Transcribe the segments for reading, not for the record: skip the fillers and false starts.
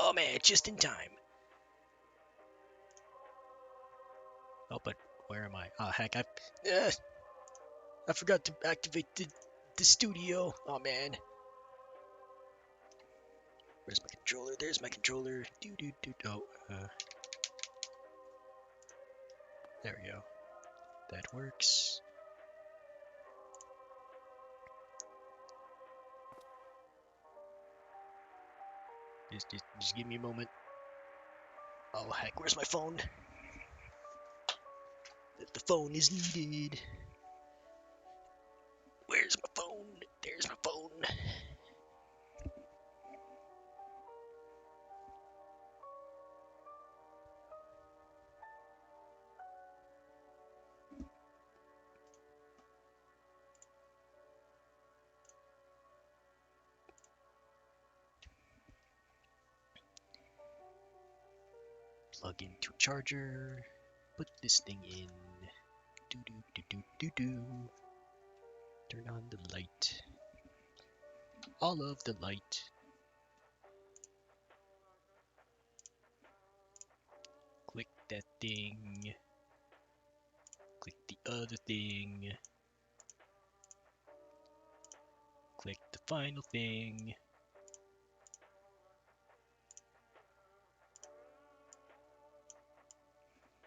Oh man, just in time. Oh, but where am I? Oh heck, I forgot to activate the studio. Oh man. Where's my controller? There's my controller. Oh, there we go. That works. Just give me a moment. Oh heck, where's my phone? The phone is needed. Where's my phone? There's my phone. Plug into charger. Put this thing in. Turn on the light. All of the light. Click that thing. Click the other thing. Click the final thing.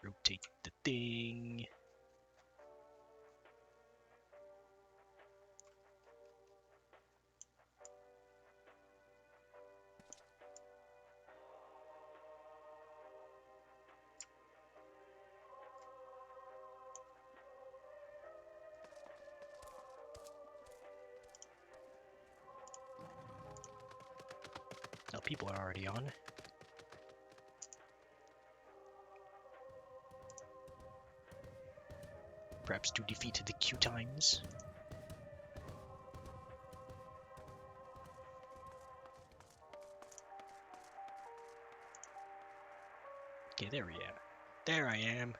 Rotate the thing. Now people are already on. Perhaps to defeat the Q times. Okay, there we are. There I am.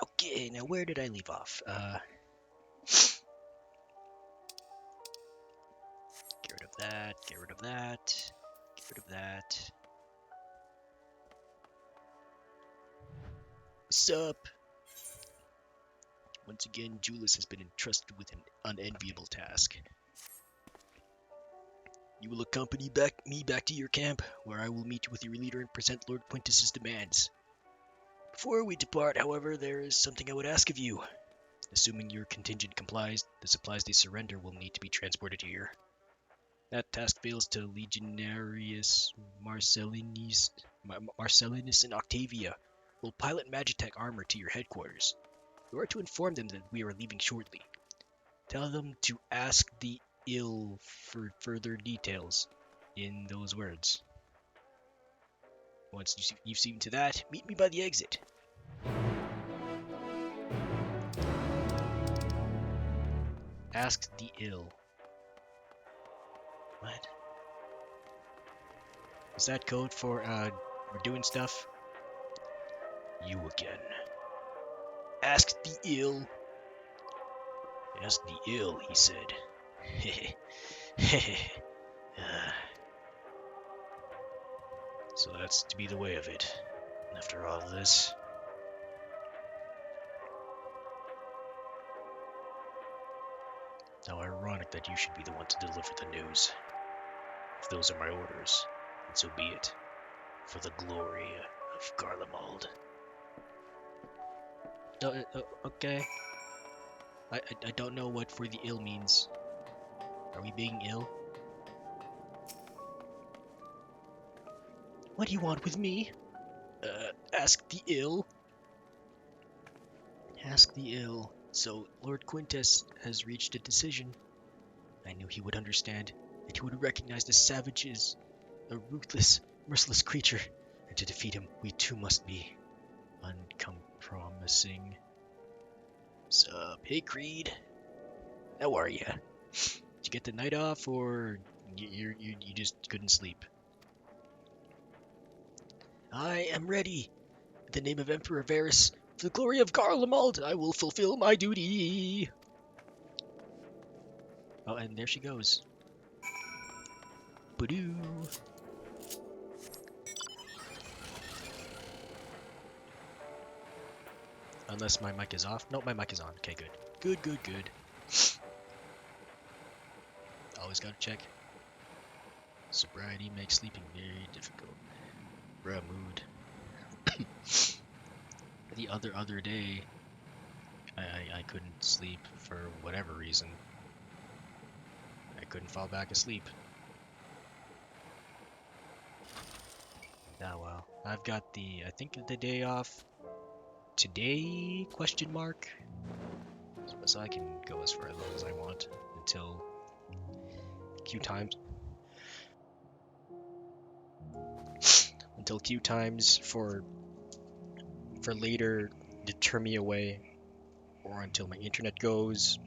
Okay, now where did I leave off? Get rid of that, get rid of that, get rid of that. What's up? Once again, Julius has been entrusted with an unenviable task. You will accompany me back to your camp, where I will meet with your leader and present Lord Quintus's demands. Before we depart, however, there is something I would ask of you. Assuming your contingent complies, the supplies they surrender will need to be transported here. That task fails to Legionarius Marcellinus and Octavia will pilot Magitech armor to your headquarters. You are to inform them that we are leaving shortly. Tell them to ask the ill for further details in those words. Once you've seen to that, meet me by the exit. Ask the ill. What? Is that code for, we're doing stuff? You again. Ask the ill. Ask the ill, he said. So that's to be the way of it, after all this. How ironic that you should be the one to deliver the news. If those are my orders, then so be it. For the glory of Garlemald. Okay. I don't know what for the ill means. Are we being ill? What do you want with me? Ask the ill. Ask the ill. So, Lord Quintus has reached a decision. I knew he would understand, that he would recognize the savage is a ruthless, merciless creature, and to defeat him, we too must be uncompromising. Sup? Hey, Creed. How are ya? Did you get the night off, or you just couldn't sleep? I am ready. In the name of Emperor Varus, for the glory of Garlemald, I will fulfill my duty. Oh, and there she goes. Badoo. Unless my mic is off. No, my mic is on. Okay, good. Good, good, good. Always gotta check. Sobriety makes sleeping very difficult. Bruh, mood. The other day, I couldn't sleep for whatever reason. I couldn't fall back asleep. Ah well. I've got I think the day off today, question mark. So I can go as far as I want until queue times. Until queue times for later to turn me away, or until my internet goes,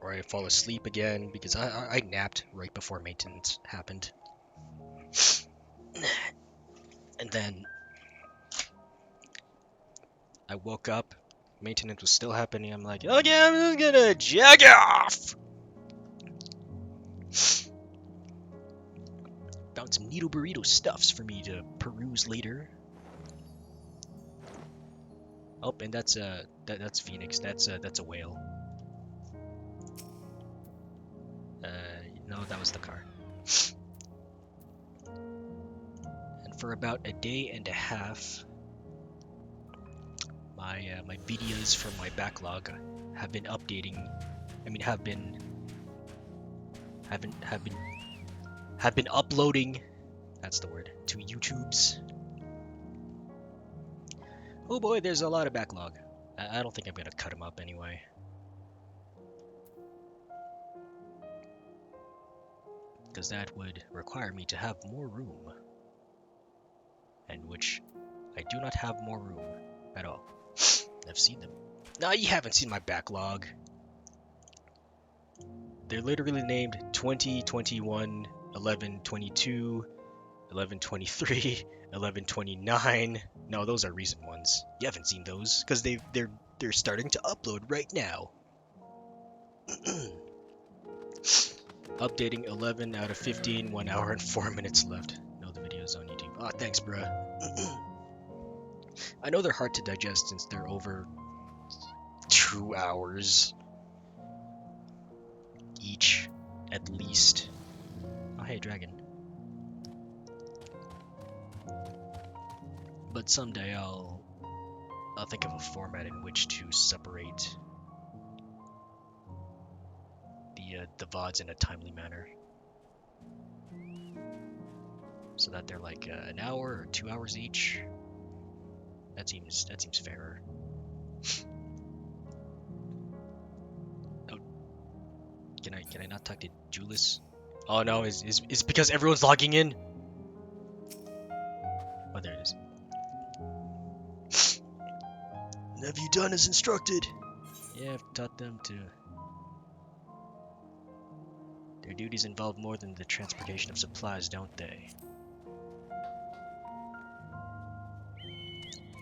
or I fall asleep again, because I napped right before maintenance happened. And then I woke up, maintenance was still happening. I'm like, okay, I'm just gonna jack off. Found some Neato Burrito stuffs for me to peruse later. Oh, and that's Phoenix. That's a whale. No, that was the car. And for about a day and a half, my videos from my backlog have been updating. I mean, have been uploading. That's the word, to YouTube's. Oh boy, there's a lot of backlog. I don't think I'm gonna cut them up anyway. Because that would require me to have more room. And which I do not have more room at all. I've seen them. No, you haven't seen my backlog. They're literally named 20, 21, 11, 22, 11, 23, 11, 29. No, those are recent ones. You haven't seen those because they're starting to upload right now. Updating 11 out of 15, 1 hour and 4 minutes left. No, the video's on YouTube. Ah, oh, thanks, bruh. I know they're hard to digest since they're over 2 hours each, at least. Oh, hey, dragon. But someday I'll think of a format in which to separate the VODs in a timely manner, so that they're like an hour or 2 hours each. That seems fairer. Oh, can I not talk to Julius? Oh no, it's because everyone's logging in. Oh, there it is. Have you done as instructed? Yeah, I've taught them to. Their duties involve more than the transportation of supplies, don't they?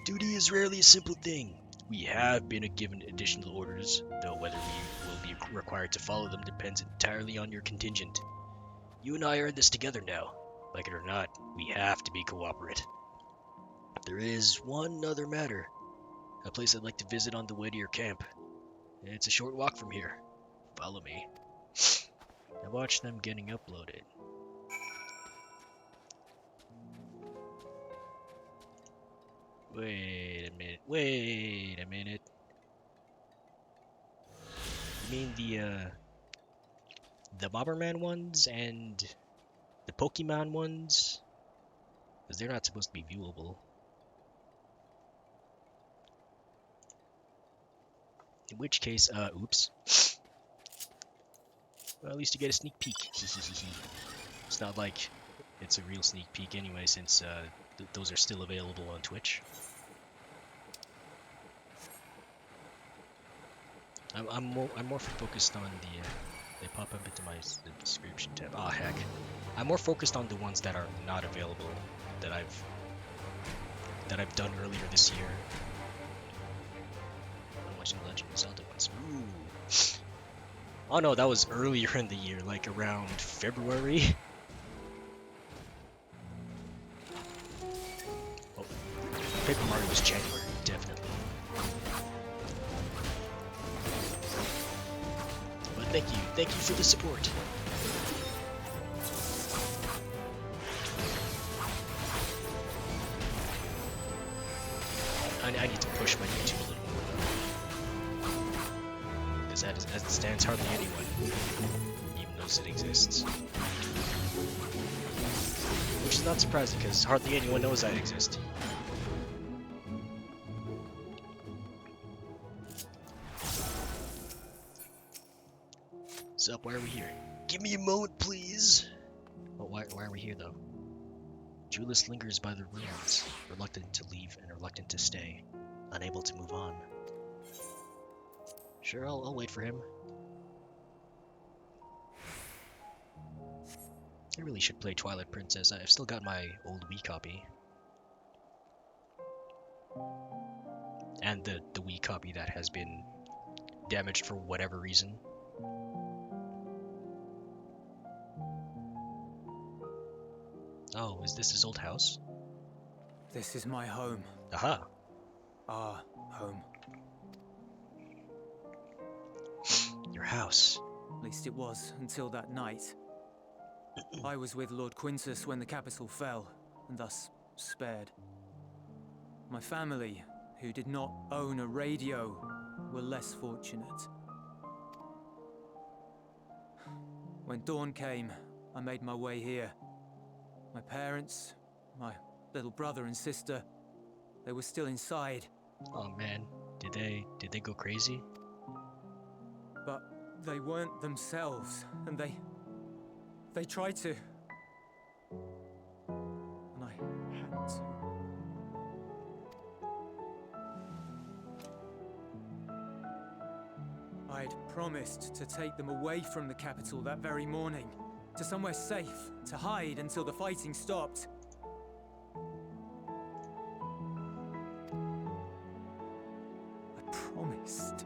Duty is rarely a simple thing. We have been given additional orders, though whether we will be required to follow them depends entirely on your contingent. You and I are in this together now. Like it or not, we have to be cooperate. There is one other matter. A place I'd like to visit on the way to your camp. It's a short walk from here. Follow me. Now watch them getting uploaded. Wait a minute. You mean the Bomberman ones and the Pokemon ones? Because they're not supposed to be viewable. In which case, oops. Well, at least you get a sneak peek. It's not like it's a real sneak peek anyway, since those are still available on Twitch. I'm more focused on they pop up into the description tab. Oh heck, I'm more focused on the ones that are not available that I've done earlier this year. I'm watching the Legend of Zelda ones. Ooh. Oh no, that was earlier in the year, like around February. Oh, Paper Mario was January, definitely. But thank you for the support. I need to push my YouTube a little more, though. Because as it stands, hardly anyone even knows it exists. Which is not surprising, because hardly anyone knows I exist. What's up? Why are we here? Give me a moment, please! Oh, why are we here, though? Julius lingers by the ruins, reluctant to leave and reluctant to stay, unable to move on. Sure, I'll wait for him. I really should play Twilight Princess. I've still got my old Wii copy. And the Wii copy that has been damaged for whatever reason. Oh, is this his old house? This is my home. Aha! Our home. Your house. At least it was until that night. I was with Lord Quintus when the capital fell, and thus spared. My family, who did not own a radio, were less fortunate. When dawn came, I made my way here. My parents, my little brother and sister, they were still inside. Oh man, did they go crazy? But they weren't themselves, and they tried to. And I had to. I'd promised to take them away from the capital that very morning, to somewhere safe, to hide until the fighting stopped. I promised.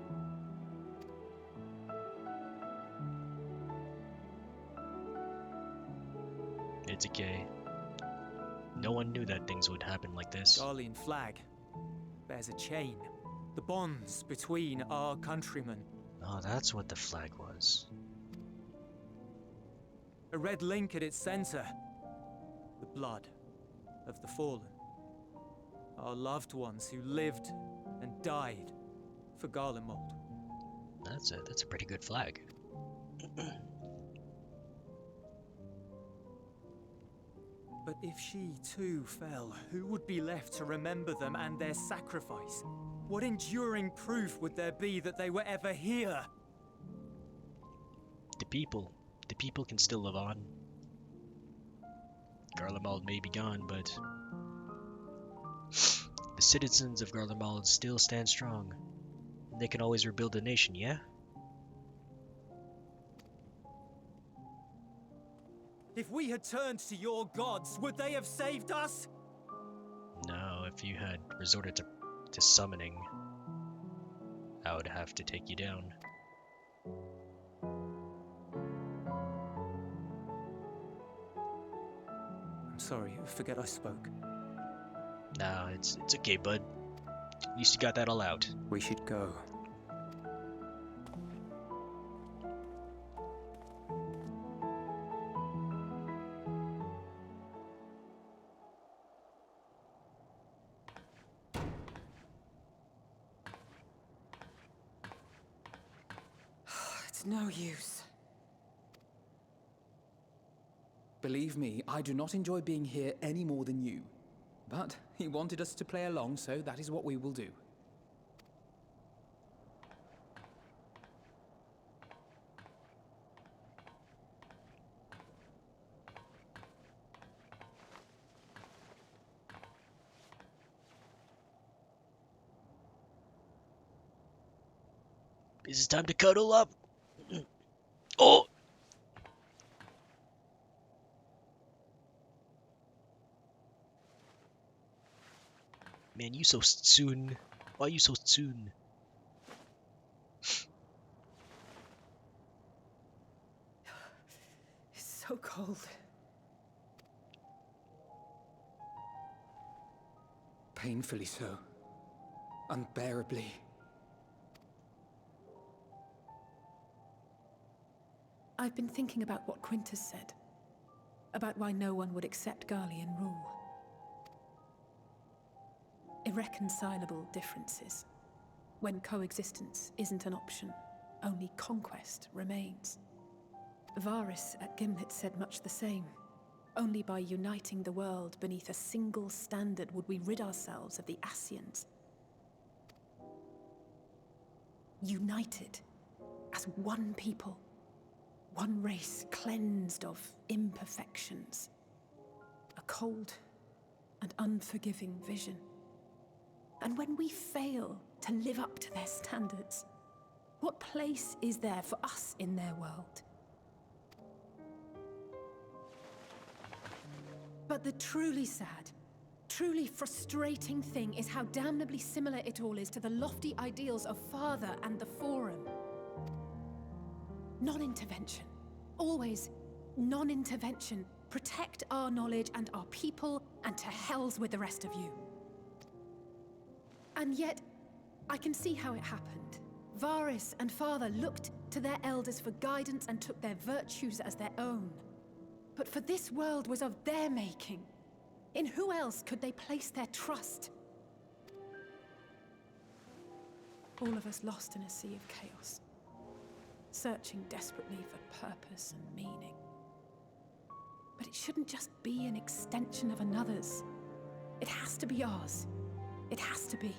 It's okay. No one knew that things would happen like this. Garlean flag bears a chain. The bonds between our countrymen. Oh, that's what the flag was. A red link at its center. The blood of the fallen. Our loved ones who lived and died for Garlemald. That's a pretty good flag. But if she too fell, who would be left to remember them and their sacrifice? What enduring proof would there be that they were ever here? The people can still live on. Garlemald may be gone, but the citizens of Garlemald still stand strong. They can always rebuild a nation, yeah? If we had turned to your gods, would they have saved us? No, if you had resorted to summoning, I would have to take you down. I'm sorry, forget I spoke. Nah, it's okay, bud. At least you got that all out. We should go. It's no use. Believe me, I do not enjoy being here any more than you. But he wanted us to play along, so that is what we will do. Is it time to cuddle up? Oh! Man, you so soon. Why you so soon? so cold. Painfully so. Unbearably. I've been thinking about what Quintus said. About why no one would accept Garlean rule. Irreconcilable differences. When coexistence isn't an option, only conquest remains. Varys at Gimlet said much the same. Only by uniting the world beneath a single standard would we rid ourselves of the Ascians. United as one people, one race cleansed of imperfections. A cold and unforgiving vision. And when we fail to live up to their standards, what place is there for us in their world? But the truly sad, truly frustrating thing is how damnably similar it all is to the lofty ideals of Father and the Forum. Non-intervention. Always non-intervention. Protect our knowledge and our people, and to hells with the rest of you. And yet, I can see how it happened. Varys and Father looked to their elders for guidance and took their virtues as their own. But for this world was of their making. In who else could they place their trust? All of us lost in a sea of chaos, searching desperately for purpose and meaning. But it shouldn't just be an extension of another's. It has to be ours. It has to be.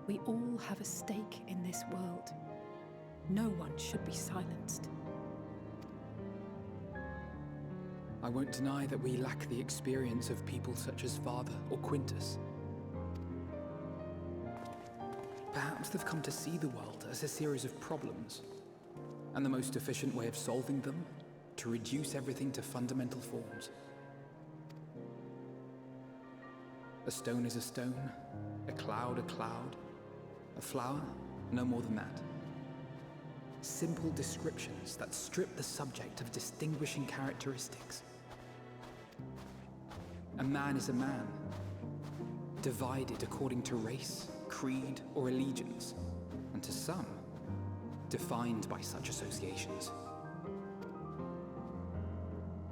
We all have a stake in this world. No one should be silenced. I won't deny that we lack the experience of people such as Father or Quintus. Perhaps they've come to see the world as a series of problems, and the most efficient way of solving them, to reduce everything to fundamental forms. A stone is a stone, a cloud, a flower, no more than that. Simple descriptions that strip the subject of distinguishing characteristics. A man is a man, divided according to race, creed, or allegiance, and to some, defined by such associations.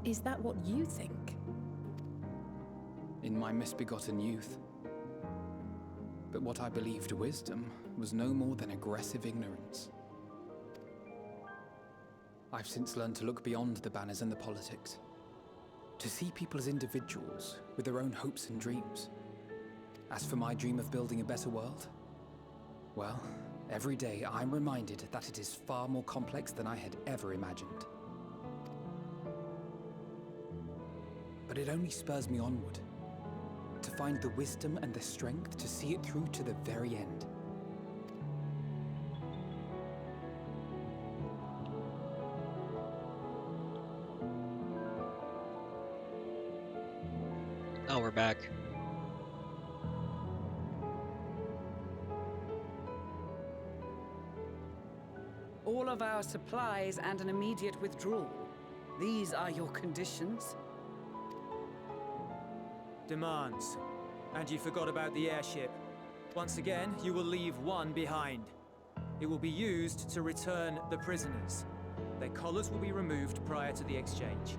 Is that what you think? In my misbegotten youth. But what I believed wisdom was no more than aggressive ignorance. I've since learned to look beyond the banners and the politics, to see people as individuals with their own hopes and dreams. As for my dream of building a better world, well, every day I'm reminded that it is far more complex than I had ever imagined. But it only spurs me onward, to find the wisdom and the strength to see it through to the very end. Now we're back. All of our supplies and an immediate withdrawal. These are your conditions? Demands. And you forgot about the airship. Once again, you will leave one behind. It will be used to return the prisoners. Their collars will be removed prior to the exchange.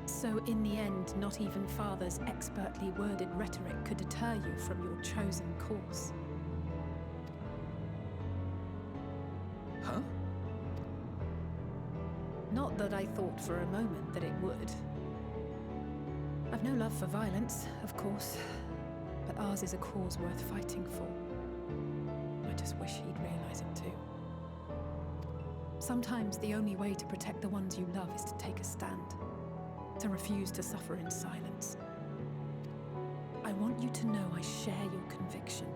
So in the end, not even Father's expertly worded rhetoric could deter you from your chosen course. Huh? Not that I thought for a moment that it would. I've no love for violence, of course, but ours is a cause worth fighting for. I just wish he'd realize it too. Sometimes the only way to protect the ones you love is to take a stand, to refuse to suffer in silence. I want you to know I share your conviction.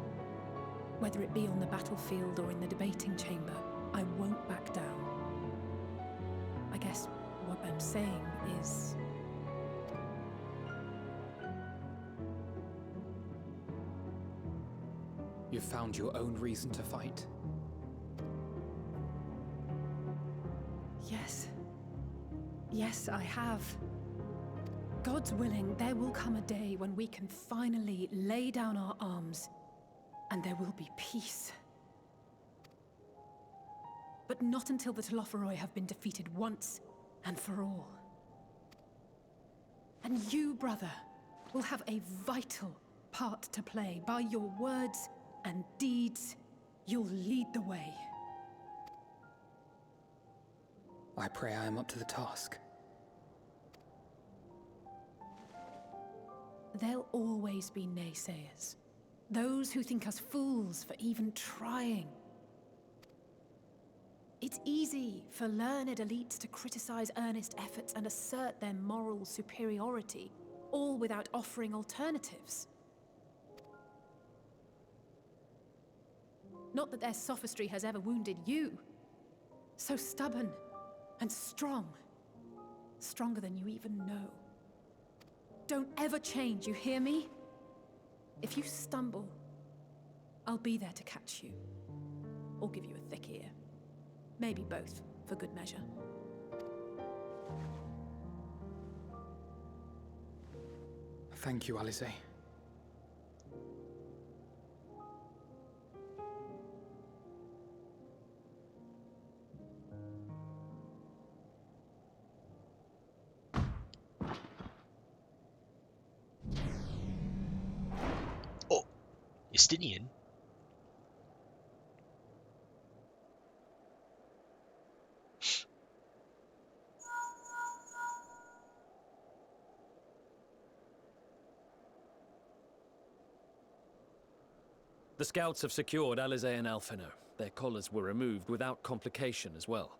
Whether it be on the battlefield or in the debating chamber, I won't back down. I guess what I'm saying is... You've found your own reason to fight. Yes. Yes, I have. God's willing, there will come a day when we can finally lay down our arms, and there will be peace. But not until the Telophoroi have been defeated once and for all. And you, brother, will have a vital part to play. By your words and deeds, you'll lead the way. I pray I am up to the task. There'll always be naysayers. Those who think us fools for even trying. It's easy for learned elites to criticize earnest efforts and assert their moral superiority, all without offering alternatives. Not that their sophistry has ever wounded you. So stubborn and strong. Stronger than you even know. Don't ever change, you hear me? If you stumble, I'll be there to catch you. Or give you a thick ear. Maybe both, for good measure. Thank you, Alice. Oh, Justinian? The scouts have secured Alizé and Alphino. Their collars were removed without complication as well.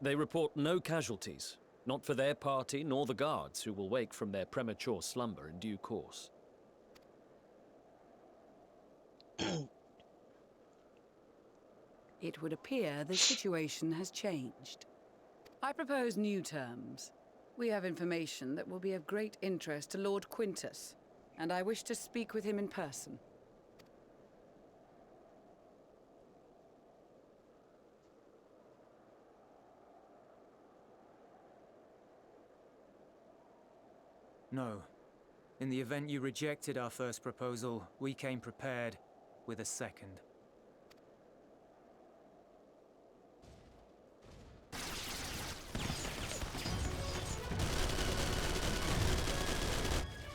They report no casualties, not for their party nor the guards, who will wake from their premature slumber in due course. It would appear the situation has changed. I propose new terms. We have information that will be of great interest to Lord Quintus, and I wish to speak with him in person. No. In the event you rejected our first proposal, we came prepared with a second.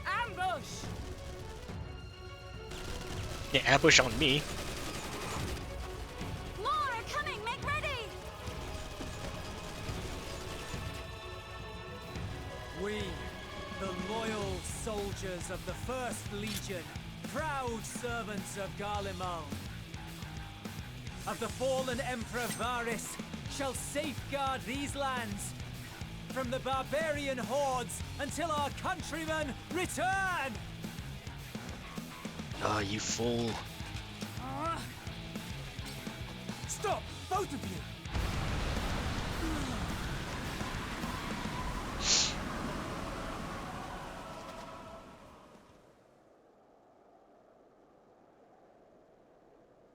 Ambush! Yeah, ambush on me. More are coming! Make ready! We, the loyal soldiers of the First Legion, proud servants of Garlemald, of the fallen Emperor Varys, shall safeguard these lands from the barbarian hordes until our countrymen return! Ah, you fool. Stop, both of you!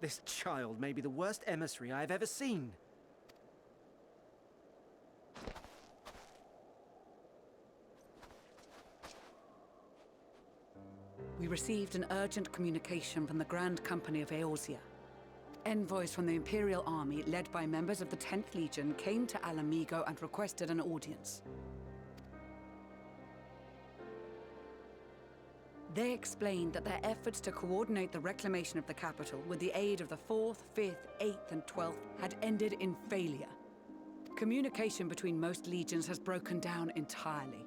This child may be the worst emissary I have ever seen. We received an urgent communication from the Grand Company of Eorzea. Envoys from the Imperial Army, led by members of the 10th Legion, came to Alamigo and requested an audience. They explained that their efforts to coordinate the reclamation of the capital with the aid of the 4th, 5th, 8th, and 12th had ended in failure. Communication between most legions has broken down entirely.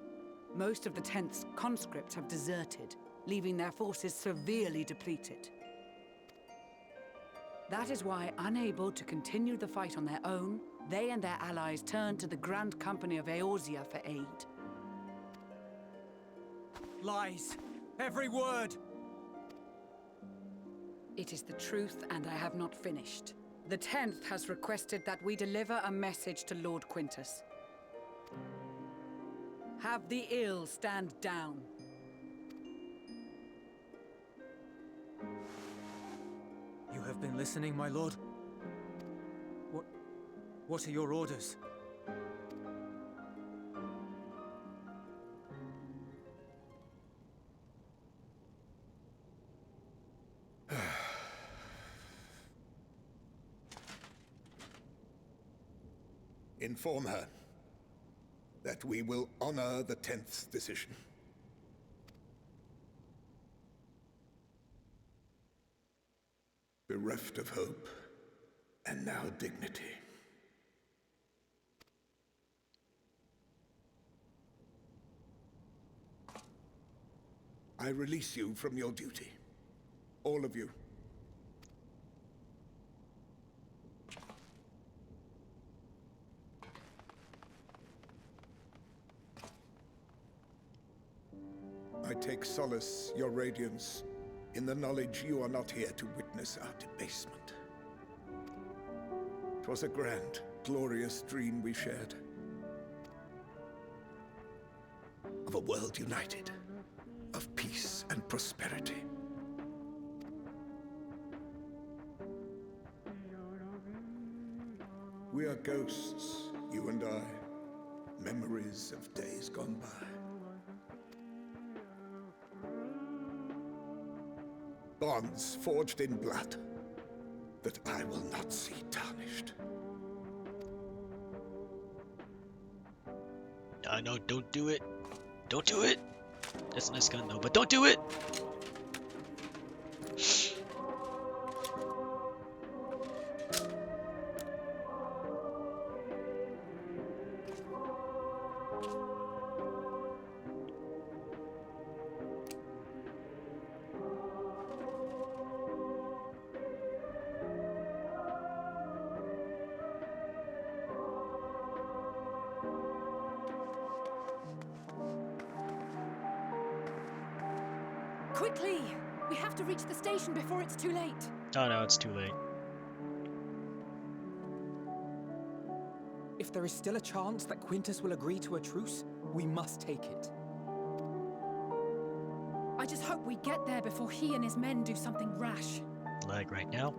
Most of the 10th's conscripts have deserted, leaving their forces severely depleted. That is why, unable to continue the fight on their own, they and their allies turned to the Grand Company of Eorzea for aid. Lies! Every word! It is the truth, and I have not finished. The 10th has requested that we deliver a message to Lord Quintus. Have the ill stand down. have been listening, my lord. What are your orders? Inform her that we will honor the 10th decision. Bereft of hope, and now dignity. I release you from your duty. All of you. I take solace, your radiance, in the knowledge you are not here to witness our debasement. 'Twas a grand, glorious dream we shared. Of a world united, of peace and prosperity. We are ghosts, you and I, memories of days gone by. Bonds forged in blood that I will not see tarnished. No, don't do it. Don't do it. That's a nice gun though, but don't do it. Quickly! We have to reach the station before it's too late. Oh no, it's too late. If there is still a chance that Quintus will agree to a truce, we must take it. I just hope we get there before he and his men do something rash. Like right now.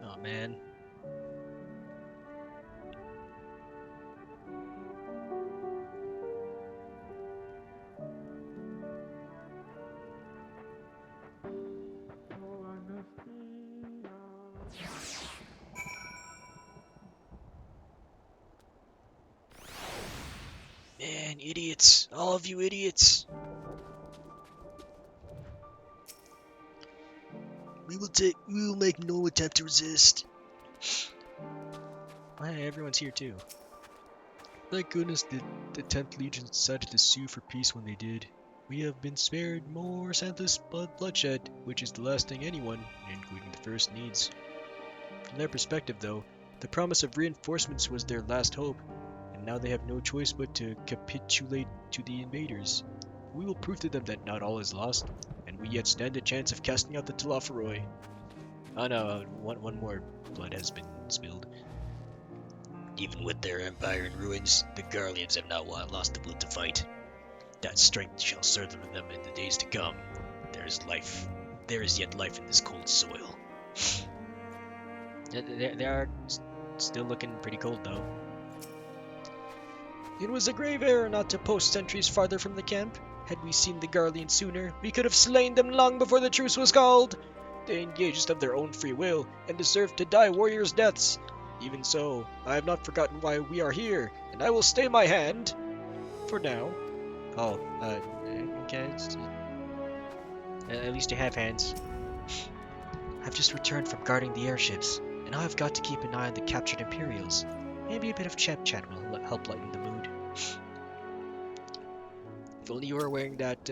Oh man. Man, idiots. All of you idiots. We will make no attempt to resist. Hey, everyone's here too. Thank goodness the 10th Legion decided to sue for peace when they did. We have been spared more senseless bloodshed, which is the last thing anyone, including the First, needs. From their perspective though, the promise of reinforcements was their last hope, and now they have no choice but to capitulate to the invaders. We will prove to them that not all is lost, and we yet stand a chance of casting out the Telophoroi. Oh no, one more blood has been spilled. Even with their empire in ruins, the Garleans have not lost the will to fight. That strength shall serve them in the days to come. There is yet life in this cold soil. They are still looking pretty cold though. It was a grave error not to post sentries farther from the camp. Had we seen the Garleans sooner, we could have slain them long before the truce was called. They engaged of their own free will, and deserve to die warriors' deaths. Even so, I have not forgotten why we are here, and I will stay my hand. For now. Oh, okay. At least you have hands. I've just returned from guarding the airships, and now I've got to keep an eye on the captured Imperials. Maybe a bit of chat will help lighten the mood. If only you were wearing that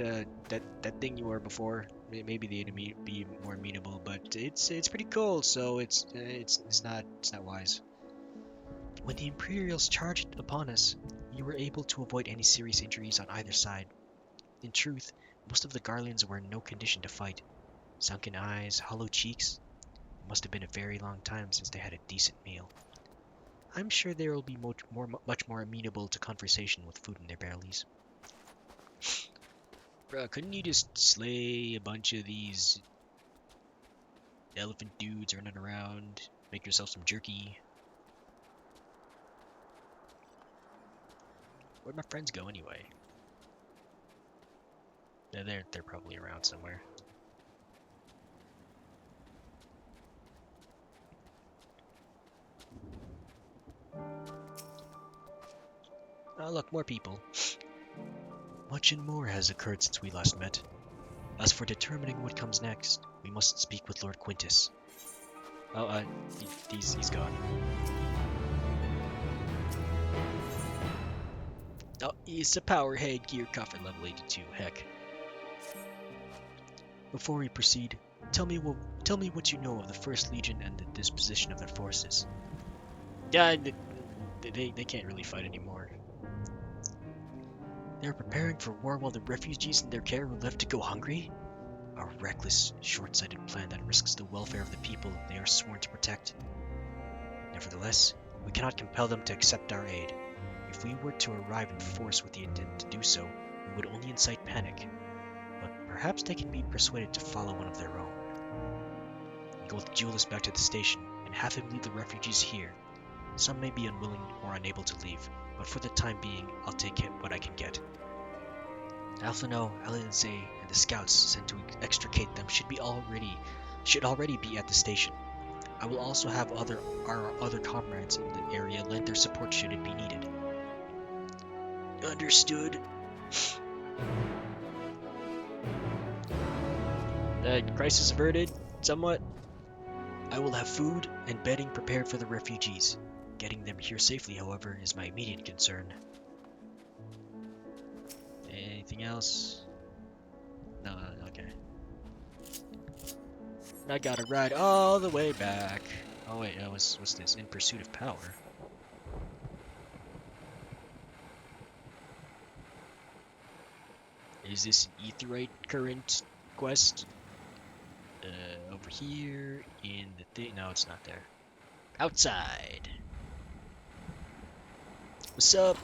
thing you wore before, maybe they'd be more amenable. But it's pretty cold, so it's not wise. When the Imperials charged upon us, you were able to avoid any serious injuries on either side. In truth, most of the Garleans were in no condition to fight. Sunken eyes, hollow cheeks. It must have been a very long time since they had a decent meal. I'm sure they will be much more amenable to conversation with food in their bellies. Bruh, couldn't you just slay a bunch of these elephant dudes running around, make yourself some jerky? Where'd my friends go anyway? Yeah, they're probably around somewhere. Oh look, more people. Much and more has occurred since we last met. As for determining what comes next, we must speak with Lord Quintus. Oh, he's gone. Oh, he's a power head gear coffer level 82, heck. Before we proceed, tell me what you know of the First Legion and the disposition of their forces. Yeah, they can't really fight anymore. They're preparing for war while the refugees in their care are left to go hungry? A reckless, short-sighted plan that risks the welfare of the people they are sworn to protect. Nevertheless, we cannot compel them to accept our aid. If we were to arrive in force with the intent to do so, we would only incite panic. But perhaps they can be persuaded to follow one of their own. Go with Julius back to the station, and have him lead the refugees here. Some may be unwilling or unable to leave, but for the time being, I'll take what I can get. Alphino, Alize, and the scouts sent to extricate them should already be at the station. I will also have our other comrades in the area lend their support should it be needed. Understood. That crisis averted, somewhat. I will have food and bedding prepared for the refugees. Getting them here safely, however, is my immediate concern. Anything else? No, okay. I gotta ride all the way back. Oh wait, what's this? In Pursuit of Power. Is this an Aetheryte current quest? Over here in the thing. No, it's not there. Outside. What's up?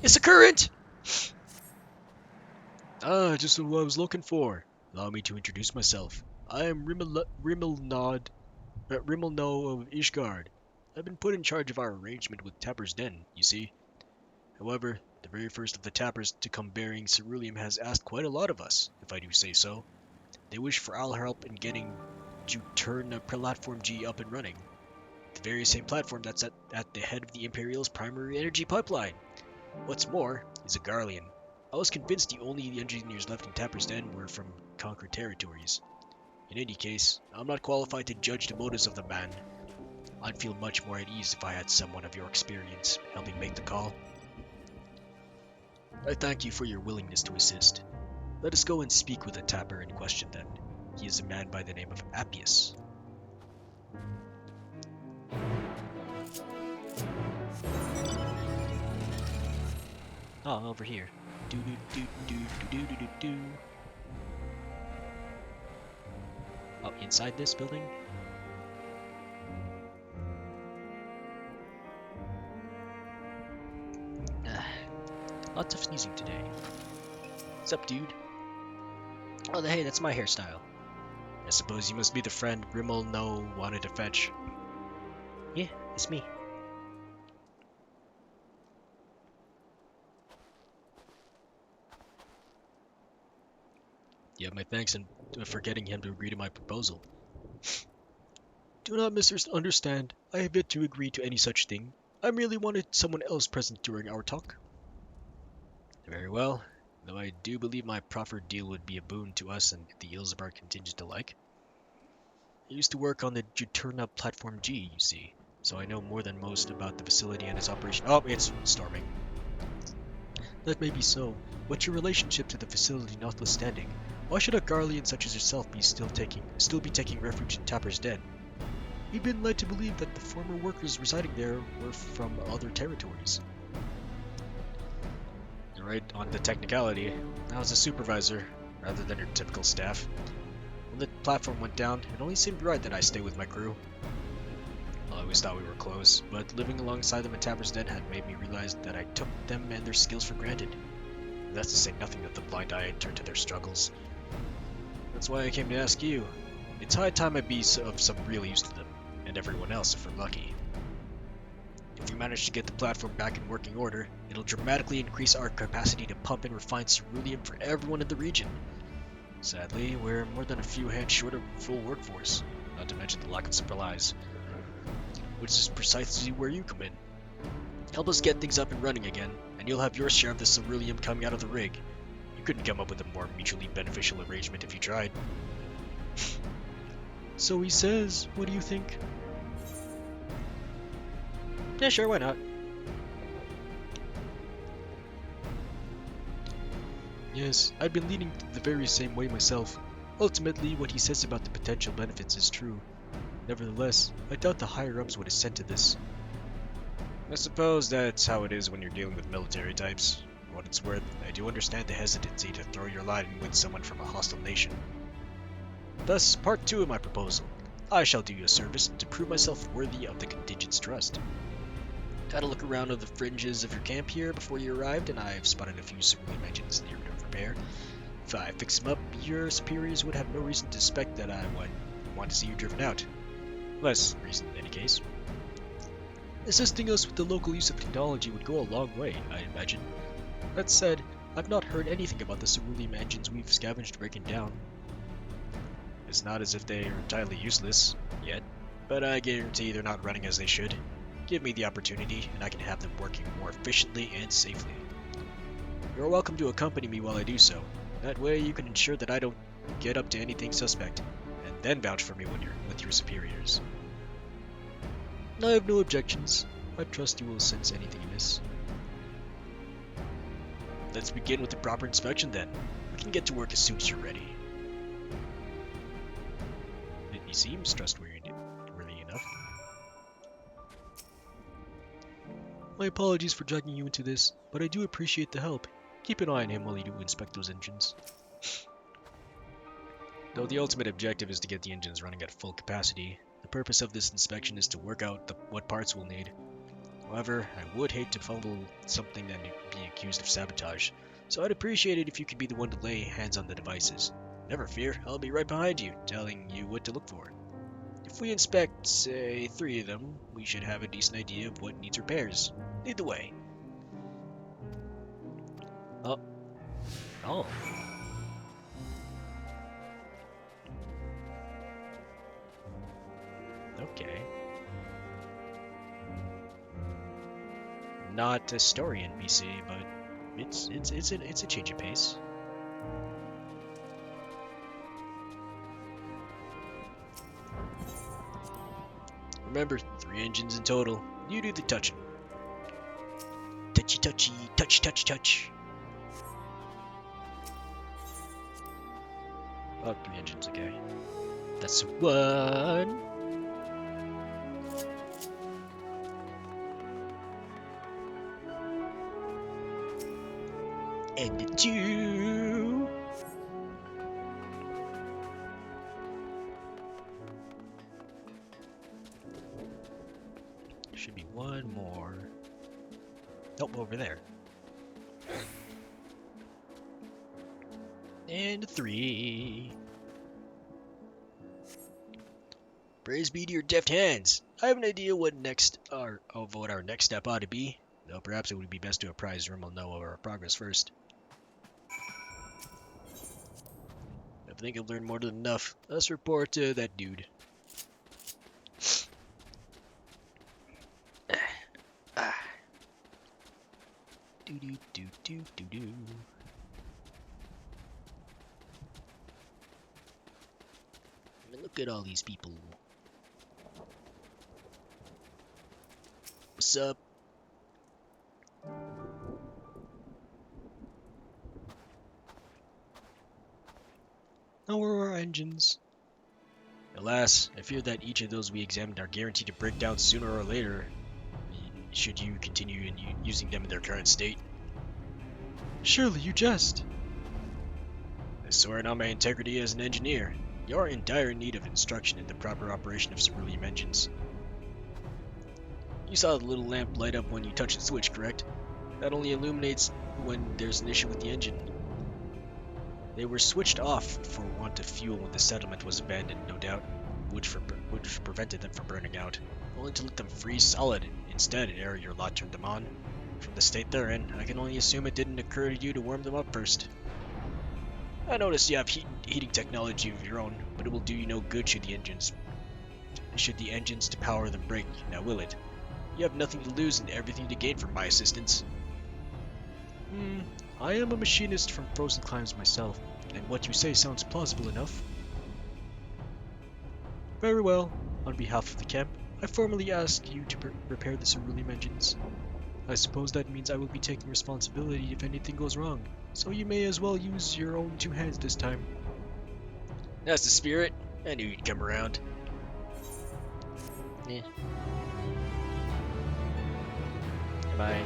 It's a current! Ah, just what I was looking for. Allow me to introduce myself. I am Rimmelno of Ishgard. I've been put in charge of our arrangement with Tapper's Den, you see. However, the very first of the Tappers to come bearing ceruleum has asked quite a lot of us, if I do say so. They wish for our help in getting Juturna Platform G up and running. The very same platform that's at the head of the Imperial's primary energy pipeline. What's more, he's a Garlean. I was convinced the only engineers left in Tapper's Den were from conquered territories. In any case, I'm not qualified to judge the motives of the man. I'd feel much more at ease if I had someone of your experience helping make the call. I thank you for your willingness to assist. Let us go and speak with the Tapper in question then. He is a man by the name of Appius. Oh, over here. Oh, inside this building? Lots of sneezing today. What's up, dude? Oh, hey, that's my hairstyle. I suppose you must be the friend Rimmel wanted to fetch. Yeah, it's me. You have my thanks for getting him to agree to my proposal. Do not misunderstand. I have yet to agree to any such thing. I merely wanted someone else present during our talk. Very well, though I do believe my proffered deal would be a boon to us and the Ilsebard contingent alike. I used to work on the Juturna Platform G, you see, so I know more than most about the facility and its operation. Oh, it's storming. That may be so, but your relationship to the facility notwithstanding, why should a Garlean such as yourself still be taking refuge in Tapper's Den? We've been led to believe that the former workers residing there were from other territories. You're right on the technicality. I was a supervisor, rather than your typical staff. When the platform went down, it only seemed right that I stay with my crew. I always thought we were close, but living alongside them in Tabor's Den had made me realize that I took them and their skills for granted. And that's to say nothing of the blind eye I turned to their struggles. That's why I came to ask you. It's high time I be of some real use to them, and everyone else if we're lucky. If we manage to get the platform back in working order, it'll dramatically increase our capacity to pump and refine ceruleum for everyone in the region. Sadly, we're more than a few hands short of full workforce, not to mention the lack of supplies, which is precisely where you come in. Help us get things up and running again, and you'll have your share of the ceruleum coming out of the rig. You couldn't come up with a more mutually beneficial arrangement if you tried. So he says, what do you think? Yeah, sure, why not? Yes, I've been leaning the very same way myself. Ultimately, what he says about the potential benefits is true. Nevertheless, I doubt the higher-ups would assent to this. I suppose that's how it is when you're dealing with military types. For what it's worth, I do understand the hesitancy to throw your lot in with someone from a hostile nation. Thus, part 2 of my proposal. I shall do you a service to prove myself worthy of the contingent's trust. Had a look around of the fringes of your camp here before you arrived, and I've spotted a few ceruleum engines near of repair. If I fix them up, your superiors would have no reason to suspect that I would want to see you driven out. Less reason in any case. Assisting us with the local use of technology would go a long way, I imagine. That said, I've not heard anything about the ceruleum engines we've scavenged breaking down. It's not as if they are entirely useless, yet, but I guarantee they're not running as they should. Give me the opportunity, and I can have them working more efficiently and safely. You're welcome to accompany me while I do so. That way you can ensure that I don't get up to anything suspect, and then vouch for me when you're with your superiors. I have no objections. I trust you will sense anything amiss. Let's begin with the proper inspection then. We can get to work as soon as you're ready. He seems trustworthy enough. My apologies for dragging you into this, but I do appreciate the help. Keep an eye on him while you do inspect those engines. Though the ultimate objective is to get the engines running at full capacity, the purpose of this inspection is to work out what parts we'll need. However, I would hate to fumble something and be accused of sabotage, so I'd appreciate it if you could be the one to lay hands on the devices. Never fear, I'll be right behind you, telling you what to look for. If we inspect, say, 3 of them, we should have a decent idea of what needs repairs. Lead the way. Oh. Okay. Not a story NPC, but it's a change of pace. Remember, 3 engines in total. You do the touching. Touchy, touchy, touch, touch, touch. Oh, 3 engines, okay. That's 1. And 2. Should be 1 more. Nope, over there. And 3. Praise be to your deft hands. I have an idea what our next step ought to be, though perhaps it would be best to apprise Rimmel know of our progress first. I think I've learned more than enough. Let's report to that dude. Do. I mean, look at all these people. What's up? How are our engines? Alas, I fear that each of those we examined are guaranteed to break down sooner or later, should you continue using them in their current state. Surely you jest. I swear on my integrity as an engineer. You are in dire need of instruction in the proper operation of ceruleum engines. You saw the little lamp light up when you touch the switch, correct? That only illuminates when there's an issue with the engine. They were switched off for want of fuel when the settlement was abandoned, no doubt, which prevented them from burning out, only to let them freeze solid instead ere your lot turned them on. From the state they're in, I can only assume it didn't occur to you to warm them up first. I notice you have heating technology of your own, but it will do you no good should the engines to power them break, now will it? You have nothing to lose and everything to gain from my assistance. I am a machinist from Frozen Climes myself, and what you say sounds plausible enough. Very well. On behalf of the camp, I formally ask you to repair the cerulean engines. I suppose that means I will be taking responsibility if anything goes wrong, so you may as well use your own two hands this time. That's the spirit. I knew you'd come around. Eh. Am I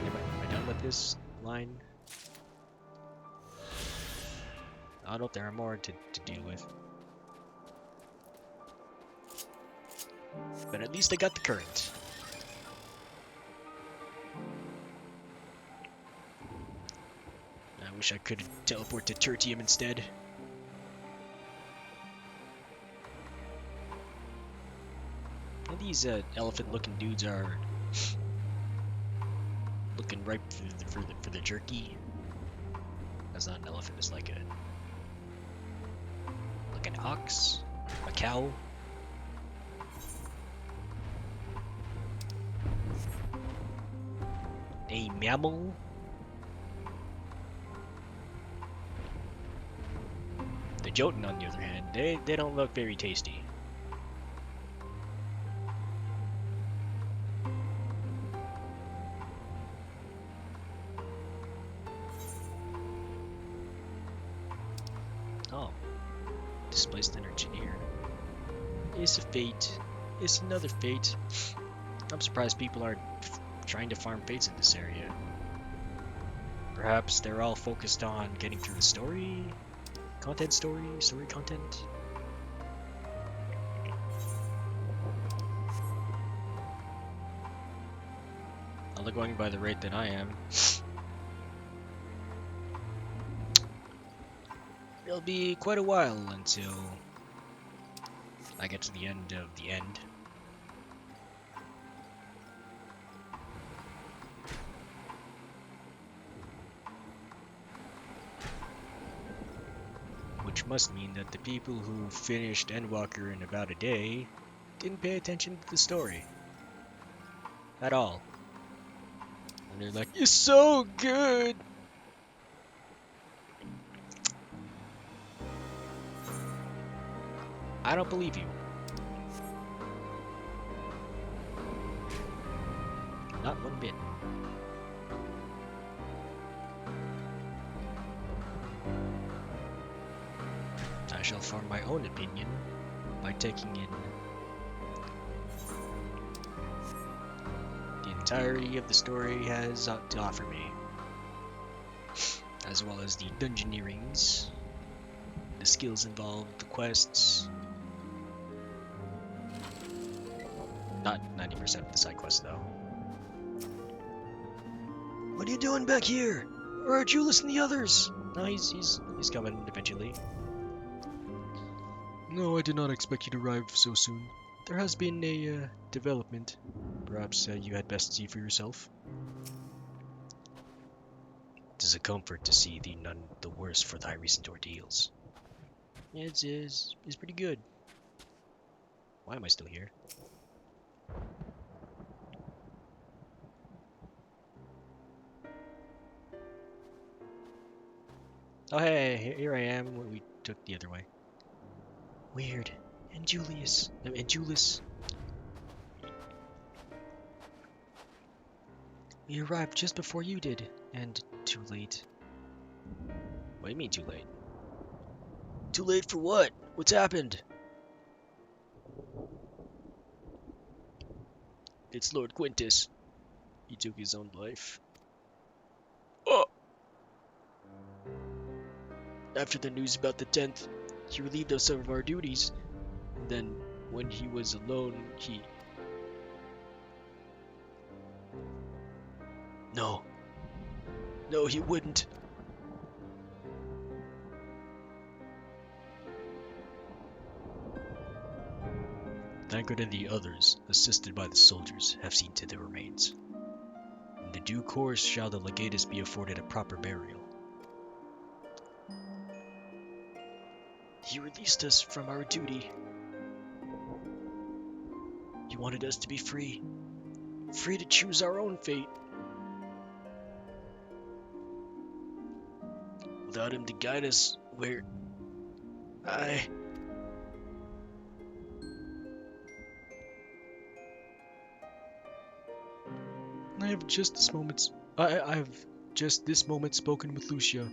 done with this line? Oh, no, there are more to deal with. But at least I got the current. I wish I could teleport to Tertium instead. And these elephant-looking dudes are looking ripe for the jerky. That's not an elephant. It's like an ox, a cow. A mammal. The Jotun, on the other hand, they don't look very tasty. Oh, displaced an engineer. It's a fate. It's another fate. I'm surprised people aren't trying to farm fates in this area. Perhaps they're all focused on getting through the story content. Well, they're going by the rate that I am. It'll be quite a while until I get to the end of the end. Which must mean that the people who finished Endwalker in about a day didn't pay attention to the story. At all. And they're like, it's so good! I don't believe you. Not one bit. I shall form my own opinion by taking in the entirety of the story has to offer me, as well as the dungeoneerings, the skills involved, the quests. Not 90% of the side quests, though. What are you doing back here? Or aren't you listening to the others? No, he's coming eventually. No, I did not expect you to arrive so soon. There has been a development. Perhaps you had best see for yourself. It is a comfort to see thee none the worse for thy recent ordeals. Yeah, it's pretty good. Why am I still here? Oh hey, here I am. We took the other way. Weird. And Julius. We arrived just before you did, and too late. What do you mean too late? Too late for what? What's happened? It's Lord Quintus. He took his own life. Oh! After the news about the 10th, he relieved us of our duties. And then, when he was alone, No. No, he wouldn't. Thancred and the others, assisted by the soldiers, have seen to their remains. In the due course shall the legatus be afforded a proper burial. He released us from our duty. He wanted us to be free. Free to choose our own fate. Without him to guide us where... I have just this moment... I've just this moment spoken with Lucia.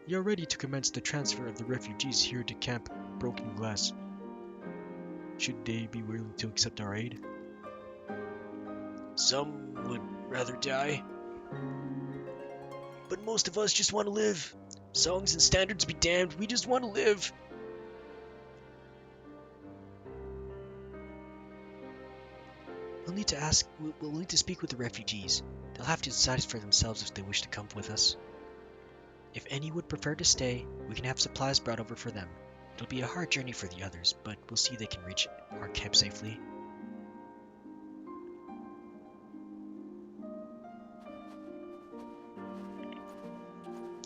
We are ready to commence the transfer of the refugees here to Camp Broken Glass. Should they be willing to accept our aid? Some would rather die. But most of us just want to live. Songs and standards be damned, we just want to live. We'll need to speak with the refugees. They'll have to decide for themselves if they wish to come with us. If any would prefer to stay, we can have supplies brought over for them. It'll be a hard journey for the others, but we'll see they can reach our camp safely.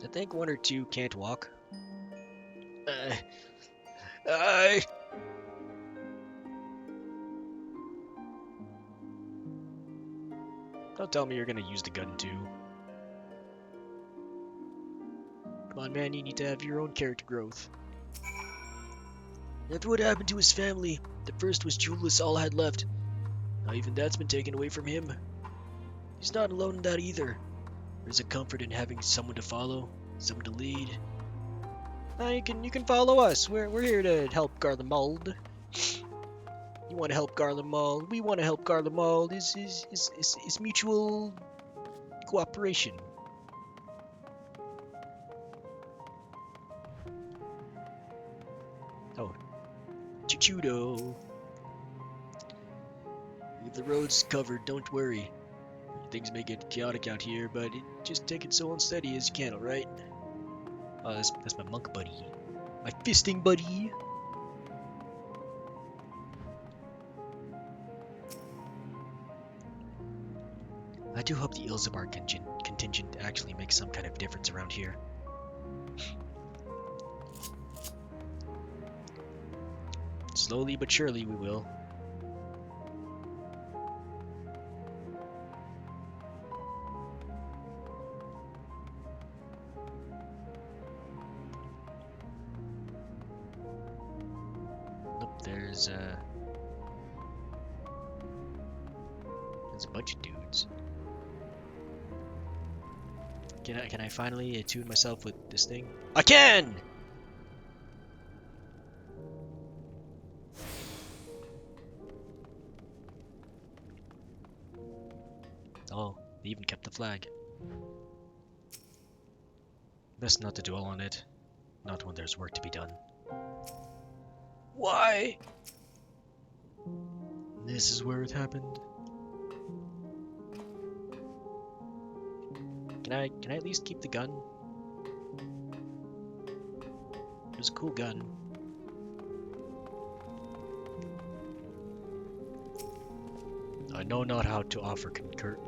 I think one or two can't walk. Don't tell me you're gonna use the gun too. Come on, man, you need to have your own character growth. After what happened to his family, the first was Julius all I had left. Now even that's been taken away from him. He's not alone in that either. There's a comfort in having someone to follow, someone to lead. You can follow us. We're here to help Garlemald. You want to help Garlemald? We want to help Garlemald. Is mutual cooperation. Oh, Chuchudo. The road's covered. Don't worry. Things may get chaotic out here, but just take it so unsteady as you can, alright? Oh, that's my monk buddy. My fisting buddy! I do hope the Ilzabar contingent actually makes some kind of difference around here. Slowly but surely we will. There's a bunch of dudes. Can I finally attune myself with this thing? I can! Oh, they even kept the flag. Best not to dwell on it. Not when there's work to be done. Why? This is where it happened. Can I at least keep the gun? It was a cool gun. I know not how to offer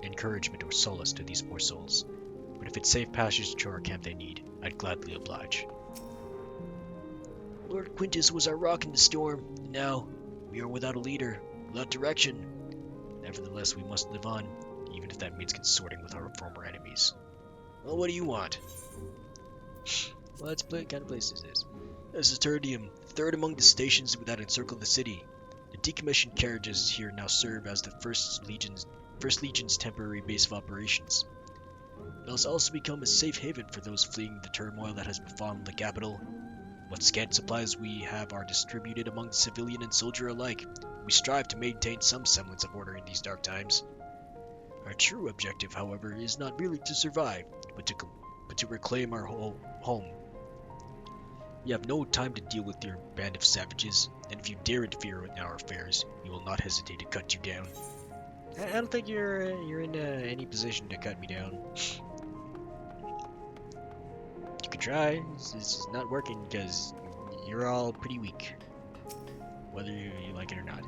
encouragement or solace to these poor souls, but if it's safe passage to our camp they need, I'd gladly oblige. Lord Quintus was our rock in the storm, and now we are without a leader, without direction. Nevertheless, we must live on, even if that means consorting with our former enemies. Well, what do you want? What kind of place is this? This is Terdium, third among the stations that encircle the city. The decommissioned carriages here now serve as the First Legion's temporary base of operations. It has also become a safe haven for those fleeing the turmoil that has befallen the capital. What scant supplies we have are distributed among civilian and soldier alike. We strive to maintain some semblance of order in these dark times. Our true objective, however, is not merely to survive, but to reclaim our home. We have no time to deal with your band of savages, and if you dare interfere in our affairs, we will not hesitate to cut you down. I don't think you're in any position to cut me down. You could try. This is not working because you're all pretty weak, whether you like it or not.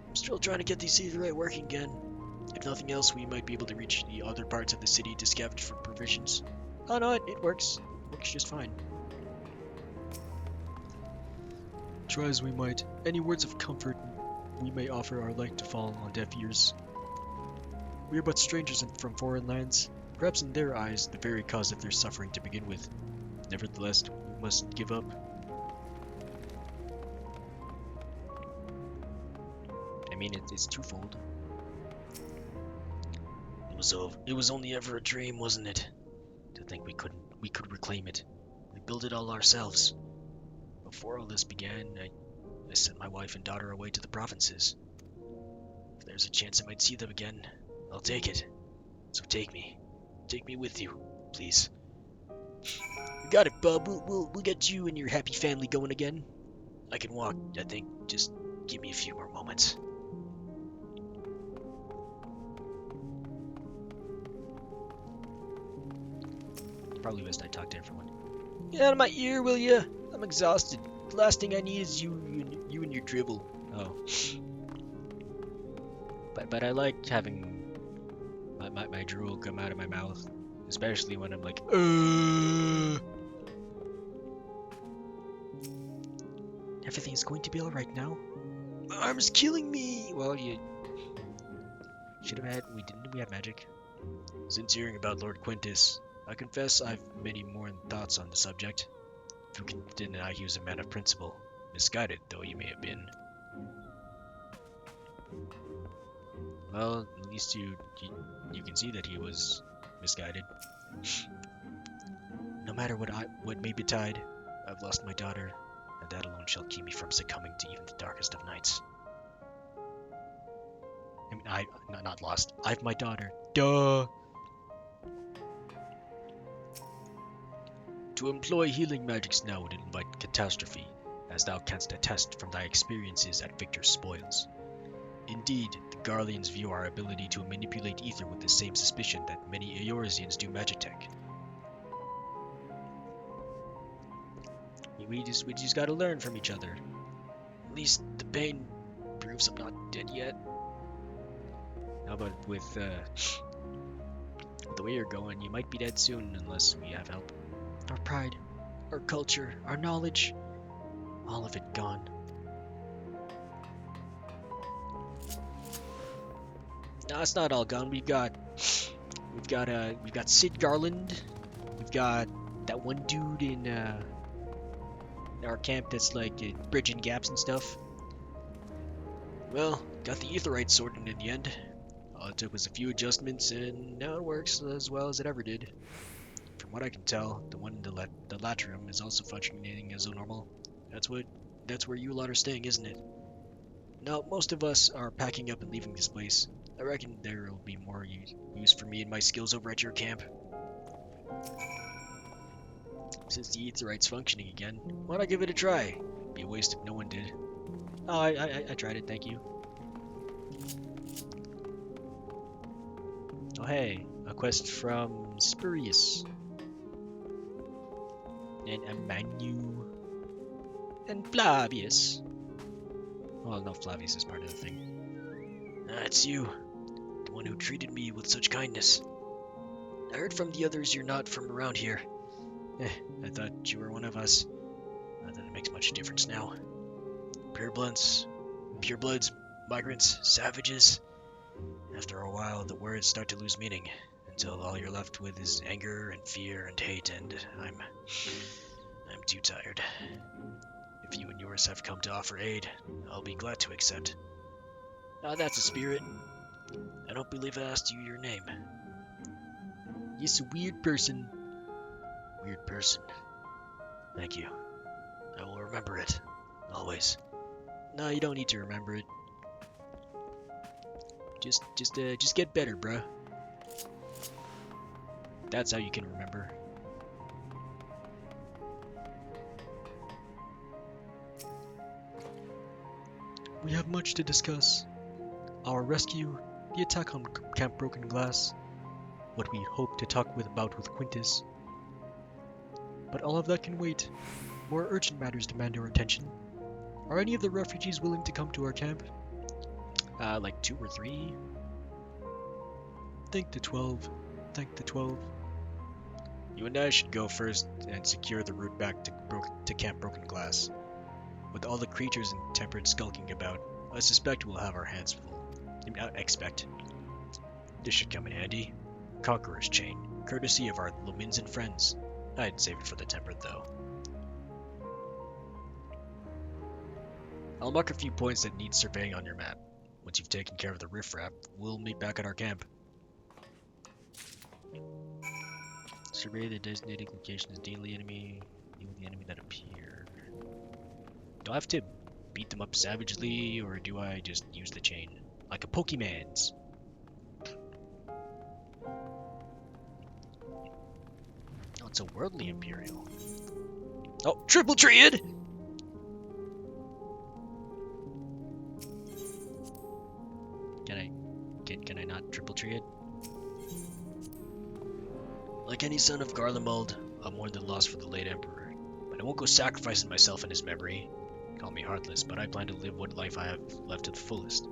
I'm still trying to get these Aetheryte working again. If nothing else, we might be able to reach the other parts of the city to scavenge for provisions. Oh no, it works. It works just fine. Try as we might, any words of comfort we may offer are like to fall on deaf ears. We are but strangers from foreign lands, perhaps in their eyes the very cause of their suffering to begin with. Nevertheless, we must give up. I mean, it's twofold. It was only ever a dream, wasn't it? To think we could reclaim it. We built it all ourselves. Before all this began, I sent my wife and daughter away to the provinces. If there's a chance I might see them again, I'll take it. So take me. Take me with you, please. You got it, bub. We'll get you and your happy family going again. I can walk, I think. Just give me a few more moments. Probably best I talk to everyone. Get out of my ear, will ya? I'm exhausted. The last thing I need is you and your dribble. Oh. But I like having my drool come out of my mouth, especially when I'm like, Everything's going to be alright now. My arm's killing me! Well, you should have had... We had magic. Since hearing about Lord Quintus, I confess I've many more thoughts on the subject. Who can deny he was a man of principle, misguided though he may have been. Well, at least you can see that he was misguided. No matter what may betide, I've lost my daughter, and that alone shall keep me from succumbing to even the darkest of nights. I mean, not lost. I've my daughter. Duh! To employ healing magics now would invite catastrophe, as thou canst attest from thy experiences at Victor's spoils. Indeed, the Garleans view our ability to manipulate ether with the same suspicion that many Eorzeans do magitech. We just gotta learn from each other. At least the pain proves I'm not dead yet. How about with the way you're going, you might be dead soon unless we have help. Our pride, our culture, our knowledge, all of it gone. No, it's not all gone. We've got Sid Garland. We've got that one dude in our camp that's like bridging gaps and stuff. Well, got the Aetheryte sorted in the end. All it took was a few adjustments, and now it works as well as it ever did. From what I can tell, the one in the Latrium is also functioning as normal. That's where you lot are staying, isn't it? Now, most of us are packing up and leaving this place. I reckon there will be more use for me and my skills over at your camp. Since the Aetheryte's functioning again, why not give it a try? Be a waste if no one did. Oh, I tried it, thank you. Oh hey, a quest from Spurius. And Emanu. And Flavius. Well, no, Flavius is part of the thing. It's you. The one who treated me with such kindness. I heard from the others you're not from around here. I thought you were one of us. Not that it makes much difference now. Purebloods, migrants, savages. After a while, the words start to lose meaning, until all you're left with is anger and fear and hate, and I'm too tired. If you and yours have come to offer aid, I'll be glad to accept. That's a spirit. I don't believe I asked you your name. Yes, a weird person. Weird person. Thank you. I will remember it. Always. No, you don't need to remember it. Just get better, bruh. That's how you can remember. We have much to discuss. Our rescue, the attack on Camp Broken Glass, what we hope to talk about with Quintus. But all of that can wait. More urgent matters demand our attention. Are any of the refugees willing to come to our camp? Like 2 or 3? Think the 12. Think the 12. You and I should go first and secure the route back to Camp Broken Glass. With all the creatures and tempered skulking about, I suspect we'll have our hands full. Expect. This should come in handy. Conqueror's Chain, courtesy of our Lumins and friends. I'd save it for the tempered, though. I'll mark a few points that need surveying on your map. Once you've taken care of the riffraff, we'll meet back at our camp. Survey the designated locations, deal the enemy that appear. Do I have to beat them up savagely, or do I just use the chain? Like a Pokemon's? Oh, it's a worldly Imperial. Oh, Triple Triad! Can I not Triple Triad? Like any son of Garlemald, I'm mourn the loss for the late Emperor, but I won't go sacrificing myself in his memory. Call me heartless, but I plan to live what life I have left to the fullest.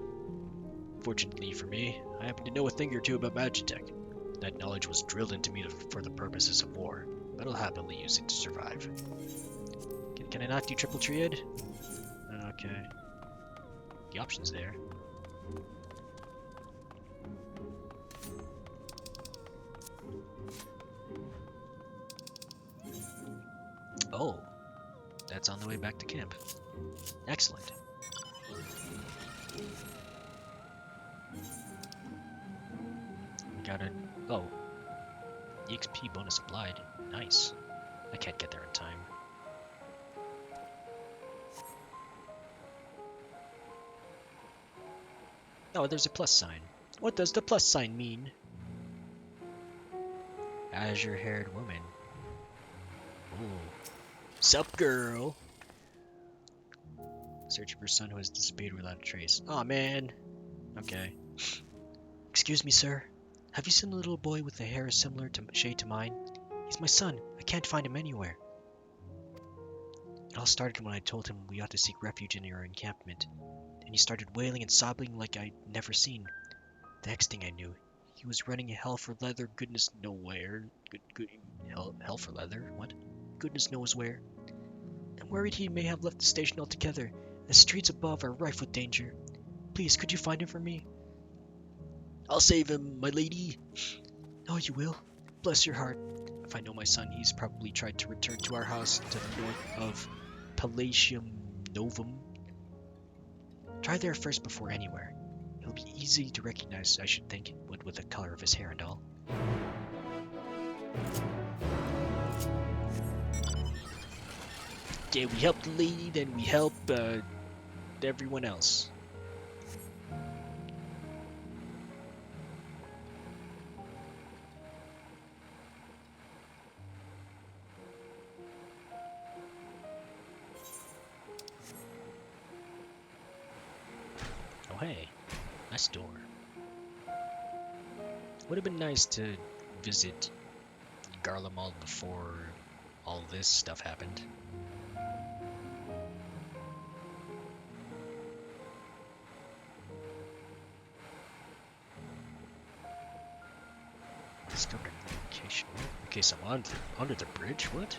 Fortunately for me, I happen to know a thing or two about Magitech. That knowledge was drilled into me for the purposes of war, but I'll happily use it to survive. Can I not do Triple Triad? Okay. The option's there. Oh, that's on the way back to camp. Excellent. We got a... Oh. EXP bonus applied. Nice. I can't get there in time. Oh, there's a plus sign. What does the plus sign mean? Azure-haired woman. Ooh. Sup, girl? Searching for son who has disappeared without a trace. Aw, oh, man. Okay. Excuse me, sir. Have you seen a little boy with the hair similar to shade to mine? He's my son. I can't find him anywhere. It all started when I told him we ought to seek refuge in your encampment. Then he started wailing and sobbing like I'd never seen. The next thing I knew, he was running hell for leather, goodness nowhere. Hell for leather? What? Goodness knows where. I'm worried he may have left the station altogether. The streets above are rife with danger. Please, could you find him for me? I'll save him, my lady. Oh, you will? Bless your heart. If I know my son, he's probably tried to return to our house to the north of Palatium Novum. Try there first before anywhere. He'll be easy to recognize, I should think, with the color of his hair and all. Okay, we help the lady, then we help everyone else. Oh hey, nice door. Would have been nice to visit Garlemald before all this stuff happened. Discovered location. Okay, so I'm under the bridge. What?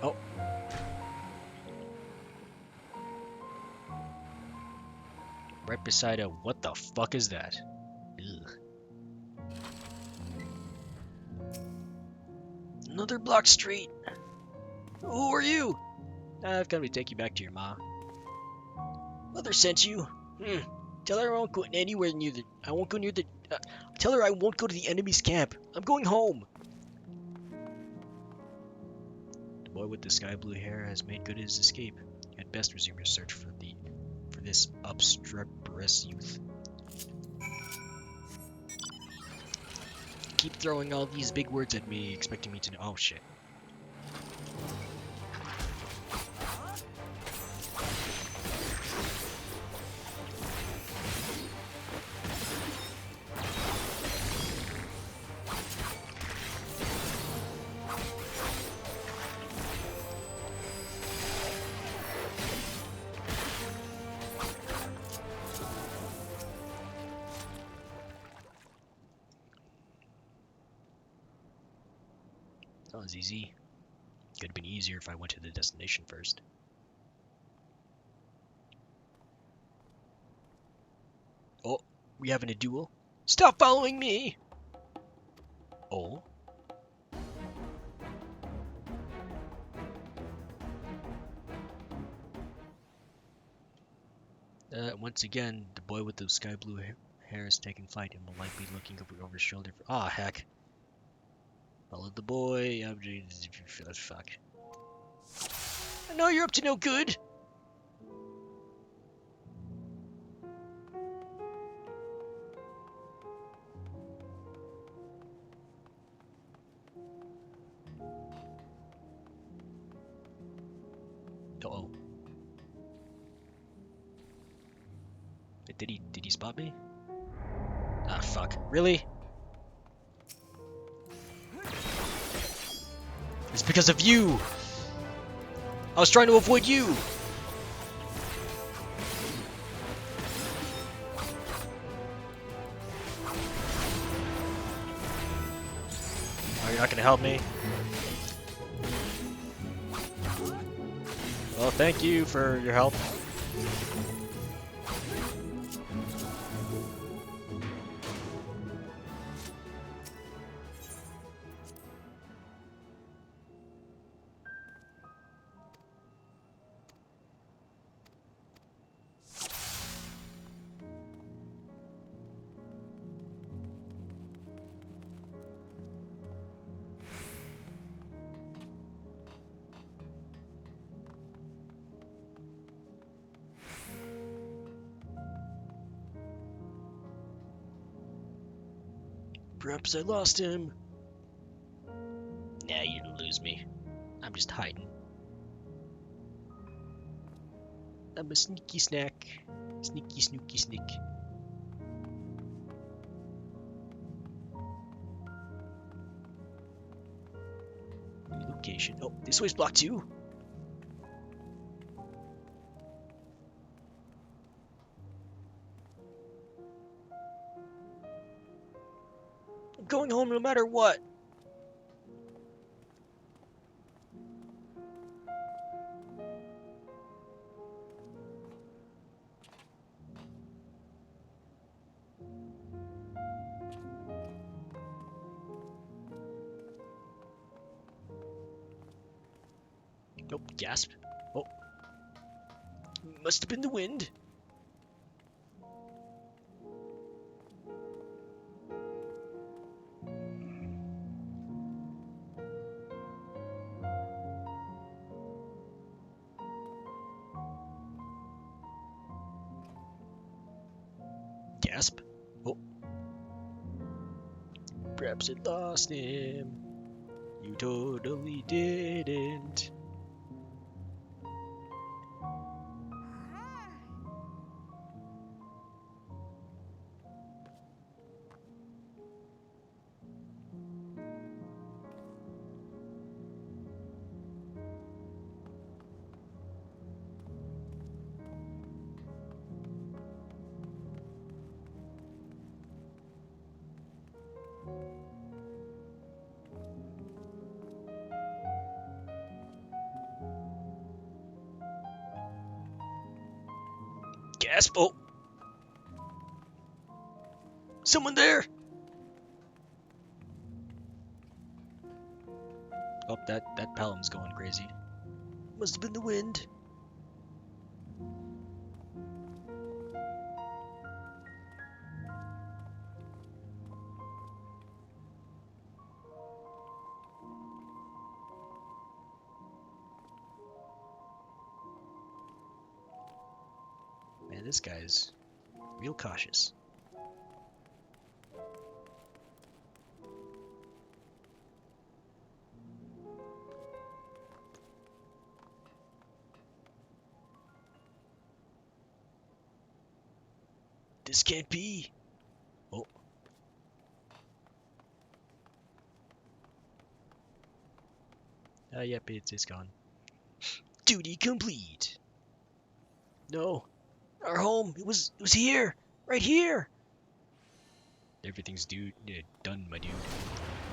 Oh. Right beside a. What the fuck is that? Ugh. Another block street. Who are you? I've got to take you back to your ma. Mother sent you. Tell her I won't go anywhere near the. I won't go near the. Tell her I won't go to the enemy's camp. I'm going home. The boy with the sky blue hair has made good his escape. You had best resume your search for this obstreperous youth. Keep throwing all these big words at me, expecting me to know. Oh shit. That was easy. Could have been easier if I went to the destination first. Oh, we having a duel? Stop following me! Oh. Once again, the boy with the sky blue hair is taking flight and will likely be looking over his shoulder for— ah, heck. Follow the boy. Fuck. I know you're up to no good! Uh-oh. Did he spot me? Ah, fuck. Really? It's because of you! I was trying to avoid you! Oh, you're not gonna help me? Well, thank you for your help. Perhaps I lost him. Nah, you didn't lose me. I'm just hiding. I'm a sneaky snack. Sneaky snooky sneak. Location. Oh, this way's blocked too? I'm going home no matter what. Nope, gasp. Oh. Must have been the wind. Gasp. Oh. Perhaps I lost him. You totally didn't. Gasp! Oh! Someone there! Oh, that Pelham's going crazy. Must have been the wind. Man, this guy's real cautious. This can't be. Oh. Yep, it's gone. Duty complete. No. Our home. It was here. Right here. Everything's done, my dude.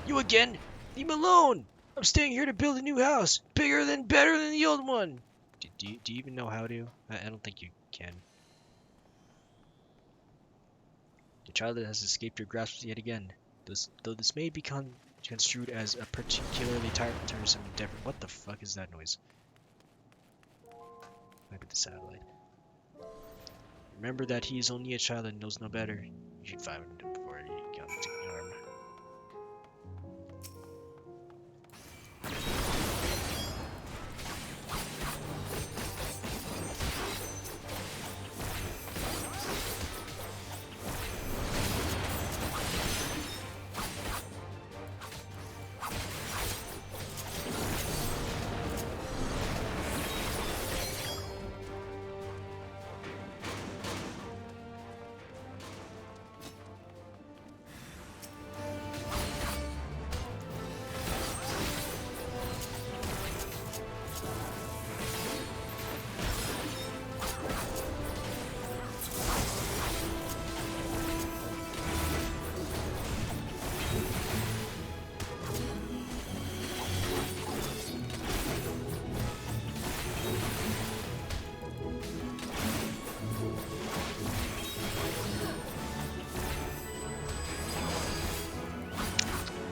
You again? Leave me alone. I'm staying here to build a new house, bigger than, better than the old one. Do you even know how to? I don't think you can. The child has escaped your grasp yet again. Though this may be construed as a particularly tiresome endeavor. What the fuck is that noise? Might be the satellite. Remember that he is only a child and knows no better. You should find him before he comes to harm.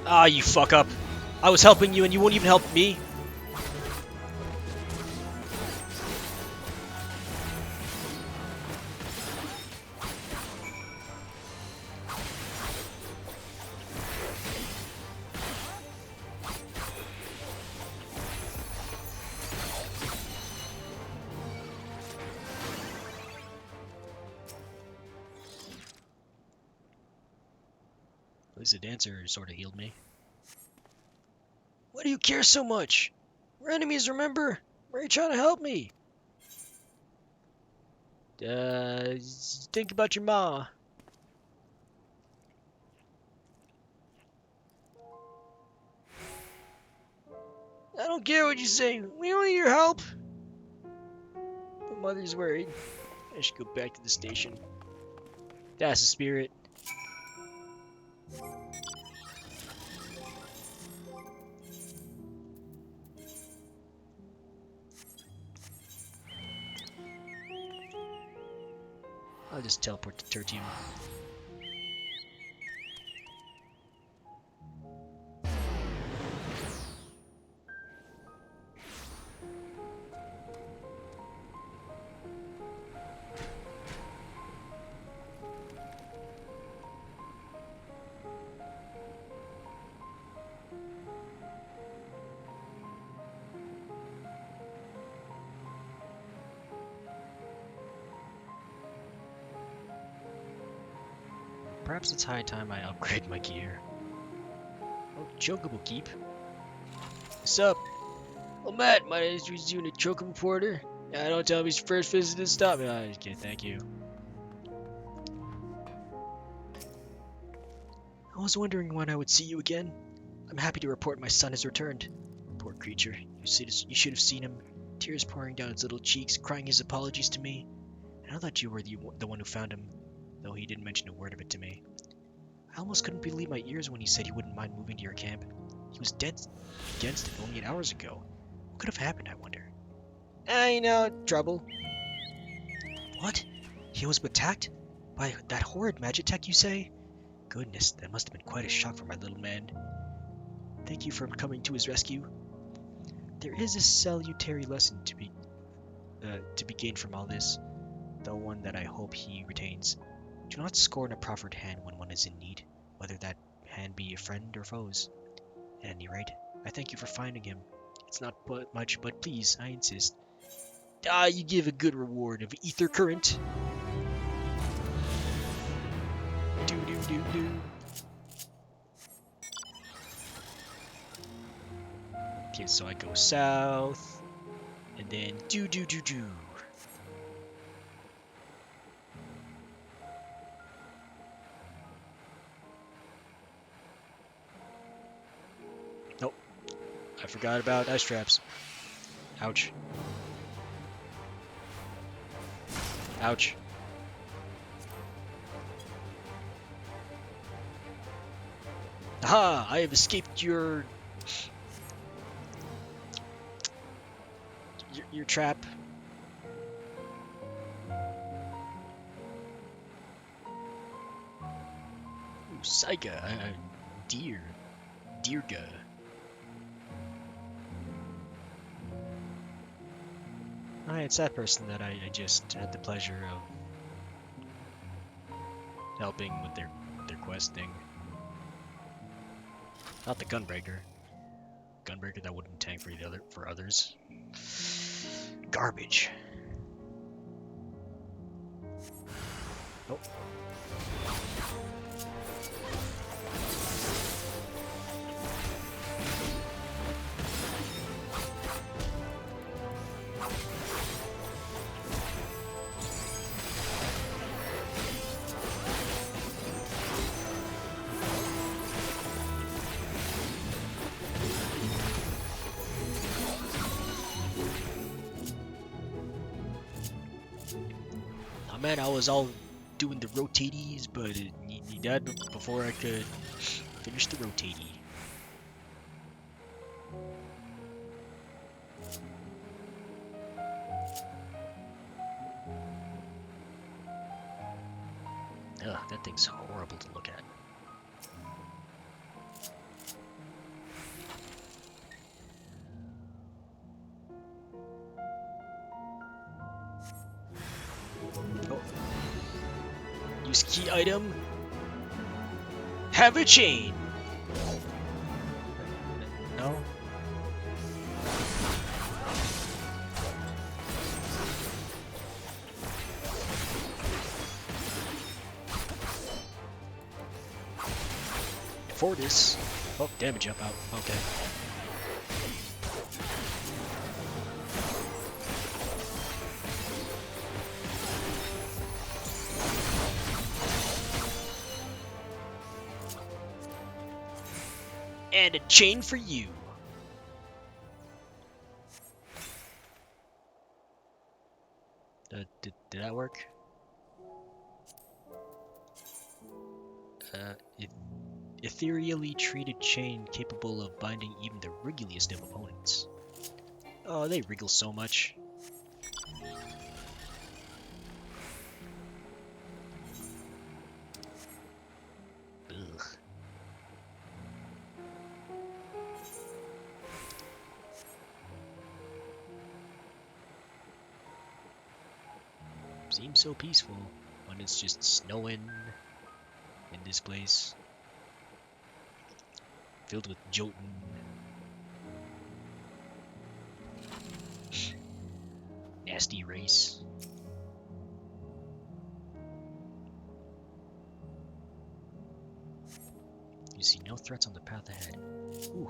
Ah, you fuck up. I was helping you and you won't even help me. At least the dancer sort of healed me. Why do you care so much? We're enemies, remember? Why are you trying to help me? Think about your ma. I don't care what you say. We don't need your help. But Mother's worried. I should go back to the station. That's the spirit. I'll just teleport to Tertium. Perhaps it's high time I upgrade my gear. Oh, Chocobo Keep. What's up? Well, Matt, my name is Rizuna Chocobo Porter. Yeah, don't tell me it's your first visit to stop me. Okay, thank you. I was wondering when I would see you again. I'm happy to report my son has returned. Poor creature. You should have seen him. Tears pouring down his little cheeks, crying his apologies to me. And I thought you were the one who found him, though he didn't mention a word of it to me. I almost couldn't believe my ears when he said he wouldn't mind moving to your camp. He was dead against it only 8 hours ago. What could have happened, I wonder? You know, trouble. What? He was attacked? By that horrid Magitech, you say? Goodness, that must have been quite a shock for my little man. Thank you for coming to his rescue. There is a salutary lesson to be gained from all this, though one that I hope he retains. Do not scorn a proffered hand when one is in need, whether that hand be a friend or foes. At any rate, I thank you for finding him. It's not much, but please, I insist. You give a good reward of ether current. Do. Okay, so I go south, and then do. Nope, I forgot about ice traps. Ouch. Ouch. Aha! I have escaped your your trap. Ooh, Saiga, Deerga. Ah, it's that person that I just had the pleasure of helping with their questing. Not the Gunbreaker. Gunbreaker that wouldn't tank for others. Garbage. Oh. Oh man, I was all doing the rotaties, but he died before I could finish the rotatey. Ugh, that thing's horrible to look at. Oh. Use key item. Have a chain. No. For this. Oh, damage up out. Okay. And a chain for you. Did that work? Ethereally treated chain capable of binding even the wriggliest of opponents. Oh, they wriggle so much. Ugh. Seems so peaceful when it's just snowing in this place. Filled with Jotun. Nasty race. You see no threats on the path ahead. Ooh.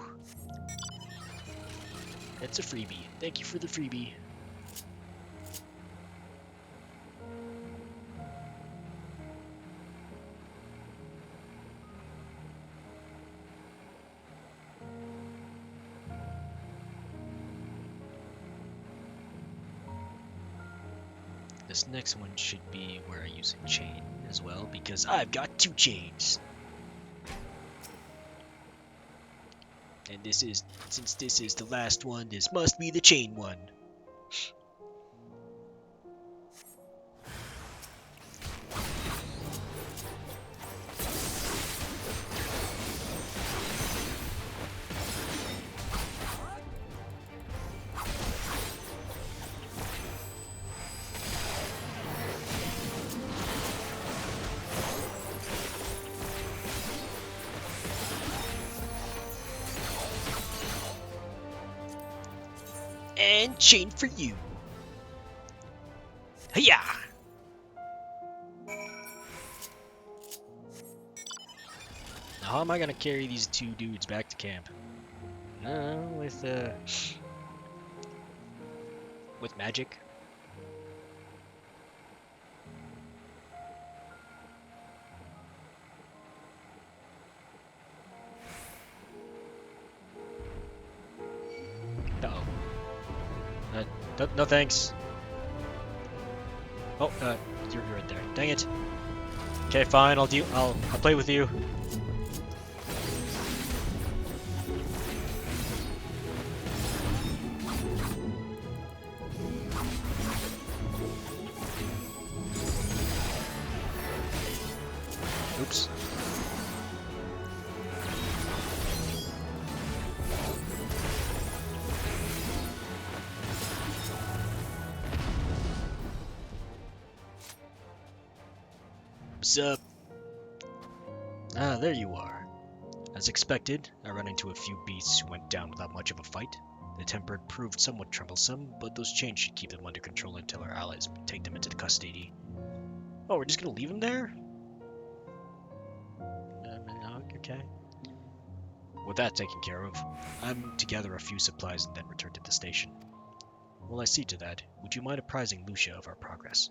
That's a freebie. Thank you for the freebie. This next one should be where I use a chain as well, because I've got 2 chains. And this is, since this is the last one, this must be the chain one. And chain for you. Hiya! Now how am I gonna carry these 2 dudes back to camp? With magic. Uh-oh. No thanks. Oh, you're right there. Dang it. Okay, fine. I'll play with you. Sup? Ah, there you are. As expected, I ran into a few beasts who went down without much of a fight. The tempered proved somewhat troublesome, but those chains should keep them under control until our allies take them into custody. Oh, we're just gonna leave them there? Okay. With that taken care of, I'm to gather a few supplies and then return to the station. While I see to that, would you mind apprising Lucia of our progress?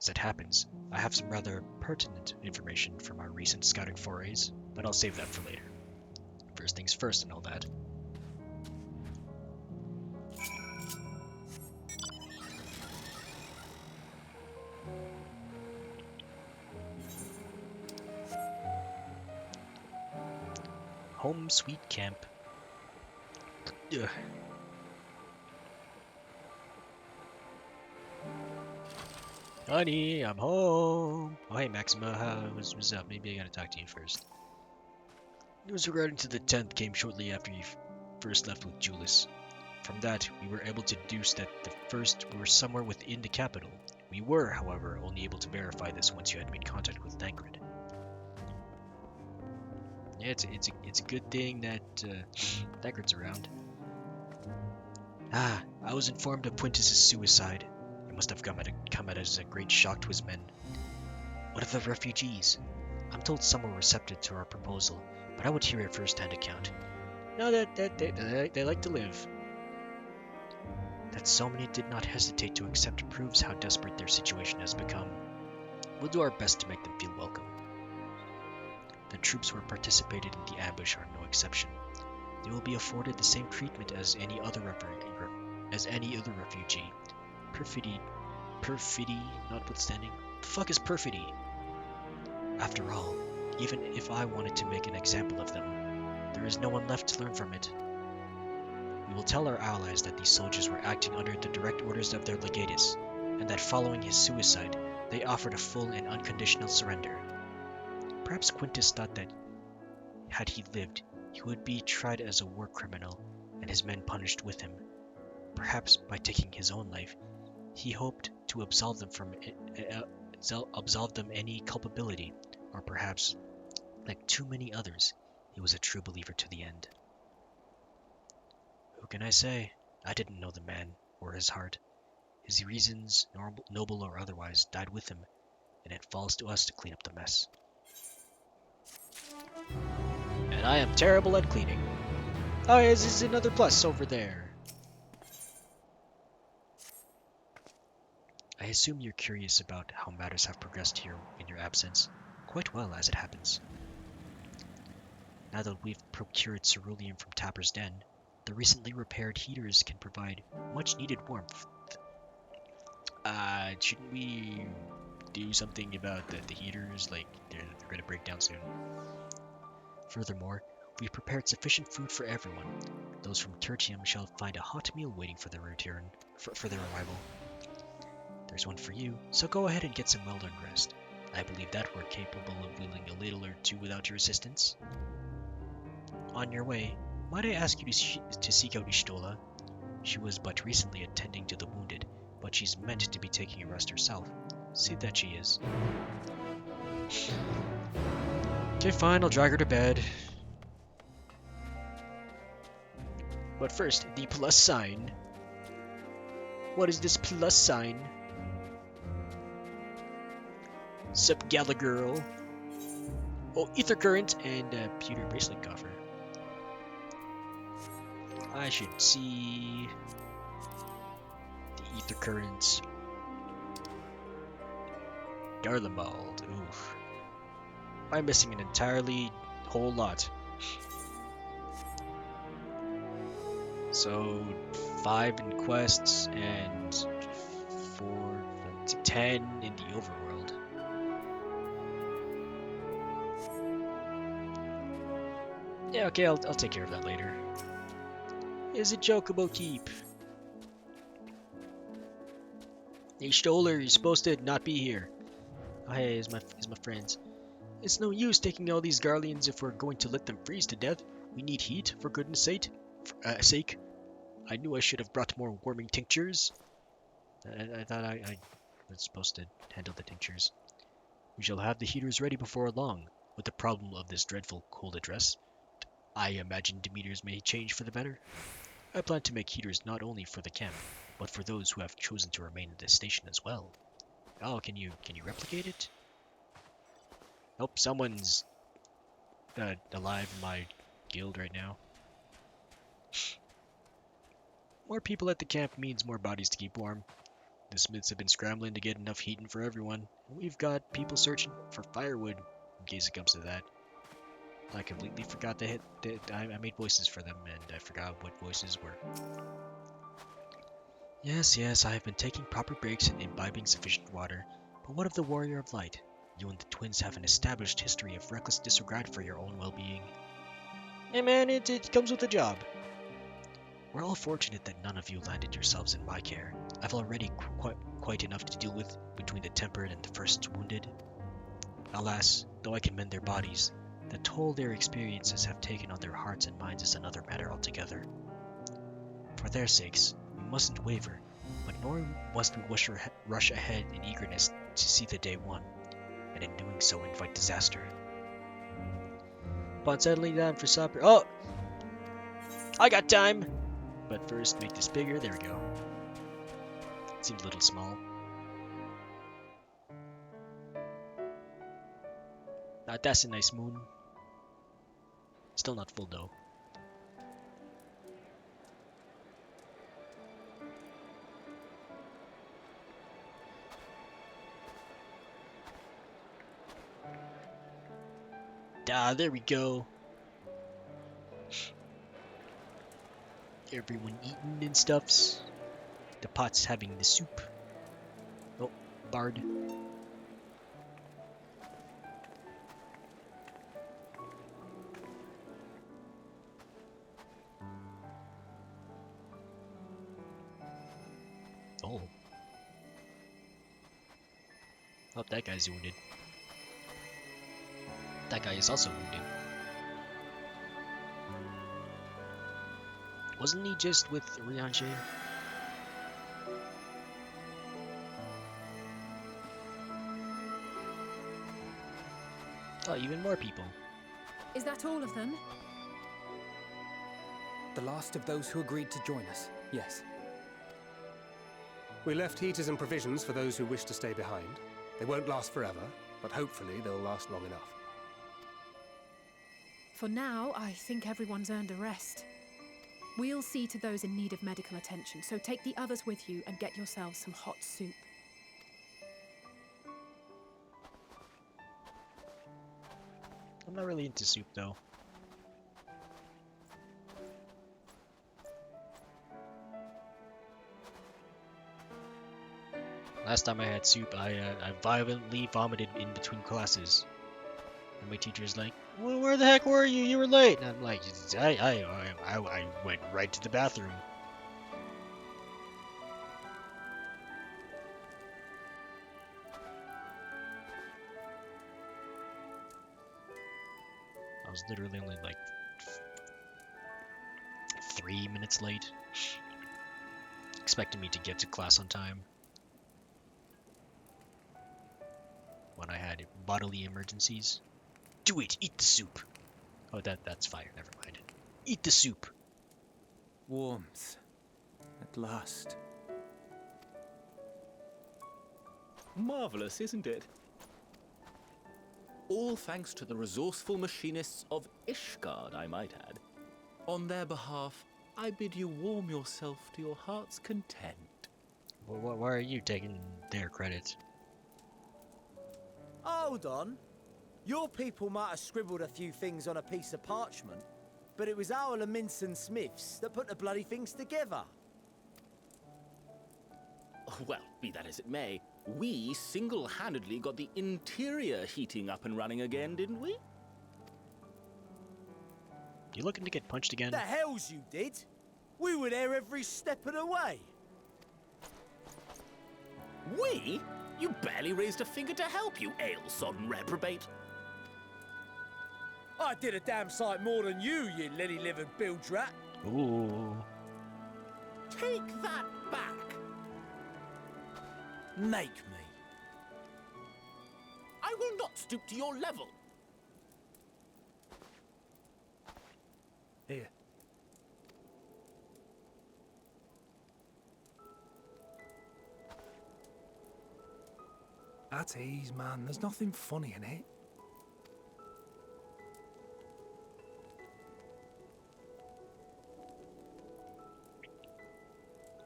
As it happens, I have some rather pertinent information from our recent scouting forays, but I'll save that for later. First things first and all that. Home sweet camp. Ugh. Honey, I'm home. Oh, hey, Maxima, what's up? Maybe I gotta talk to you first. News regarding to the 10th came shortly after you first left with Julius. From that, we were able to deduce that the first were somewhere within the capital. We were, however, only able to verify this once you had made contact with Thancred. Yeah, it's a good thing that Thancred's around. Ah, I was informed of Quintus's suicide. It must have come as a great shock to his men. What of the refugees? I'm told some were receptive to our proposal, but I would hear a first-hand account. No, they like to live. That so many did not hesitate to accept proves how desperate their situation has become. We'll do our best to make them feel welcome. The troops who participated in the ambush are no exception. They will be afforded the same treatment as any other refugee. Perfidy notwithstanding. The fuck is perfidy? After all, even if I wanted to make an example of them, there is no one left to learn from it. We will tell our allies that these soldiers were acting under the direct orders of their legatus, and that following his suicide, they offered a full and unconditional surrender. Perhaps Quintus thought that, had he lived, he would be tried as a war criminal, and his men punished with him. Perhaps by taking his own life, he hoped to absolve them any culpability, or perhaps, like too many others, he was a true believer to the end. Who can I say? I didn't know the man, or his heart. His reasons, noble or otherwise, died with him, and it falls to us to clean up the mess. And I am terrible at cleaning. Oh, is another plus over there. I assume you're curious about how matters have progressed here in your absence. Quite well, as it happens. Now that we've procured cerulean from Tapper's Den, the recently repaired heaters can provide much-needed warmth. Shouldn't we do something about the heaters? Like, they're going to break down soon. Furthermore, we've prepared sufficient food for everyone. Those from Tertium shall find a hot meal waiting for their return, for their arrival. There's one for you, so go ahead and get some well-earned rest. I believe that we're capable of wielding a ladle or two without your assistance. On your way, might I ask you to seek out Ishtola? She was but recently attending to the wounded, but she's meant to be taking a rest herself. See that she is. Okay, fine, I'll drag her to bed. But first, the plus sign. What is this plus sign? Sup, Gala Girl. Oh, Ether Current and Pewter Bracelet Coffer. I should see the Ether Currents. Darlambald. Oof. I'm missing an entirely whole lot. So 5 in quests and 4 to 10 in the overworld. Yeah, okay, I'll take care of that later. Is it Chocobo Keep? Hey Stoller, you're supposed to not be here. Oh, hey, is my friends. It's no use taking all these Garleans if we're going to let them freeze to death. We need heat, for goodness sake. I knew I should have brought more warming tinctures. I thought I was supposed to handle the tinctures. We shall have the heaters ready before long. With the problem of this dreadful cold address, I imagine Demeter's may change for the better. I plan to make heaters not only for the camp, but for those who have chosen to remain at this station as well. Oh, can you replicate it? Nope, someone's alive in my guild right now. More people at the camp means more bodies to keep warm. The smiths have been scrambling to get enough heating for everyone. We've got people searching for firewood, in case it comes to that. I completely forgot to I made voices for them, and I forgot what voices were. Yes, I have been taking proper breaks and imbibing sufficient water. But what of the Warrior of Light? You and the twins have an established history of reckless disregard for your own well-being. Hey man, it comes with the job. We're all fortunate that none of you landed yourselves in my care. I've already quite enough to deal with between the tempered and the first wounded. Alas, though I can mend their bodies, the toll their experiences have taken on their hearts and minds is another matter altogether. For their sakes, we mustn't waver, but nor must we rush ahead in eagerness to see the day won, and in doing so invite disaster. Upon settling down for supper— oh! I got time! But first, make this bigger. There we go. Seems a little small. That's a nice moon. Still not full though. There we go. Everyone eating and stuffs. The pot's having the soup. Oh, Bard. Oh. Oh, that guy's wounded. That guy is also wounded. Wasn't he just with Rianche? Oh, even more people. Is that all of them? The last of those who agreed to join us, yes. We left heaters and provisions for those who wish to stay behind. They won't last forever, but hopefully they'll last long enough. For now, I think everyone's earned a rest. We'll see to those in need of medical attention, so take the others with you and get yourselves some hot soup. I'm not really into soup though. Last time I had soup, I violently vomited in between classes. And my teacher's like, well, where the heck were you? You were late. And I'm like, I went right to the bathroom. I was literally only like 3 minutes late. Expecting me to get to class on time. When I had bodily emergencies. Do it! Eat the soup! Oh, that's fire. Never mind. Eat the soup! Warmth. At last. Marvelous, isn't it? All thanks to the resourceful machinists of Ishgard, I might add. On their behalf, I bid you warm yourself to your heart's content. Well, why are you taking their credit? Hold on. Your people might have scribbled a few things on a piece of parchment, but it was our Minson Smiths that put the bloody things together. Well, be that as it may, we single-handedly got the interior heating up and running again, didn't we? You looking to get punched again? The hells you did! We were there every step of the way. We? You barely raised a finger to help, you ale-sodden reprobate. I did a damn sight more than you lily-livered bilge rat. Ooh. Take that back. Make me. I will not stoop to your level. Here. At ease, man. There's nothing funny in it.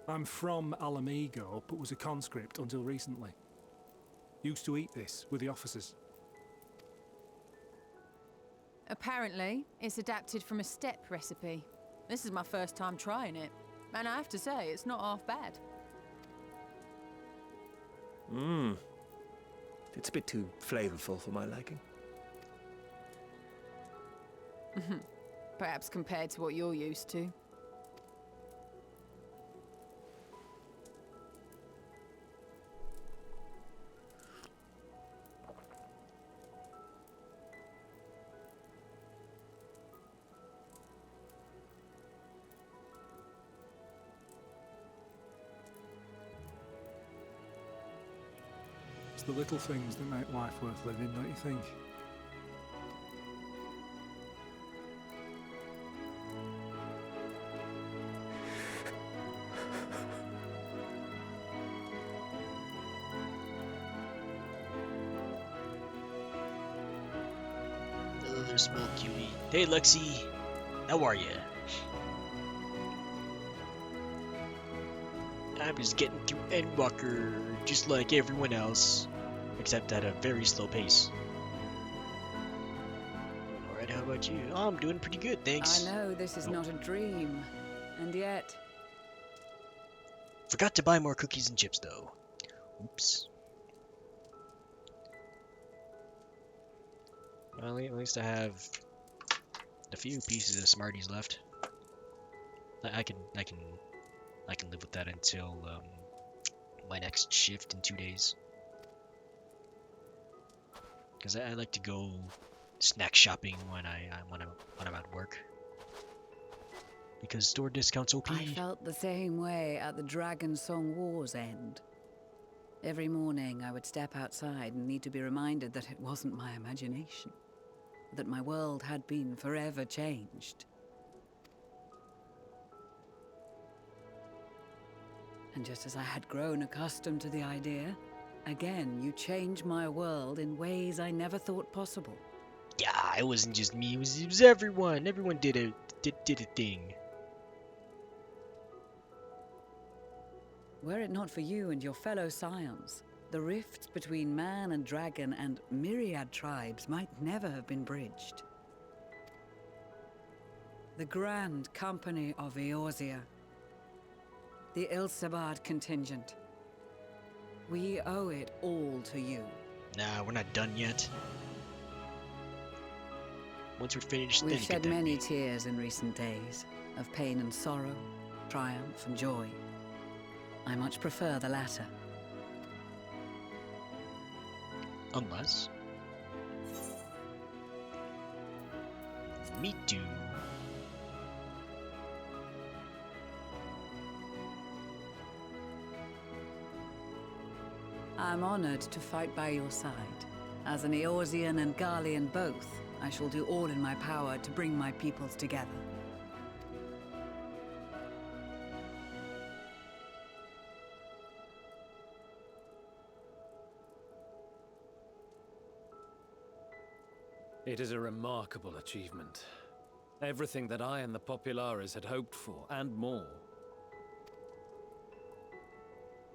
I'm from Alamigo, but was a conscript until recently. Used to eat this with the officers. Apparently, it's adapted from a steppe recipe. This is my first time trying it, and I have to say, it's not half bad. Mmm. It's a bit too flavorful for my liking. Perhaps compared to what you're used to. It's the little things that make life worth living, don't you think? Another small cutie. Hey, Lexi. How are ya? I'm just getting through Endwalker just like everyone else, except at a very slow pace. Alright, how about you? Oh, I'm doing pretty good, thanks. I know this is not a dream, and yet... Forgot to buy more cookies and chips, though. Oops. Well, at least I have a few pieces of Smarties left. I can live with that until my next shift in 2 days. Because I like to go snack shopping when I'm at work. Because store discounts OP. I felt the same way at the Dragon Song War's end. Every morning I would step outside and need to be reminded that it wasn't my imagination. That my world had been forever changed. And just as I had grown accustomed to the idea, again you changed my world in ways I never thought possible. Yeah, it wasn't just me, it was everyone. Everyone did a thing. Were it not for you and your fellow scions, the rifts between man and dragon and myriad tribes might never have been bridged. The Grand Company of Eorzea, the Ilsabard contingent. We owe it all to you. Nah, we're not done yet. Once we're finished, We've then shed many tears in recent days, of pain and sorrow, triumph and joy. I much prefer the latter. Unless... Me too. I'm honored to fight by your side. As an Eorzean and Garlean both, I shall do all in my power to bring my peoples together. It is a remarkable achievement. Everything that I and the Populares had hoped for, and more.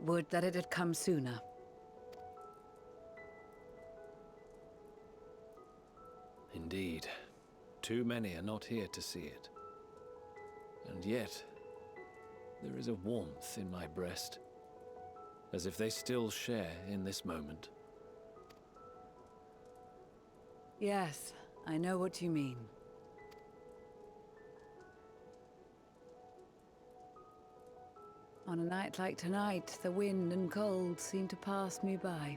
Would that it had come sooner. Indeed. Too many are not here to see it. And yet, there is a warmth in my breast, as if they still share in this moment. Yes, I know what you mean. On a night like tonight, the wind and cold seem to pass me by.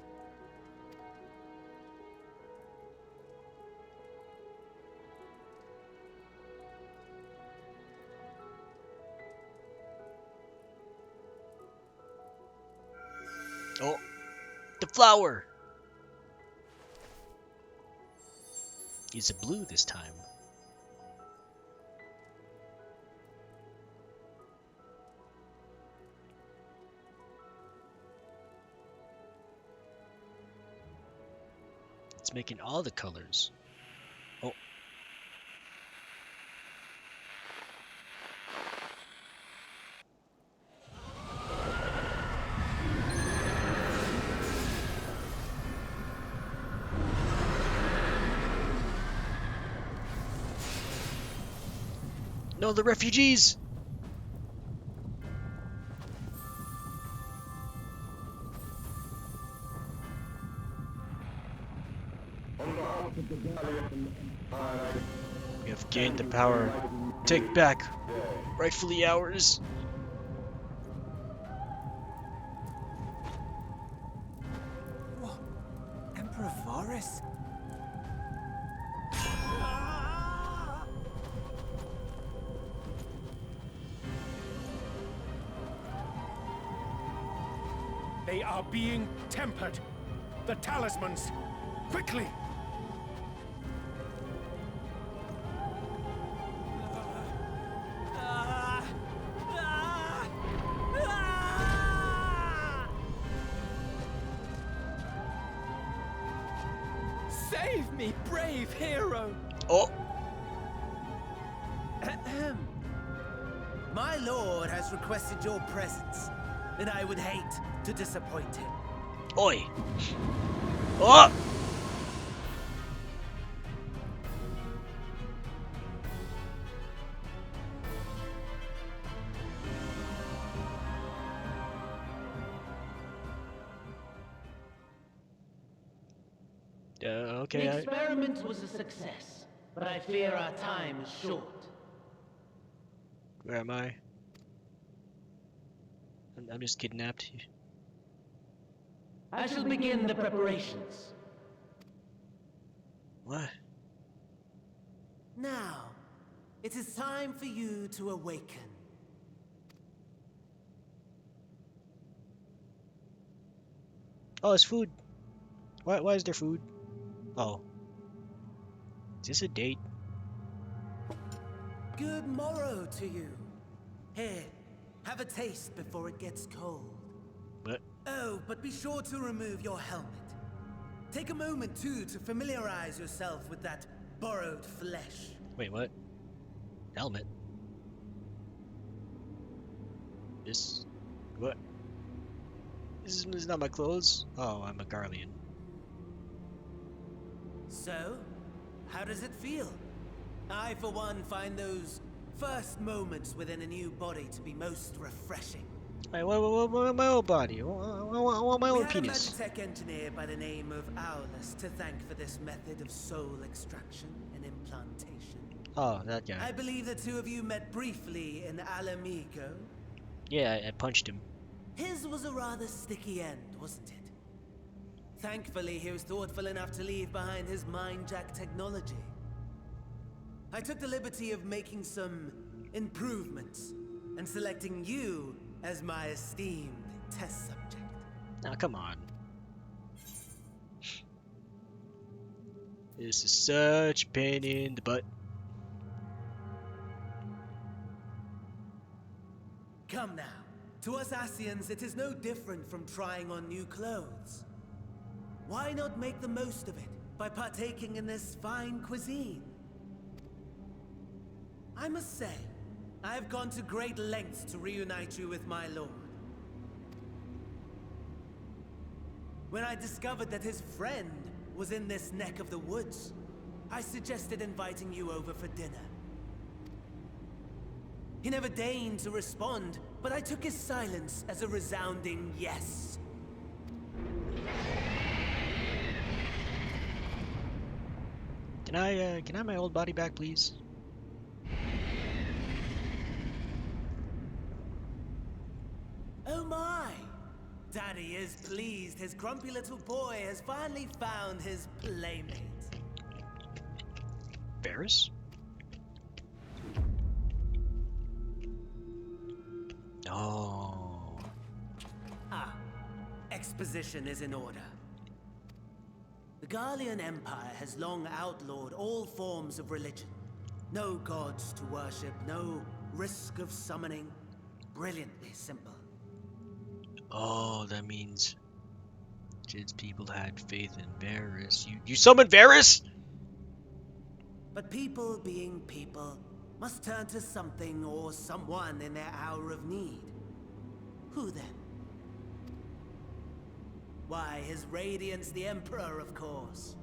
Oh, the flower! is blue this time. It's making all the colors. Oh. No, the refugees! We have gained the power. Take back. Rightfully ours. What? Emperor Varus? They are being tempered. The talismans. Quickly! Save me, brave hero! Oh! Ahem. My lord has requested your presence, and I would hate to disappoint him. Oi! Oh! Okay. The experiment was a success, but I fear our time is short. Where am I? I'm just kidnapped. I shall begin the preparations. What? Now, it is time for you to awaken. Oh, it's food. Why is there food? Oh. Is this a date? Good morrow to you. Here, have a taste before it gets cold. What? Oh, but be sure to remove your helmet. Take a moment, too, to familiarize yourself with that borrowed flesh. Wait, what? Helmet? This? What? This is not my clothes? Oh, I'm a Garlean. So, how does it feel? I, for one, find those first moments within a new body to be most refreshing. Hey, what my old body? What my old penis? We had a Magitech engineer by the name of Aulus to thank for this method of soul extraction and implantation. Oh, that guy. I believe the two of you met briefly in Alamigo. Yeah, I punched him. His was a rather sticky end, wasn't it? Thankfully, he was thoughtful enough to leave behind his mind-jack technology. I took the liberty of making some improvements and selecting you as my esteemed test subject. Now, come on. This is such a pain in the butt. Come now. To us Asians, it is no different from trying on new clothes. Why not make the most of it by partaking in this fine cuisine? I must say, I have gone to great lengths to reunite you with my lord. When I discovered that his friend was in this neck of the woods, I suggested inviting you over for dinner. He never deigned to respond, but I took his silence as a resounding yes. Can I have my old body back, please? Oh my! Daddy is pleased his grumpy little boy has finally found his playmate. Varus? Oh. Ah, exposition is in order. The Garlean Empire has long outlawed all forms of religion. No gods to worship, no risk of summoning. Brilliantly simple. Oh, that means since people had faith in Varys, you summoned Varys? But people being people must turn to something or someone in their hour of need. Who then? Why, His Radiance the Emperor, of course.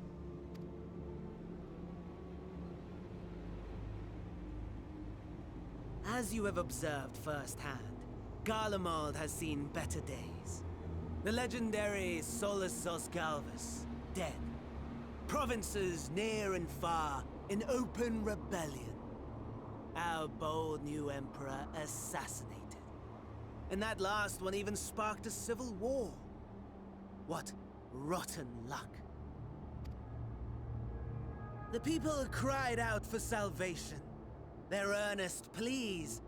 As you have observed firsthand, Garlemald has seen better days. The legendary Solus Osgalvus, dead. Provinces near and far in open rebellion. Our bold new emperor assassinated. And that last one even sparked a civil war. What rotten luck. The people cried out for salvation. Their earnest pleas,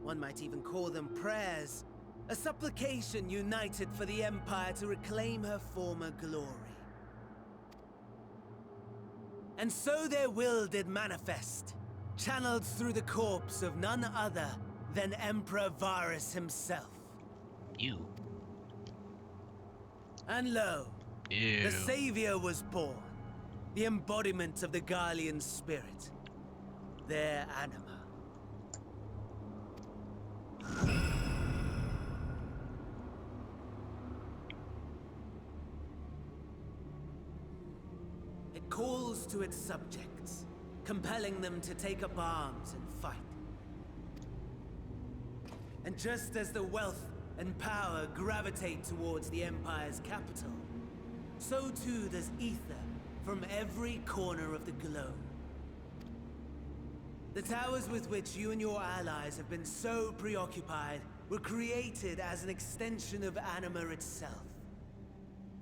one might even call them prayers, a supplication united for the Empire to reclaim her former glory. And so their will did manifest, channeled through the corpse of none other than Emperor Varys himself. You. And lo, the Savior was born, the embodiment of the Garlean spirit, their anima. It calls to its subjects, compelling them to take up arms and fight. And just as the wealth and power gravitate towards the Empire's capital, so too does ether from every corner of the globe. The towers with which you and your allies have been so preoccupied were created as an extension of Anima itself.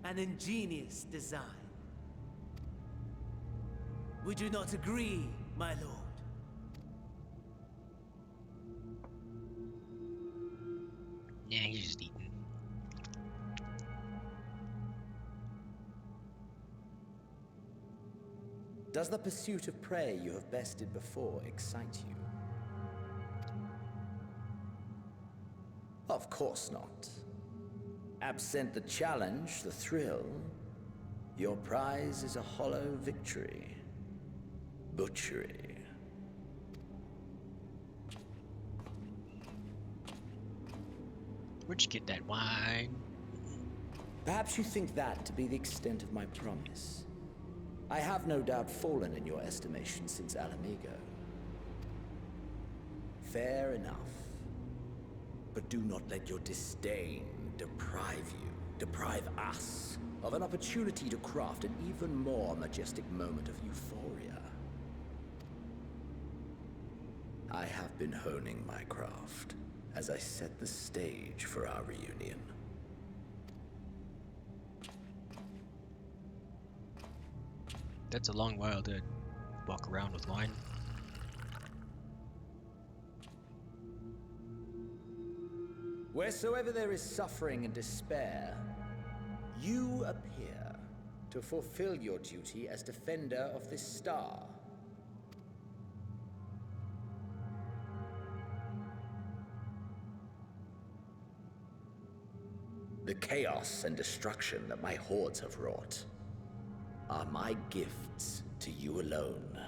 An ingenious design. Would you not agree, my lord? Yeah, he's just eating. Does the pursuit of prey you have bested before excite you? Of course not. Absent the challenge, the thrill, your prize is a hollow victory. Butchery. Where'd you get that wine? Perhaps you think that to be the extent of my promise. I have no doubt fallen in your estimation since Alamigo. Fair enough. But do not let your disdain deprive us, of an opportunity to craft an even more majestic moment of euphoria. I have been honing my craft as I set the stage for our reunion. That's a long while to walk around with wine. Wheresoever there is suffering and despair, you appear to fulfill your duty as defender of this star. The chaos and destruction that my hordes have wrought are my gifts to you alone.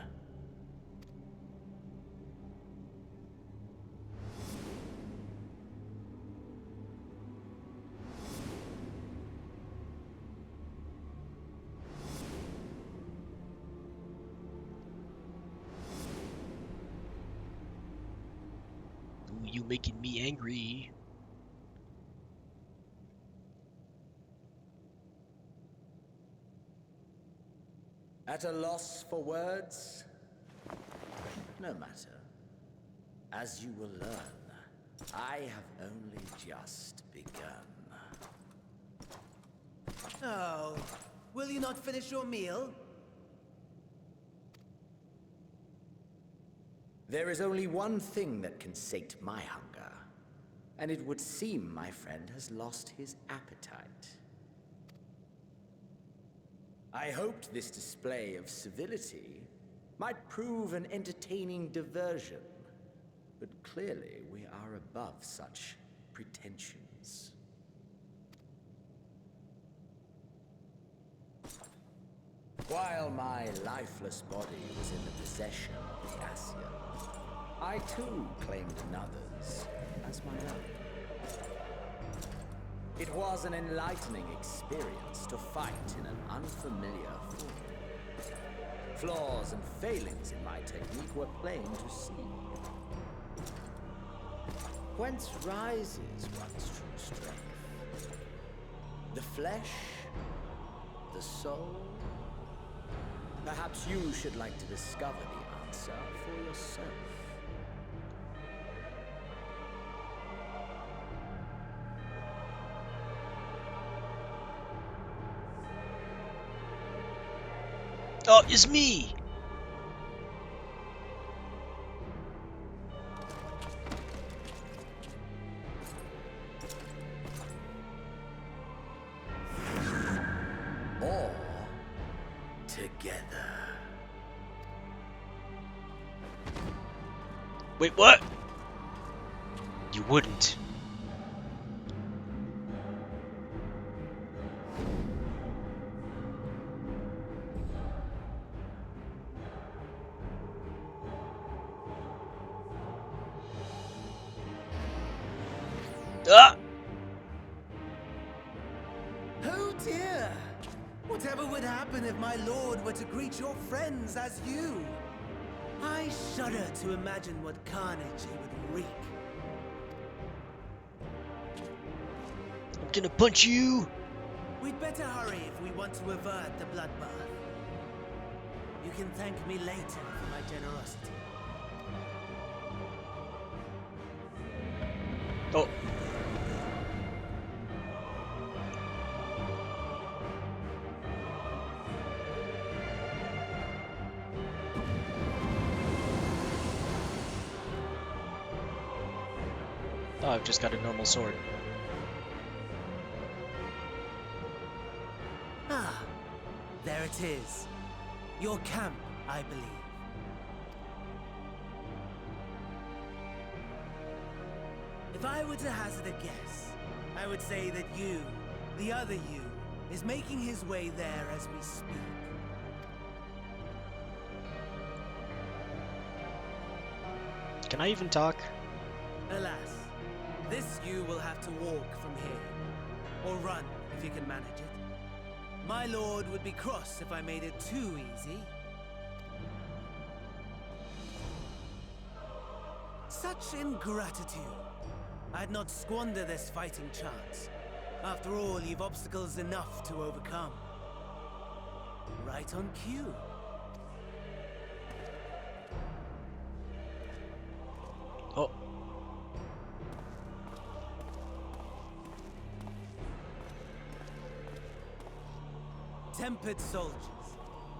Ooh, you making me angry. At a loss for words? No matter. As you will learn, I have only just begun. Oh, will you not finish your meal? There is only one thing that can sate my hunger, and it would seem my friend has lost his appetite. I hoped this display of civility might prove an entertaining diversion, but clearly we are above such pretensions. While my lifeless body was in the possession of the Ascian, I too claimed another's as my own. It was an enlightening experience to fight in an unfamiliar form. Flaws and failings in my technique were plain to see. Whence rises one's true strength? The flesh? The soul? Perhaps you should like to discover the answer for yourself. Oh, it's me! Or together. Wait, what? You wouldn't. Ah! Oh dear! Whatever would happen if my lord were to greet your friends as you? I shudder to imagine what carnage he would wreak. I'm gonna punch you! We'd better hurry if we want to avert the bloodbath. You can thank me later for my generosity. Oh. Oh, I've just got a normal sword. Ah, there it is. Your camp, I believe. If I were to hazard a guess, I would say that you, the other you, is making his way there as we speak. Can I even talk? Alas, this you will have to walk from here. Or run, if you can manage it. My lord would be cross if I made it too easy. Such ingratitude. I'd not squander this fighting chance. After all, you've obstacles enough to overcome. Right on cue. Oh. Tempered soldiers,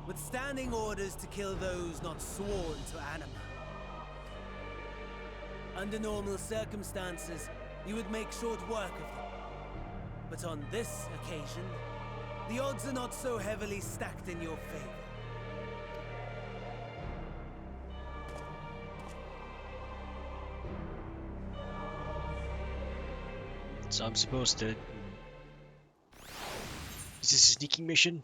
withstanding orders to kill those not sworn to anima. Under normal circumstances, you would make short work of them. But on this occasion, the odds are not so heavily stacked in your favor. So I'm supposed to... Is this a sneaking mission?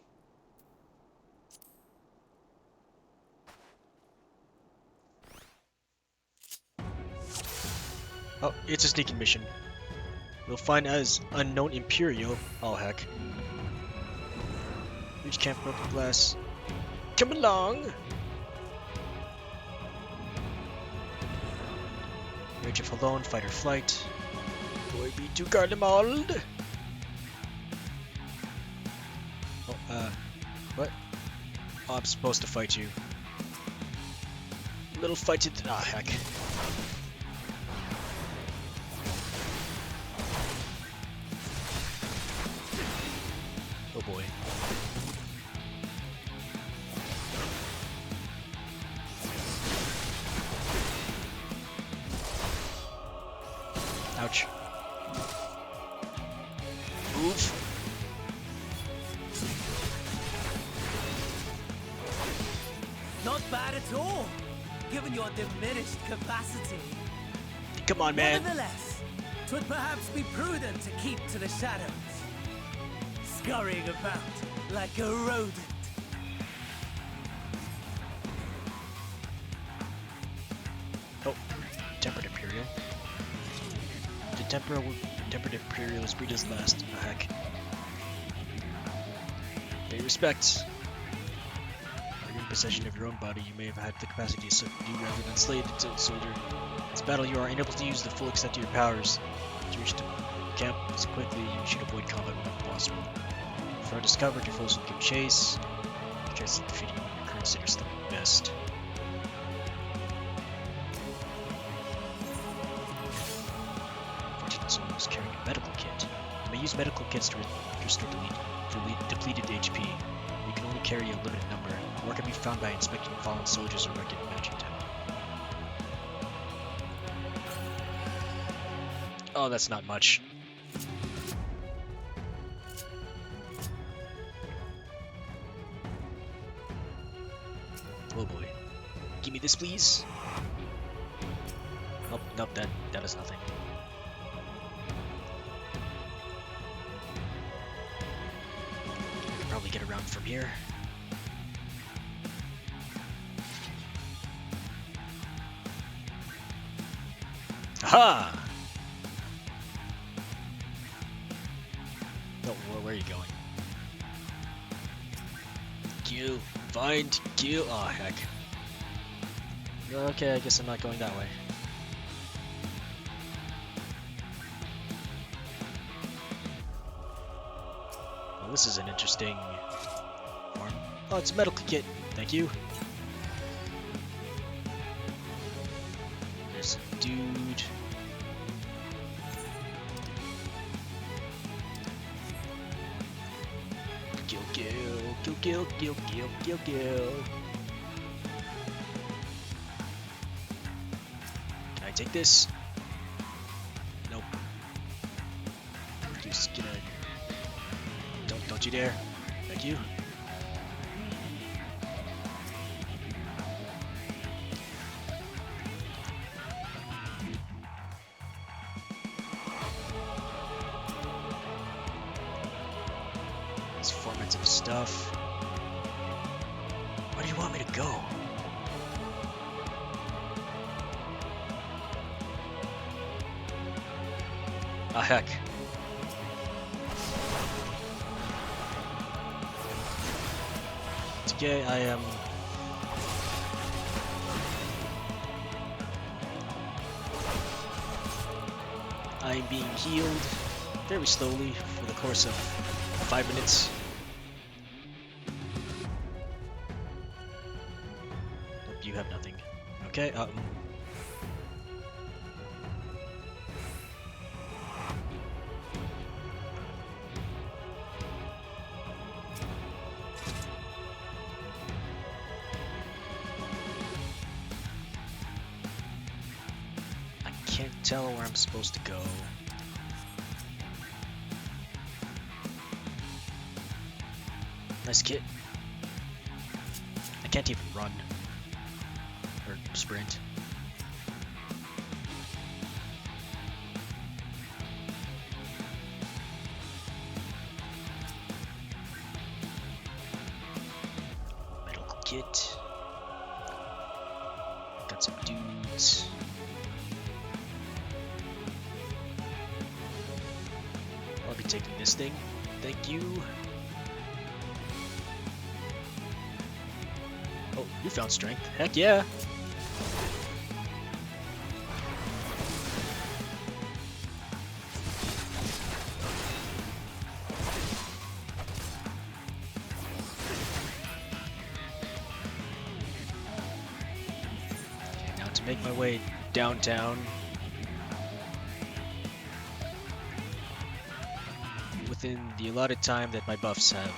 Oh, it's a sneaking mission. We'll find as unknown Imperial. Oh heck. Reach camp broken glass. Come along! Rage of alone, fight or flight. Boy be to Garlemald! Oh, what? Oh, I'm supposed to fight you. Little fight it. Ah, heck. Oh boy. Ouch. Move. Not bad at all, given your diminished capacity. Come on, man. Nevertheless, 'twould perhaps be prudent to keep to the shadows, scurrying about like a rodent. Oh, Tempered Imperial. The Tempered Imperial is Brita's last. Oh, heck. Pay respects. When you're in possession of your own body, you may have had the capacity to subdue rather than slay the soldier. In this battle, you are unable to use the full extent of your powers. To reach the camp as quickly, you should avoid combat whenever possible. If undiscovered, your foes will give chase. Your chances of defeating you in your current state are still the best. Someone was carrying a medical kit. You may use medical kits to restore depleted HP. You can only carry a limited number, or can be found by inspecting fallen soldiers or wrecked magic town. Oh, that's not much. Oh boy. Give me this, please. Oh, nope, that is nothing. Probably get around from here. Aha! No, where are you going? Kill, find, kill. Oh heck. Okay, I guess I'm not going that way. Well, this is an interesting form. Oh, it's a medical kit. Thank you. There's a dude. Kill. Can I take this? Nope. Just gonna... Don't you dare. Thank you. These formats of stuff. Where do you want me to go? Ah, heck. It's okay, I am... I'm being healed very slowly for the course of 5 minutes. Nope, you have nothing. Okay, I can't tell where I'm supposed to go. Nice kit. I can't even run. Or sprint. Medical kit. Got some dudes. I'll be taking this thing. Thank you. Oh, you found strength. Heck yeah! Okay, now to make my way downtown. Within the allotted time that my buffs have.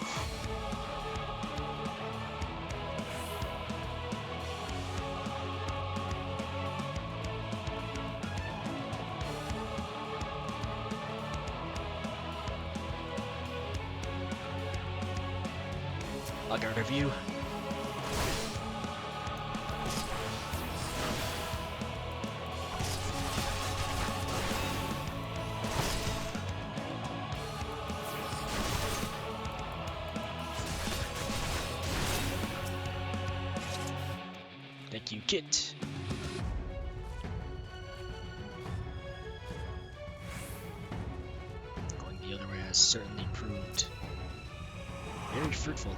I'll get rid of you. Thank you, Kit. Going the other way has certainly proved very fruitful.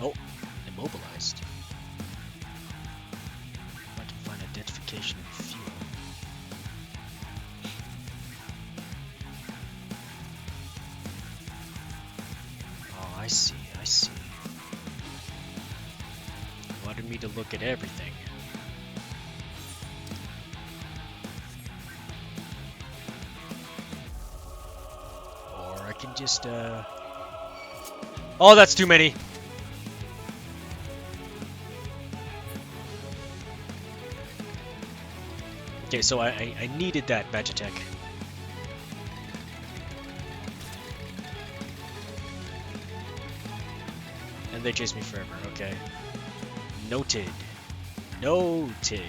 Oh, immobilized. I can find identification of fuel. Oh, I see, I see. You wanted me to look at everything. Or I can just, Oh, that's too many! Okay, so I needed that Magitech. And they chase me forever, okay. Noted. Noted.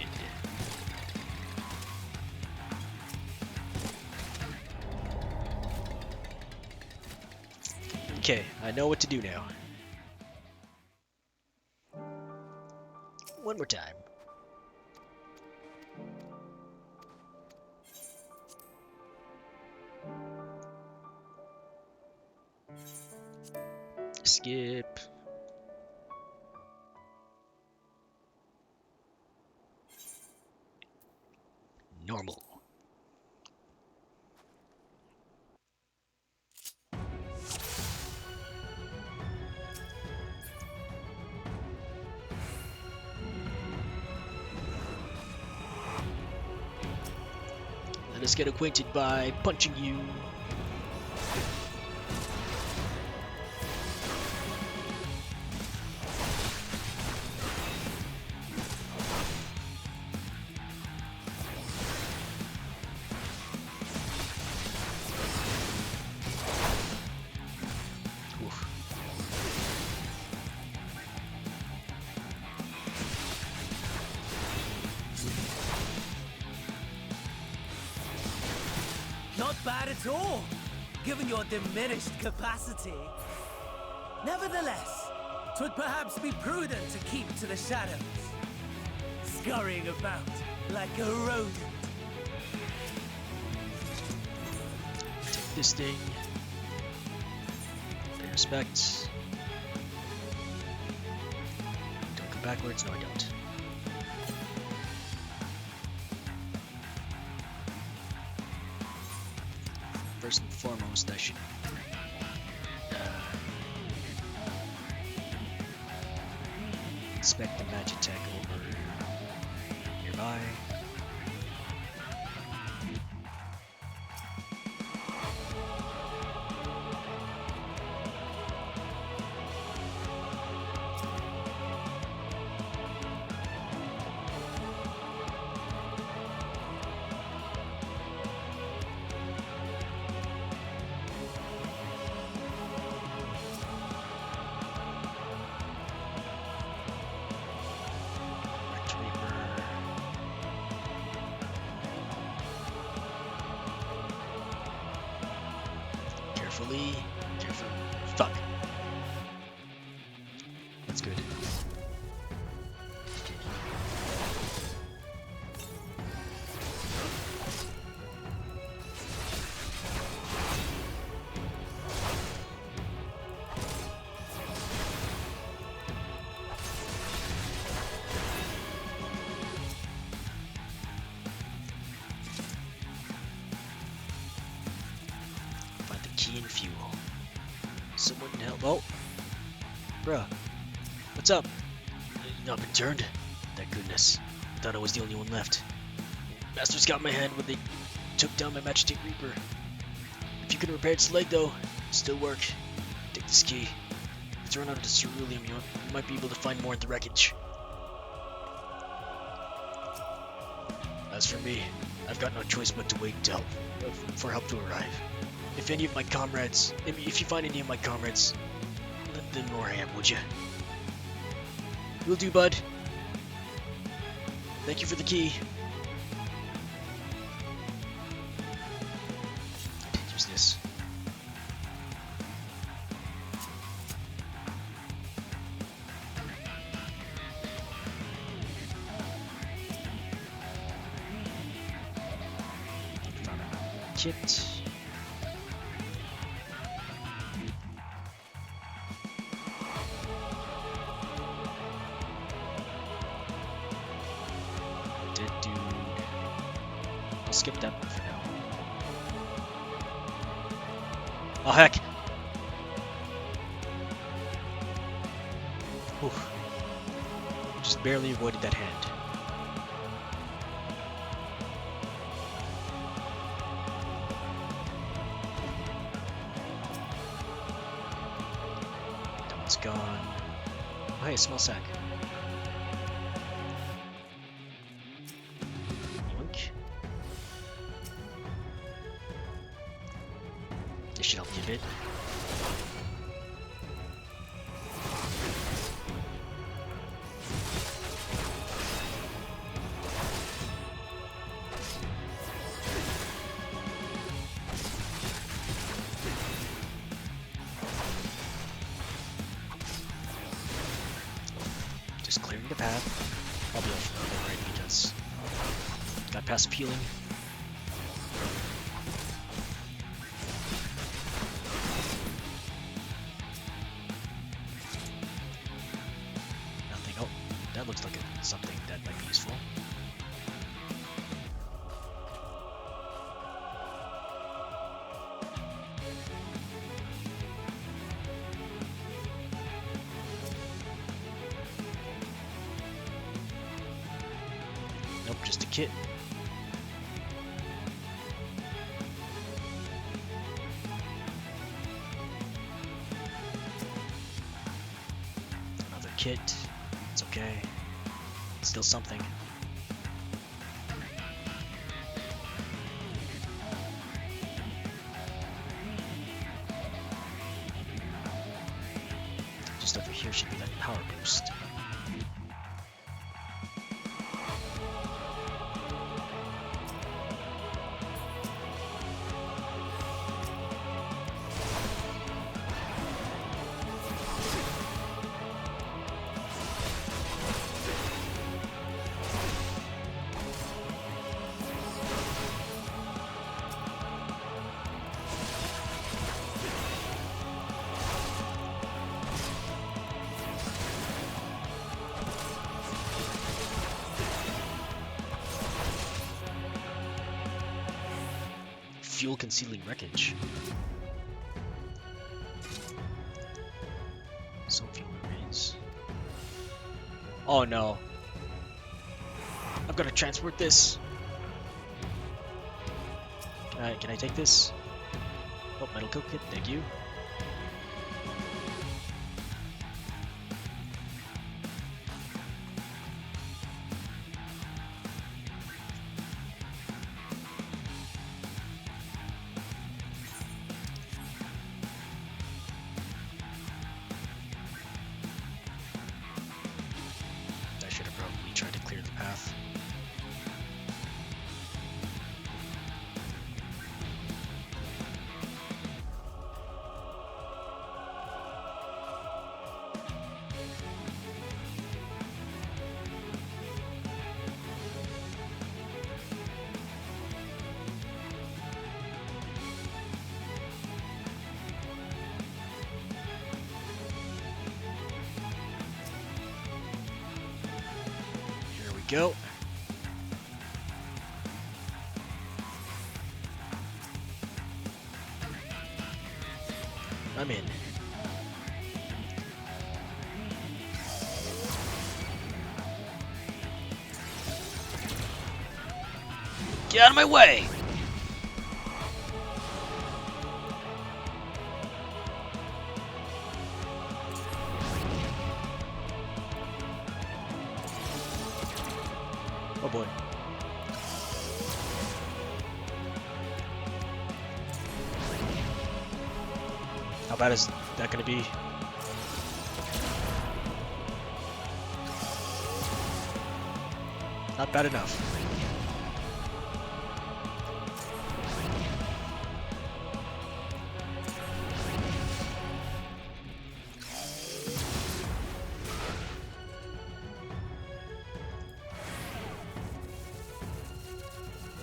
Okay, I know what to do now. One more time. Skip. Normal. Let us get acquainted by punching you. Not bad at all, given your diminished capacity. Nevertheless, 'twould perhaps be prudent to keep to the shadows, scurrying about like a rodent. Take this thing. Pay respects. Don't go backwards. No, I don't. First and foremost, I should inspect the Magitech over nearby. Carefully. Careful. Fuck. That's good. Find the key and fuel. Someone help. Oh! Bruh. What's up? You not been turned? Thank goodness. I thought I was the only one left. Masters got my hand when they took down my Magic Reaper. If you can repair its leg though, still work. Take this key. If it's run out of ceruleum, you might be able to find more in the wreckage. As for me, I've got no choice but to wait for help to arrive. If any of my comrades, if you find any of my comrades, lend them more hand, would you? Will do, bud. Thank you for the key. kit. Dead dude. I'll skip that one for now. Oh heck! Whew. Just barely avoided that hand. That one's gone. Oh hey, small sack. Yoink. This should help you a bit. Just clearing the path. I'll be alright because got passive healing. Nothing. Oh, that looks like something that might be useful. Nope, just a kit. Another kit. It's okay. It's still something. Just over here should be that power boost. Fuel concealing wreckage. Some fuel remains. Oh no. I've got to transport this. Can I take this? Oh, metal coat kit, thank you. I should have probably tried to clear the path. Here we go. I'm in. Get out of my way! Oh boy. How bad is that going to be? Not bad enough.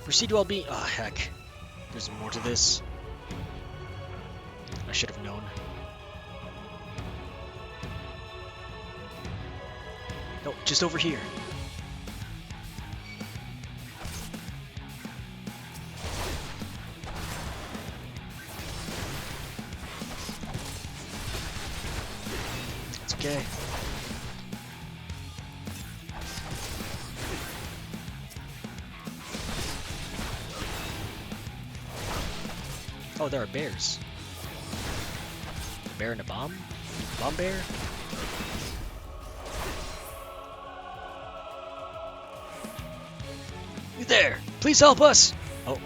Proceed while being... Oh, heck. There's more to this. I should have known. No, just over here. It's okay. Oh, there are bears. A bear and a bomb? Bomb bear? You there! Please help us! Oh.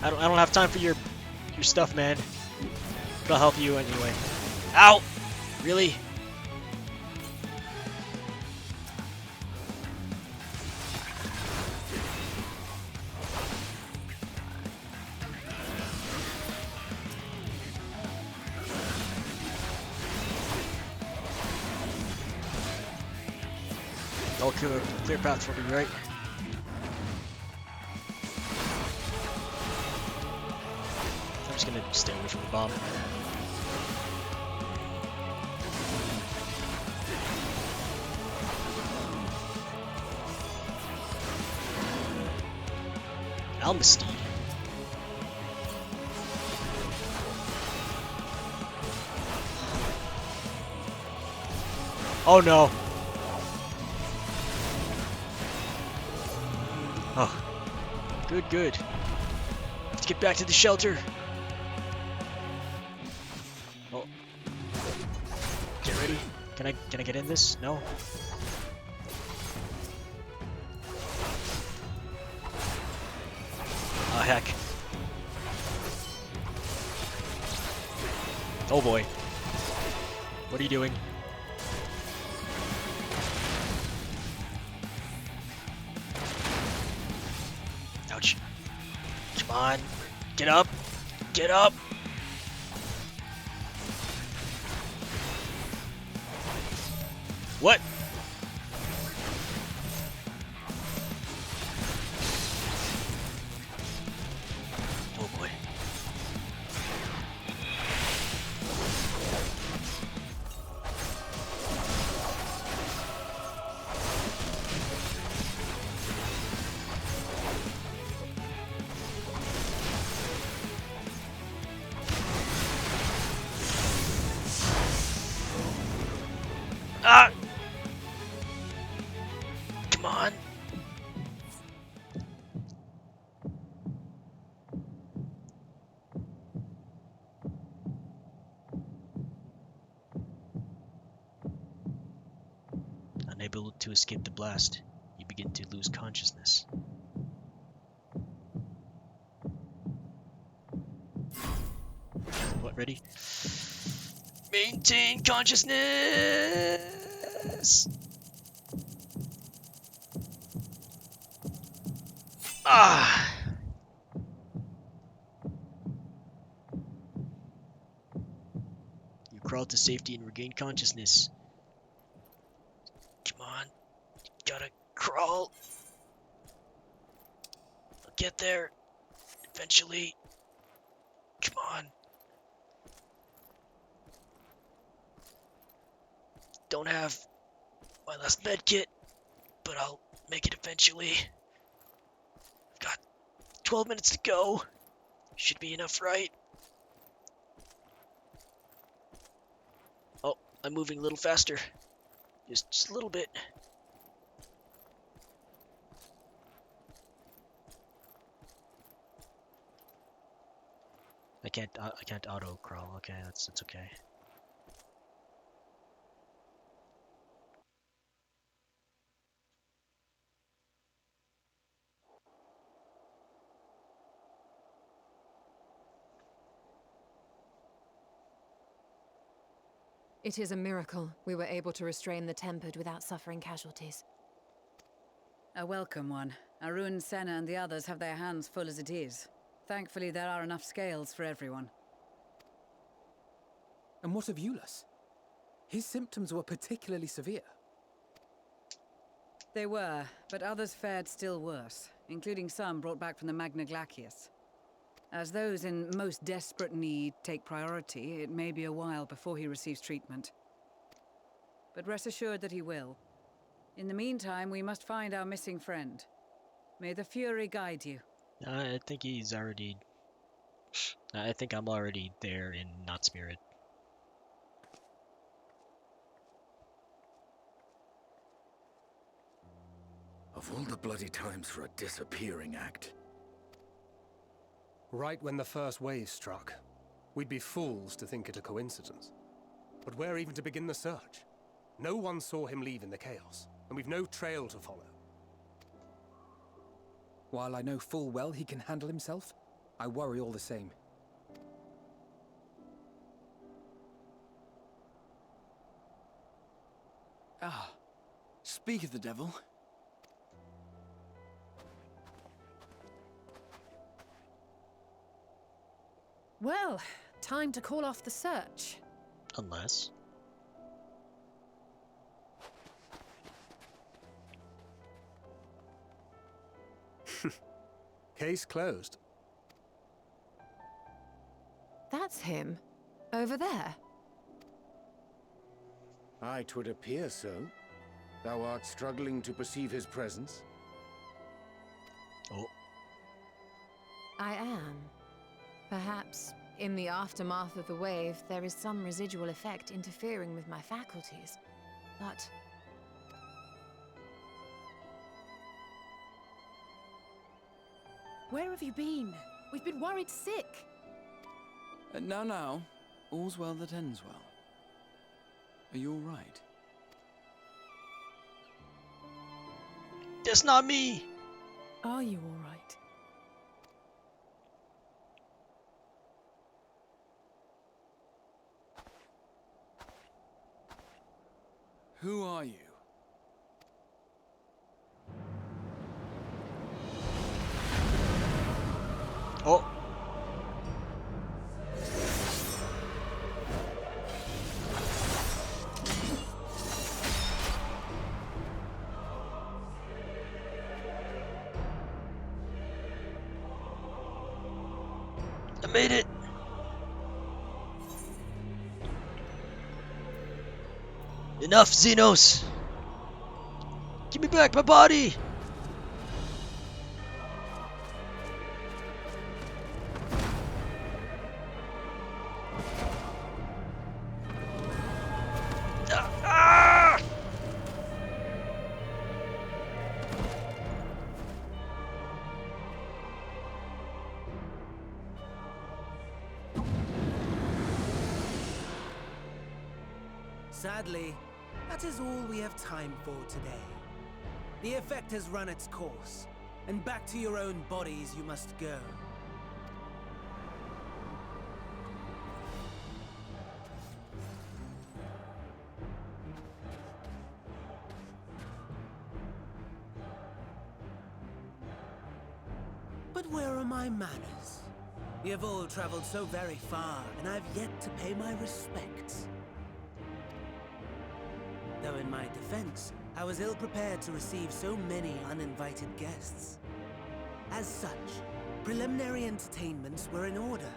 I don't have time for your stuff, man. But I'll help you anyway. Ow! Really? Oh, clear path for me, right? I'm just gonna stay away from the bomb. Almastede. Oh no. Oh. Good, good. Have to get back to the shelter. Oh. Get ready. Can I get in this? No? Oh heck. Oh boy. What are you doing? Ouch. Come on. Get up. Get up. What? Oh boy. Ah! Come on. Unable to escape the blast, you begin to lose consciousness. What, ready? Maintain consciousness! Ah! You crawl to safety and regain consciousness. Come on. Gotta crawl. I'll get there. Eventually. Come on. Don't have my last med kit, but I'll make it eventually. I've got 12 minutes to go. Should be enough, right? Oh, I'm moving a little faster. Just a little bit. I can't auto crawl. Okay, that's okay. It is a miracle we were able to restrain the Tempered without suffering casualties. A welcome one. Arun, Senna and the others have their hands full as it is. Thankfully, there are enough scales for everyone. And what of Eulus? His symptoms were particularly severe. They were, but others fared still worse, including some brought back from the Magna Glacius. As those in most desperate need take priority, it may be a while before he receives treatment. But rest assured that he will. In the meantime, we must find our missing friend. May the Fury guide you. I think he's already... I think I'm already there in Not Spirit. Of all the bloody times for a disappearing act. Right when the first wave struck, we'd be fools to think it a coincidence. But where even to begin the search? No one saw him leave in the chaos, and we've no trail to follow. While I know full well he can handle himself, I worry all the same. Ah, speak of the devil. Well, time to call off the search. Unless... Case closed. That's him. Over there. Aye, 'twould appear so. Thou art struggling to perceive his presence? Oh. I am. Perhaps, in the aftermath of the wave, there is some residual effect interfering with my faculties. But... Where have you been? We've been worried sick. Now. All's well that ends well. Are you all right? That's not me! Are you all right? Who are you? Oh! I made it! Enough, Xenos! Give me back my body! Ah! Sadly, that is all we have time for today. The effect has run its course, and back to your own bodies you must go. But where are my manners? You have all traveled so very far, and I have yet to pay my respects. Though in my defense, I was ill-prepared to receive so many uninvited guests. As such, preliminary entertainments were in order.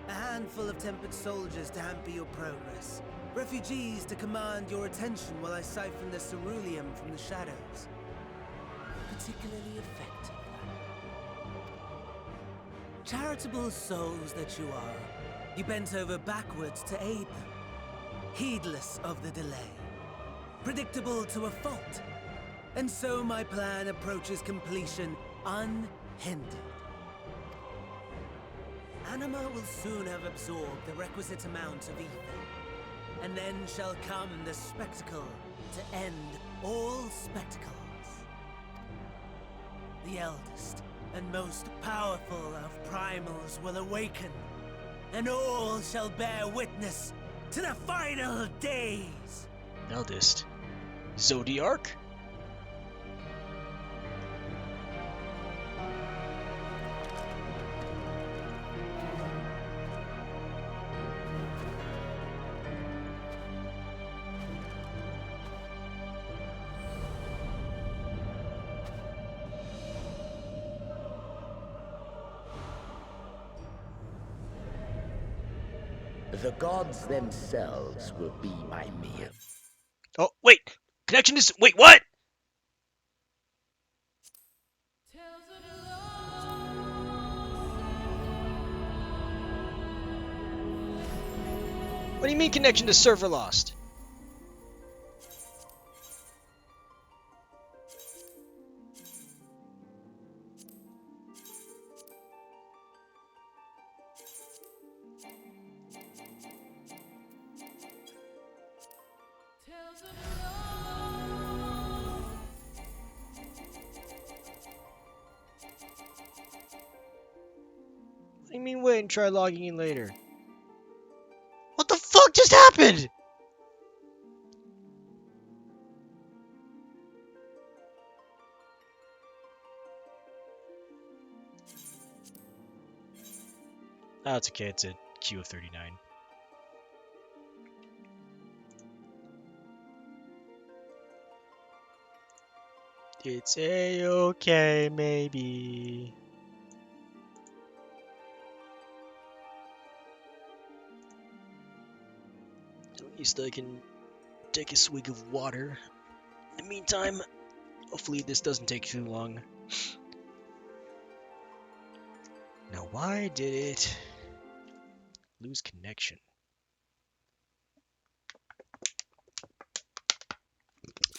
A handful of tempered soldiers to hamper your progress. Refugees to command your attention while I siphon the ceruleum from the shadows. Particularly effective. Charitable souls that you are, you bent over backwards to aid them. Heedless of the delay, predictable to a fault, and so my plan approaches completion unhindered. Anima will soon have absorbed the requisite amount of ether, and then shall come the spectacle to end all spectacles. The eldest and most powerful of primals will awaken, and all shall bear witness to the final days! Eldest. Zodiark? The gods themselves will be my meal. Oh, wait! Connection is... Wait, what?! What do you mean connection to server lost? What do you mean wait and try logging in later? What the fuck just happened?! Oh, it's okay, it's a queue of 39. It's a-okay, maybe. At least I can take a swig of water. In the meantime, hopefully this doesn't take too long. Now, why did it lose connection?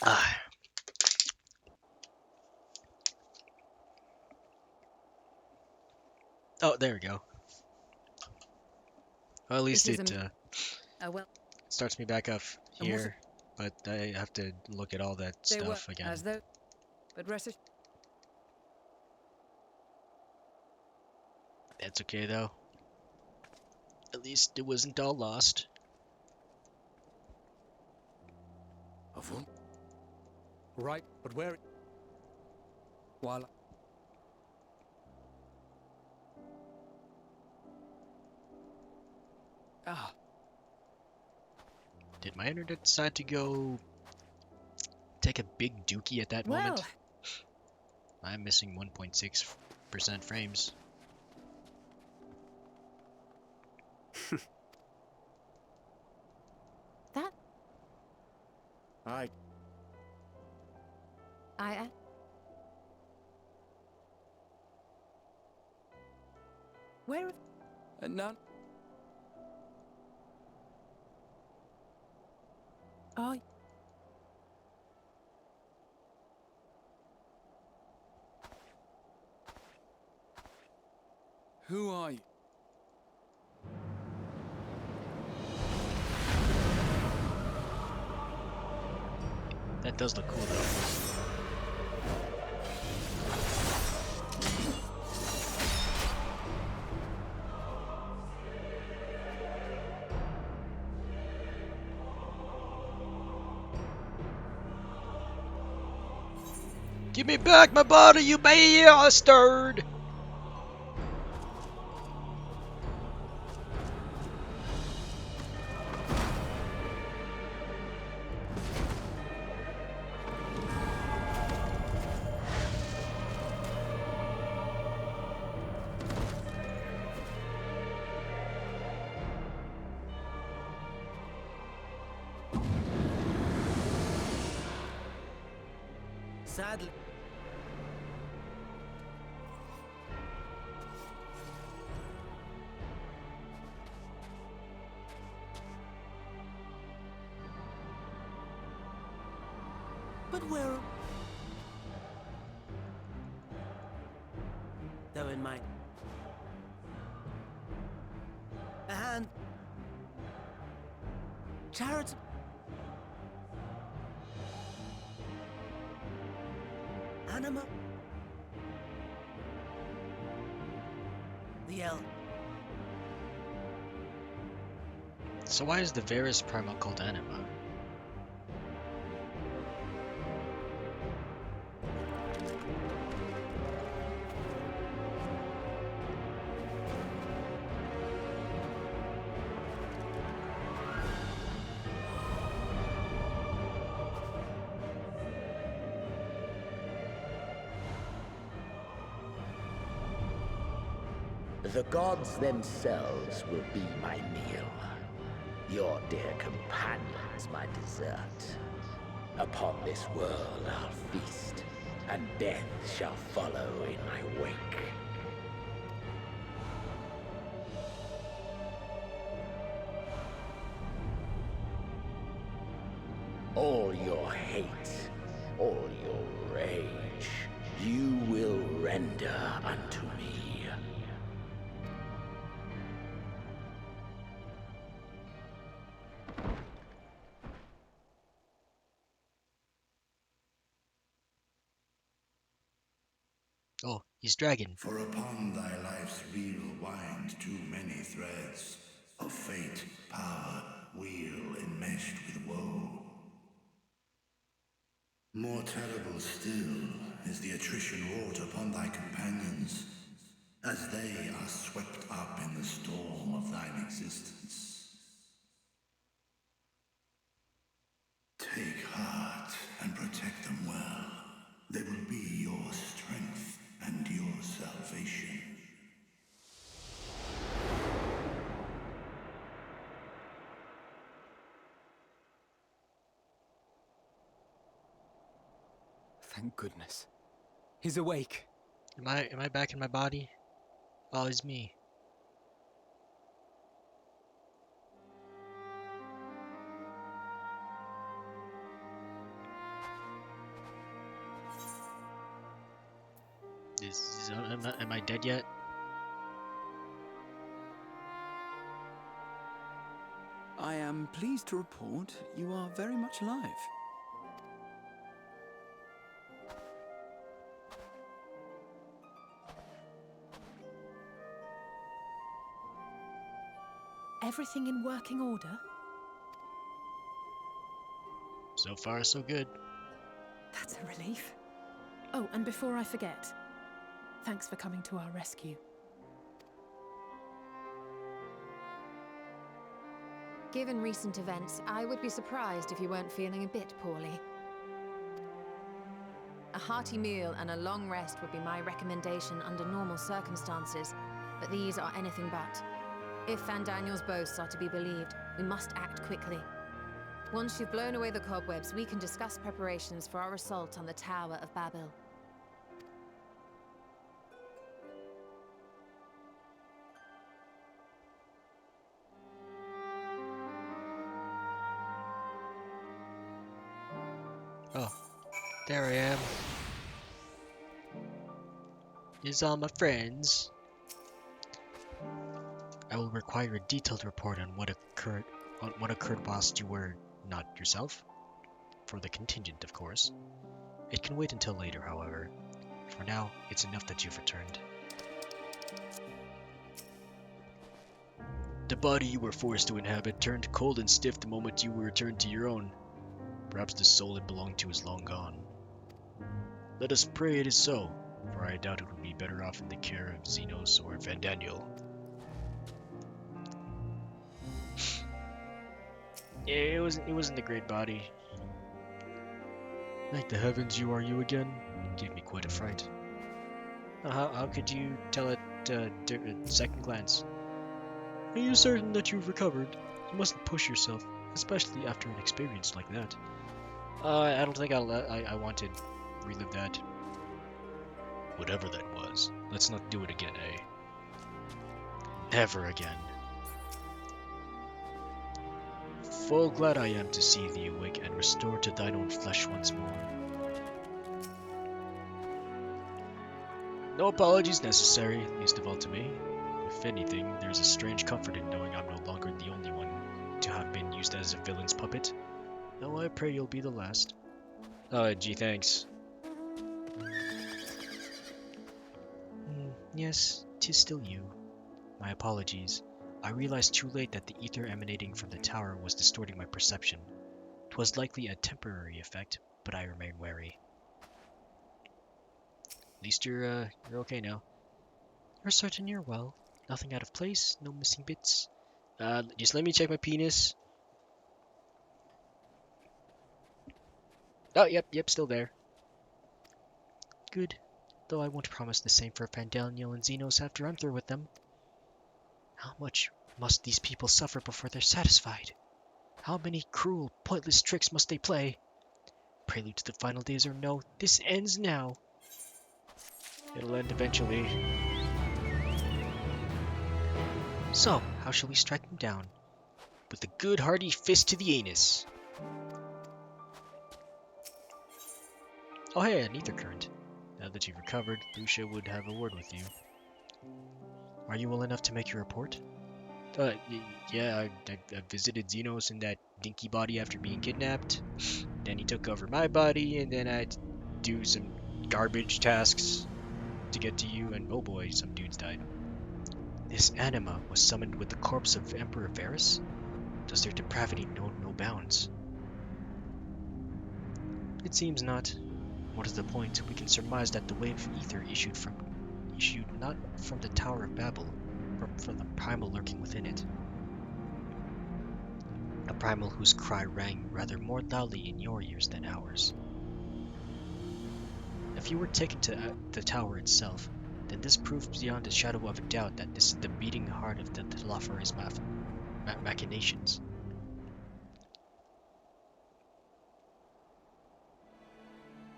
Ah. Oh, there we go. Well, at least it starts me back up here, but I have to look at all that stuff again. That's okay though. At least it wasn't all lost. Right, but where... While... Ah. Did my internet decide to go take a big dookie at that moment? I'm missing 1.6% frames. That... I... Where... None... Oh. Who are you? That does look cool though. Give me back my body, you bastard! Sadly. But where... Though in mind. And... Charity... Anima? The L. So why is the Varus Primal called Anima? The gods themselves will be my meal. Your dear companions, my dessert. Upon this world I'll feast, and death shall follow in my wake. All your hate, all your rage, you will render unto me. Oh, he's dragon. For upon thy life's reel wind too many threads of fate, power, wheel enmeshed with woe. More terrible still is the attrition wrought upon thy companions, as they are swept up in the storm of thine existence. Take heart and protect them well. They will be your strength and your salvation. Thank goodness. He's awake. Am I back in my body? Oh, it's me. Am I dead yet? I am pleased to report you are very much alive. Everything in working order? So far, so good. That's a relief. Oh, and before I forget, thanks for coming to our rescue. Given recent events, I would be surprised if you weren't feeling a bit poorly. A hearty meal and a long rest would be my recommendation under normal circumstances, but these are anything but. If Van Daniel's boasts are to be believed, we must act quickly. Once you've blown away the cobwebs, we can discuss preparations for our assault on the Tower of Babel. Oh, there I am. Here's all my friends. I will require a detailed report on what occurred whilst you were not yourself. For the contingent, of course. It can wait until later, however. For now, it's enough that you've returned. The body you were forced to inhabit turned cold and stiff the moment you were returned to your own. Perhaps the soul it belonged to is long gone. Let us pray it is so, for I doubt it would be better off in the care of Xenos or Van Daniel. Yeah, it wasn't a great body. Thank the heavens you are you again. It gave me quite a fright. How could you tell at second glance? Are you certain that you've recovered? You mustn't push yourself, especially after an experience like that. I don't think I want to relive that. Whatever that was, let's not do it again, eh? Never again. Full glad I am to see thee awake and restored to thine own flesh once more. No apologies necessary, least of all to me. If anything, there's a strange comfort in knowing I'm no longer the only one to have been used as a villain's puppet. Though I pray you'll be the last. Gee, thanks. Yes, 'tis still you. My apologies. I realized too late that the ether emanating from the tower was distorting my perception. 'Twas likely a temporary effect, but I remain wary. At least you're okay now. You're certain you're well? Nothing out of place? No missing bits? Just let me check my penis. Oh, yep, still there. Good. Though I won't promise the same for Van Daniel and Xenos after I'm through with them. How much must these people suffer before they're satisfied? How many cruel, pointless tricks must they play? Prelude to the final days or no, this ends now. It'll end eventually. So, how shall we strike them down? With a good hearty fist to the anus. Oh hey, an ether current. Now that you've recovered, Lucia would have a word with you. Are you well enough to make your report? Yeah, I visited Xenos in that dinky body after being kidnapped. Then he took over my body, and then I had to do some garbage tasks to get to you, and oh boy, some dudes died. This anima was summoned with the corpse of Emperor Varus? Does their depravity know no bounds? It seems not. What is the point? We can surmise that the wave of ether issued not from the Tower of Babel, but from the primal lurking within it. A primal whose cry rang rather more loudly in your ears than ours. If you were taken to the tower itself, then this proves beyond a shadow of a doubt that this is the beating heart of the Telophores machinations.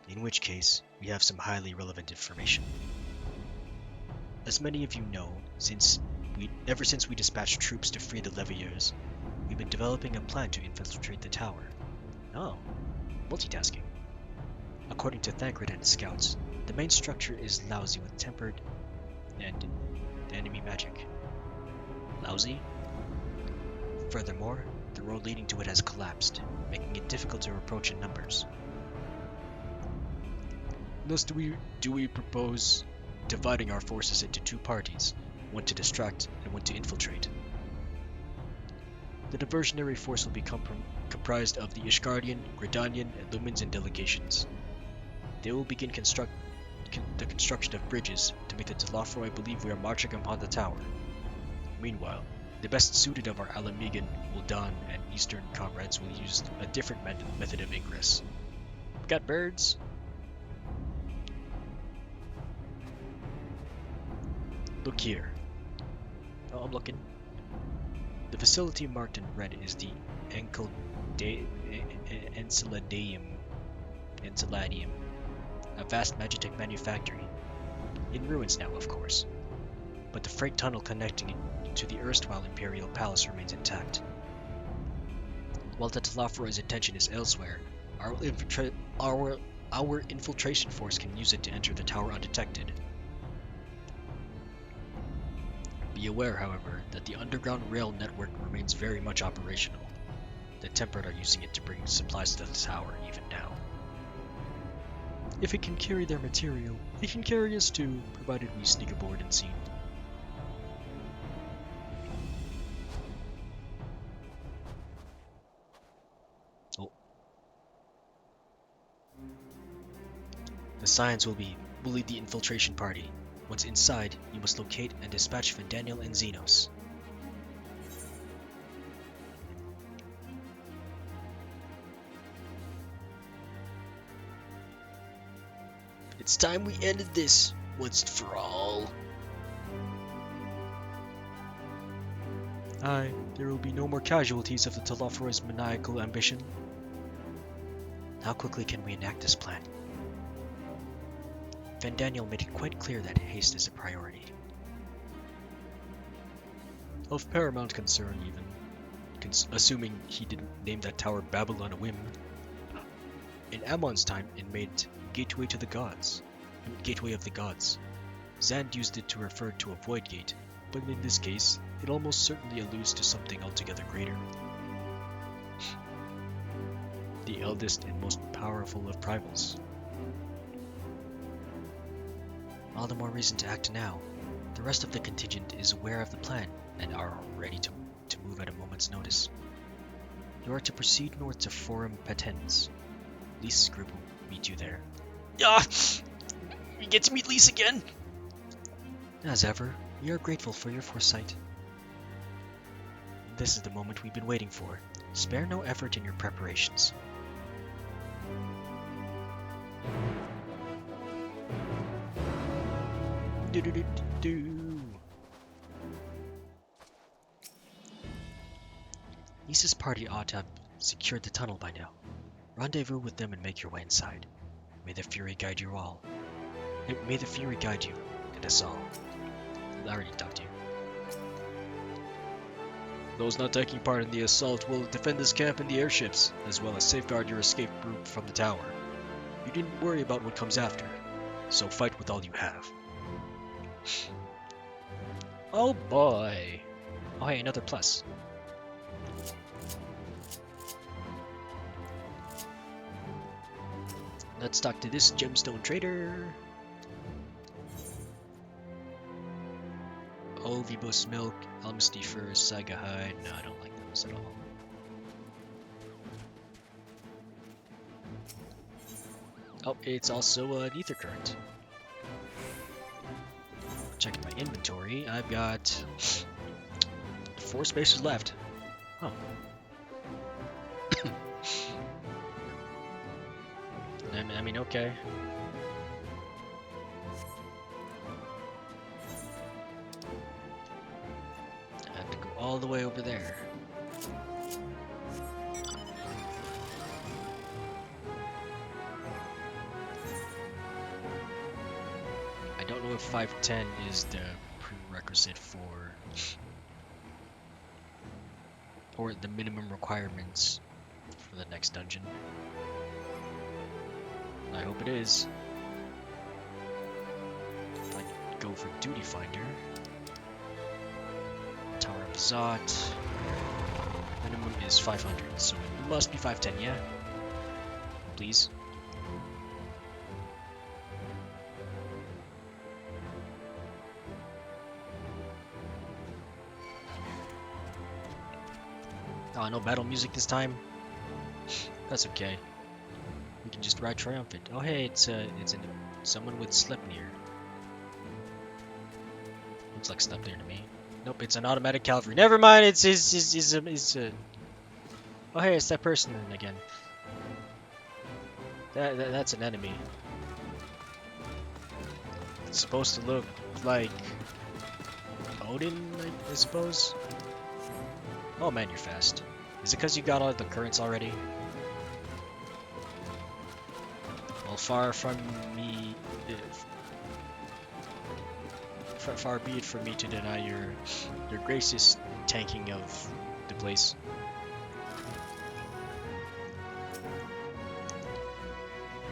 In which case, we have some highly relevant information. As many of you know, ever since we dispatched troops to free the Leviers, we've been developing a plan to infiltrate the tower. Oh, multitasking. According to Thancred and his scouts, the main structure is lousy with tempered and enemy magic. Lousy? Furthermore, the road leading to it has collapsed, making it difficult to approach in numbers. Thus do we propose dividing our forces into two parties, one to distract and one to infiltrate. The diversionary force will be comprised of the Ishgardian, Gridanian, and Lumens delegations. They will begin the construction of bridges to make the Telophoroi believe we are marching upon the tower. Meanwhile, the best suited of our Alamegan, Uldan, and Eastern comrades will use a different method of ingress. Got birds? Look here. Oh, I'm looking. The facility marked in red is the Enceladium, a vast magitech manufactory. In ruins now, of course. But the freight tunnel connecting it to the erstwhile Imperial Palace remains intact. While the Telophoroi's attention is elsewhere, our infiltration force can use it to enter the tower undetected. Be aware, however, that the underground rail network remains very much operational. The Tempered are using it to bring supplies to the tower even now. If it can carry their material, it can carry us too, provided we sneak aboard and see. Oh. The Scions will lead the infiltration party. Once inside, you must locate and dispatch Vandaniel and Xenos. It's time we ended this, once and for all. Aye, there will be no more casualties of the Telophoro's maniacal ambition. How quickly can we enact this plan? Vandaniel made it quite clear that haste is a priority. Of paramount concern, even, assuming he didn't name that tower Babel on a whim. In Ammon's time, it made Gateway of the Gods. Zand used it to refer to a void gate, but in this case, it almost certainly alludes to something altogether greater. The eldest and most powerful of primals. All the more reason to act now. The rest of the contingent is aware of the plan and are ready to move at a moment's notice. You are to proceed north to Forum Patens. Lisa's group will meet you there. We get to meet Lisa again! As ever, we are grateful for your foresight. This is the moment we've been waiting for. Spare no effort in your preparations. Lisa's party ought to have secured the tunnel by now. Rendezvous with them and make your way inside. May the Fury guide you all. May the Fury guide you and us all. I already talked to you. Those not taking part in the assault will defend this camp and the airships, as well as safeguard your escape route from the tower. You didn't worry about what comes after, so fight with all you have. Oh boy! Oh hey, another plus. Let's talk to this gemstone trader. Oh, Vibos milk, Almasty fur, Saiga hide. No, I don't like those at all. Oh, it's also an ether current. Checking my inventory, I've got 4 spaces left. Huh. I mean, okay. I have to go all the way over there. I don't know if 510 is the prerequisite or the minimum requirements for the next dungeon. I hope it is. I'd go for Duty Finder. Tower of Zot. Minimum is 500, so it must be 510, yeah? Please. Oh, no battle music this time? That's okay. We can just ride triumphant. Oh hey, it's someone with Sleipnir. Looks like Sleipnir to me. Nope, it's an automatic cavalry. Never mind, it's oh hey, it's that person again. That's an enemy. It's supposed to look like Odin, I suppose. Oh man, you're fast. Is it because you got all the currents already? Well, far from me, far be it from me to deny your gracious tanking of the place.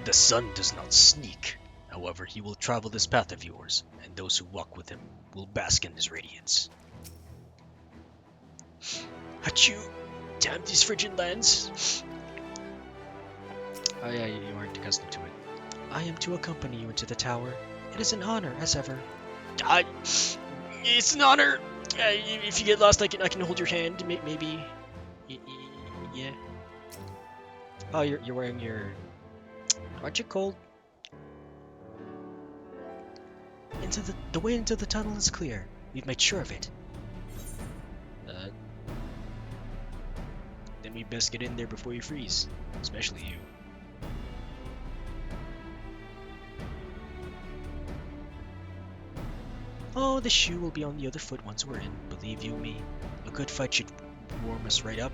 The sun does not sneak. However, he will travel this path of yours, and those who walk with him will bask in his radiance. Achoo! Damn these frigid lands! Oh yeah, you aren't accustomed to it. I am to accompany you into the tower. It is an honor, as ever. It's an honor! If you get lost, I can hold your hand, maybe. Yeah. Oh, you're wearing your... Aren't you cold? The way into the tunnel is clear. We've made sure of it. Then we best get in there before you freeze. Especially you. Oh, the shoe will be on the other foot once we're in. Believe you me, a good fight should warm us right up.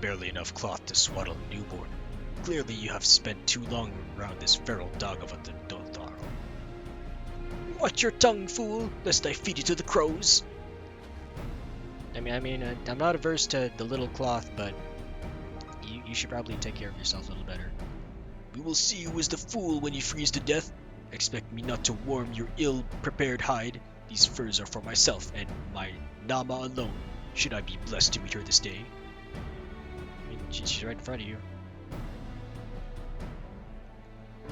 Barely enough cloth to swaddle a newborn. Clearly you have spent too long around this feral dog of a Dotharl. Watch your tongue, fool, lest I feed you to the crows. I mean, I'm not averse to the little cloth, but you should probably take care of yourself a little better. We will see who is the fool when you freeze to death. Expect me not to warm your ill-prepared hide. These furs are for myself and my Nama alone, should I be blessed to meet her this day. I mean, she's right in front of you.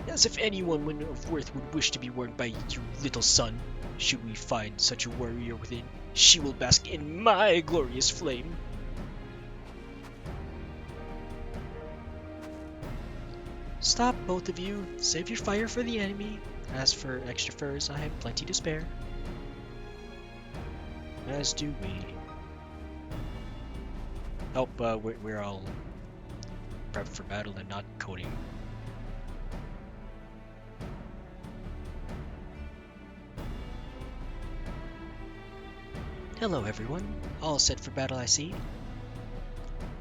As if anyone of worth would wish to be worn by your little son. Should we find such a warrior within, she will bask in my glorious flame. Stop, both of you. Save your fire for the enemy. As for extra furs, I have plenty to spare. As do we. Oh, we're all prepped for battle and not coding. Hello everyone, all set for battle I see.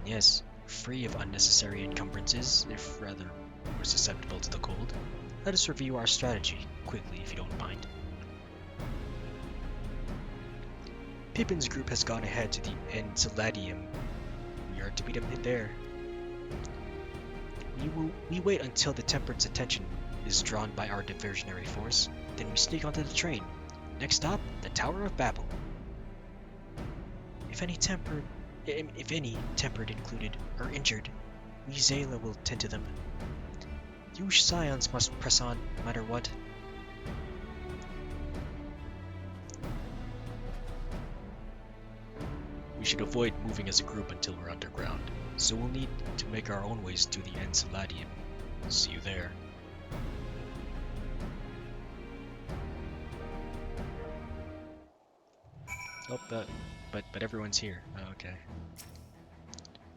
Yes, free of unnecessary encumbrances, if rather more susceptible to the cold. Let us review our strategy, quickly if you don't mind. Pippin's group has gone ahead to the Enceladium. We are to meet him there. We wait until the Temperance's attention is drawn by our diversionary force, then we sneak onto the train. Next stop, the Tower of Babel. If any tempered included, are injured, we Zayla will tend to them. You Scions must press on, no matter what. We should avoid moving as a group until we're underground, so we'll need to make our own ways to the Enceladium. See you there. Oh, but everyone's here. Oh, okay.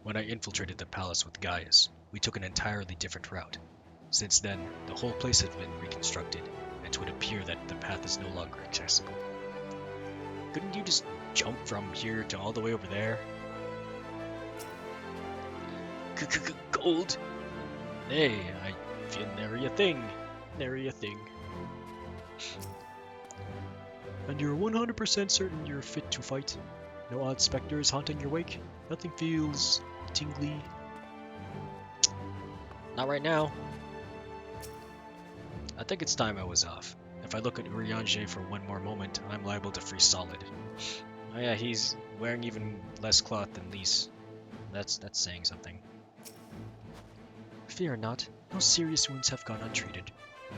When I infiltrated the palace with Gaius, we took an entirely different route. Since then, the whole place has been reconstructed, and it would appear that the path is no longer accessible. Couldn't you just jump from here to all the way over there? Cold? Nay, I feel nary a thing. Nary a thing. And you're 100% certain you're fit to fight? No odd specters haunting your wake? Nothing feels tingly? Not right now. I think it's time I was off. If I look at Urianger for one more moment, I'm liable to freeze solid. Oh yeah, he's wearing even less cloth than Lise. That's saying something. Fear not, no serious wounds have gone untreated.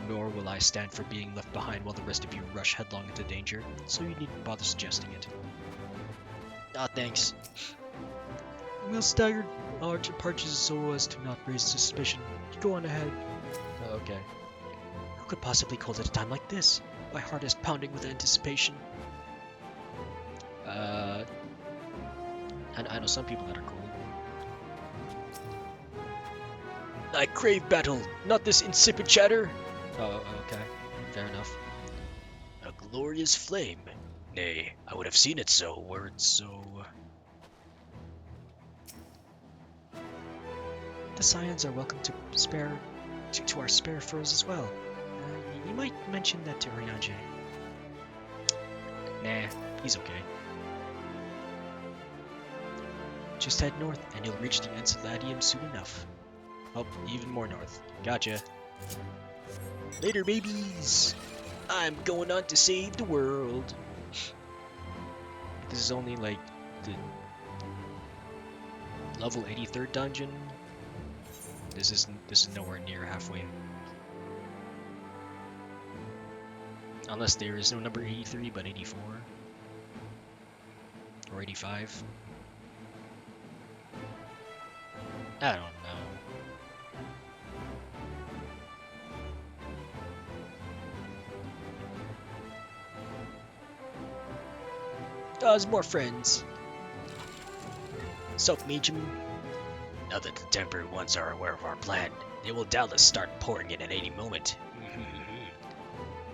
Nor will I stand for being left behind while the rest of you rush headlong into danger, so you needn't bother suggesting it. Ah, thanks. We'll stagger our departures so as to not raise suspicion. You go on ahead. Oh, okay. Who could possibly cold at a time like this? My heart is pounding with anticipation. I know some people that are cold. I crave battle, not this insipid chatter. Oh, okay. Fair enough. A glorious flame. Nay, I would have seen it so, were it so... The Scions are welcome to our spare furs as well. You might mention that to Urianger. Nah, he's okay. Just head north, and you'll reach the Enceladium soon enough. Oh, even more north. Gotcha. Later, babies! I'm going on to save the world. This is only like the level 83rd dungeon. This is nowhere near halfway. Unless there is no number 83, but 84 or 85. I don't know. More friends. So, Meacham, now that the tempered ones are aware of our plan, they will doubtless start pouring in at any moment.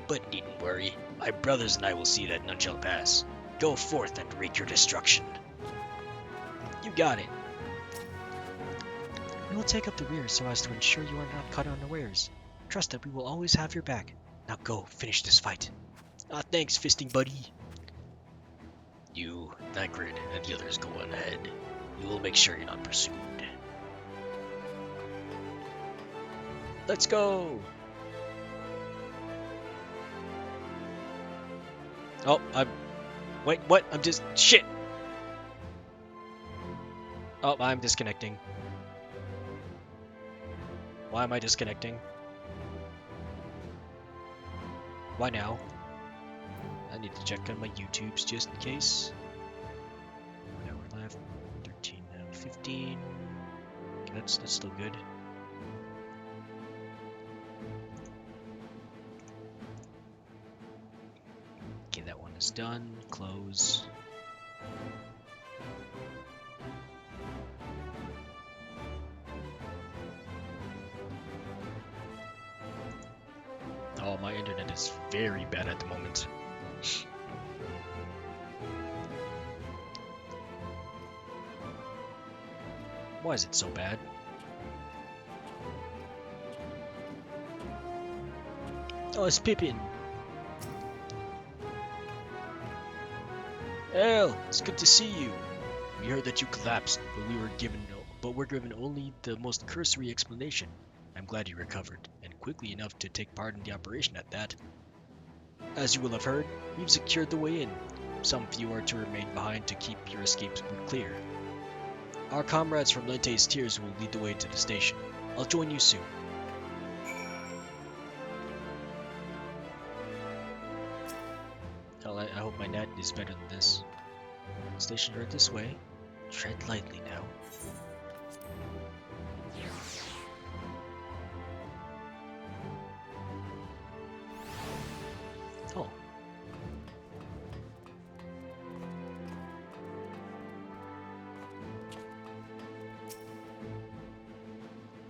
But needn't worry, my brothers and I will see that none shall pass. Go forth and wreak your destruction. You got it. We will take up the rear so as to ensure you are not caught unawares. Trust that we will always have your back. Now go, finish this fight. Ah, thanks, fisting buddy. You, Thancred, and the others go on ahead. We will make sure you're not pursued. Let's go! Oh, wait, what? I'm just... Shit! Oh, I'm disconnecting. Why am I disconnecting? Why now? I need to check on my YouTubes just in case. 1 hour left. 13 out of 15. Okay, that's still good. Okay, that one is done. Close. Oh, my internet is very bad at the moment. Why is it so bad? Oh, it's Pippin. El, it's good to see you. We heard that you collapsed, but we're given only the most cursory explanation. I'm glad you recovered, and quickly enough to take part in the operation at that. As you will have heard, we've secured the way in. Some few are to remain behind to keep your escape route clear. Our comrades from Lente's Tiers will lead the way to the station. I'll join you soon. Hell, I hope my net is better than this. Station right this way. Tread lightly now. Oh.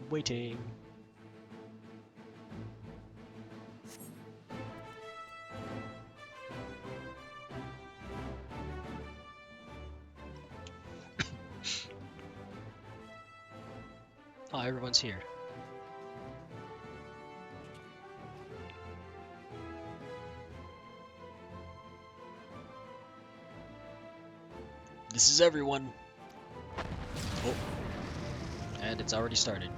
Waiting. Oh, everyone's here. This is everyone. Oh. And it's already started.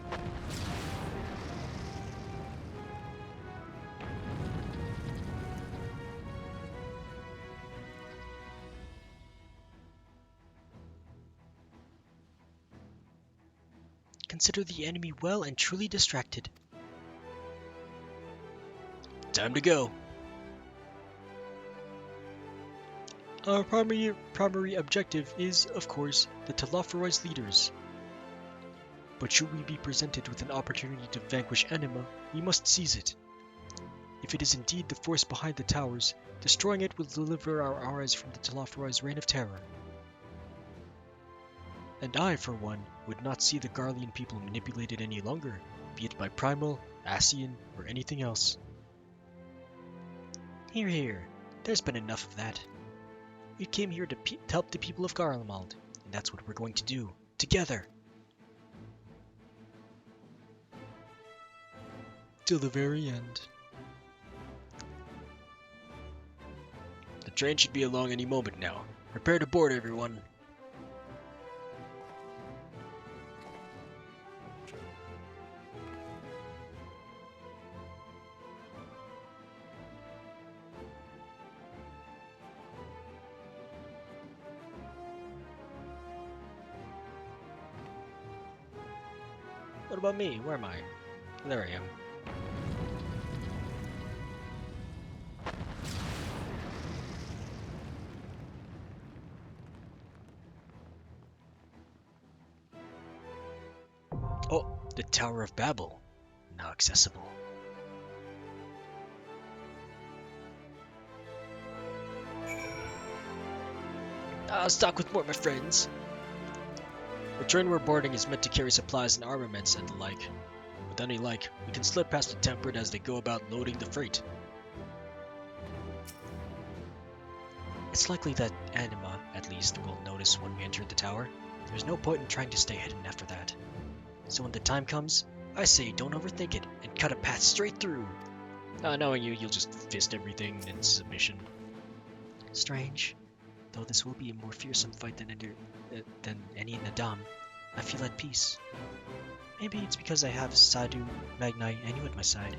Consider the enemy well and truly distracted. Time to go. Our primary objective is, of course, the Telophoroid's leaders. But should we be presented with an opportunity to vanquish Anima, we must seize it. If it is indeed the force behind the towers, destroying it will deliver our allies from the Telophoroid's reign of terror. And I, for one, would not see the Garlean people manipulated any longer, be it by Primal, Ascian, or anything else. Hear, hear. There's been enough of that. We came here to help the people of Garlemald, and that's what we're going to do, together. Till the very end. The train should be along any moment now. Prepare to board, everyone. What about me? Where am I? There I am. Oh, the Tower of Babel. Now accessible. I'll stock with more, my friends. The train we're boarding is meant to carry supplies and armaments and the like. With any like, we can slip past the tempered as they go about loading the freight. It's likely that Anima, at least, will notice when we enter the tower. There's no point in trying to stay hidden after that. So when the time comes, I say don't overthink it and cut a path straight through. Knowing you, you'll just fist everything in submission. Strange. Though this will be a more fearsome fight than any in Nadam, I feel at peace. Maybe it's because I have Sadu, Magnai, and you at my side.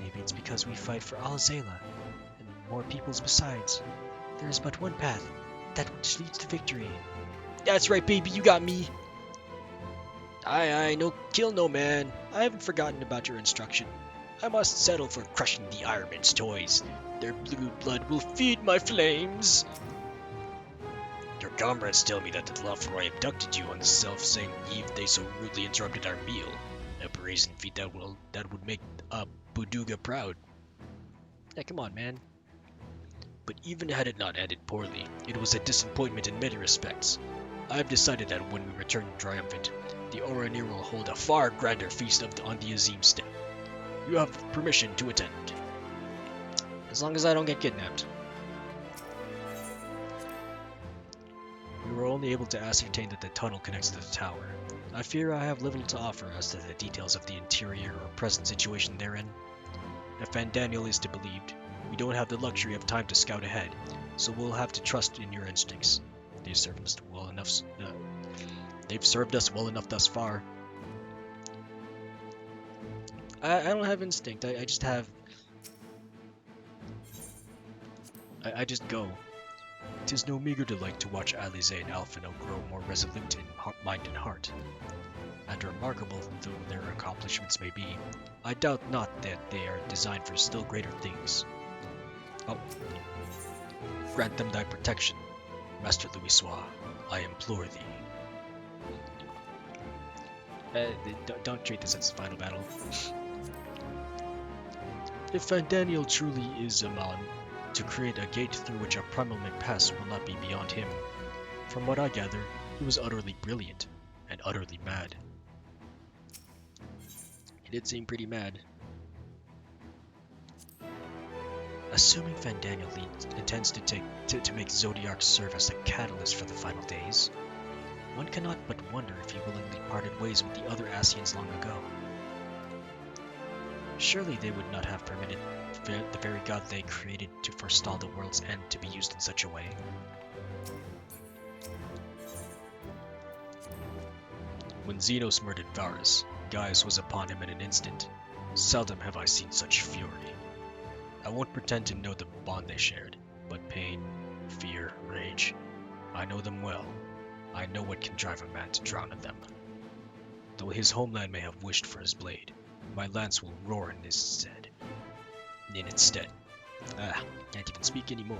Maybe it's because we fight for Al-Zayla, and more peoples besides. There is but one path, that which leads to victory. That's right, baby, you got me! Aye, no kill no man. I haven't forgotten about your instruction. I must settle for crushing the Ironman's toys. Their blue blood will feed my flames. Your comrades tell me that the Telophoroi abducted you on the self-same eve they so rudely interrupted our meal. A brazen feat that would make Buduga proud. Yeah, come on, man. But even had it not ended poorly, it was a disappointment in many respects. I have decided that when we return triumphant, the Oranir will hold a far grander feast on the Azim Steppe. You have permission to attend. As long as I don't get kidnapped. We were only able to ascertain that the tunnel connects to the tower. I fear I have little to offer as to the details of the interior or present situation therein. If Fandaniel is to be believed, we don't have the luxury of time to scout ahead, so we'll have to trust in your instincts. They've served us well enough. They've served us well enough thus far. I don't have instinct. I just have. I just go. 'Tis no meager delight to watch Alize and Alphino grow more resolute in mind and heart. And remarkable though their accomplishments may be, I doubt not that they are designed for still greater things. Oh. Grant them thy protection, Master Louisoix, I implore thee. Don't treat this as the final battle. If Fandaniel truly is a man, to create a gate through which a primal may pass will not be beyond him. From what I gather, he was utterly brilliant and utterly mad. He did seem pretty mad. Assuming Fandaniel intends to make Zodiac serve as a catalyst for the final days, one cannot but wonder if he willingly parted ways with the other Asians long ago. Surely they would not have permitted the very god they created to forestall the world's end to be used in such a way. When Xenos murdered Varus, Gaius was upon him in an instant. Seldom have I seen such fury. I won't pretend to know the bond they shared, but pain, fear, rage, I know them well. I know what can drive a man to drown in them. Though his homeland may have wished for his blade, my lance will roar in its stead. Can't even speak anymore.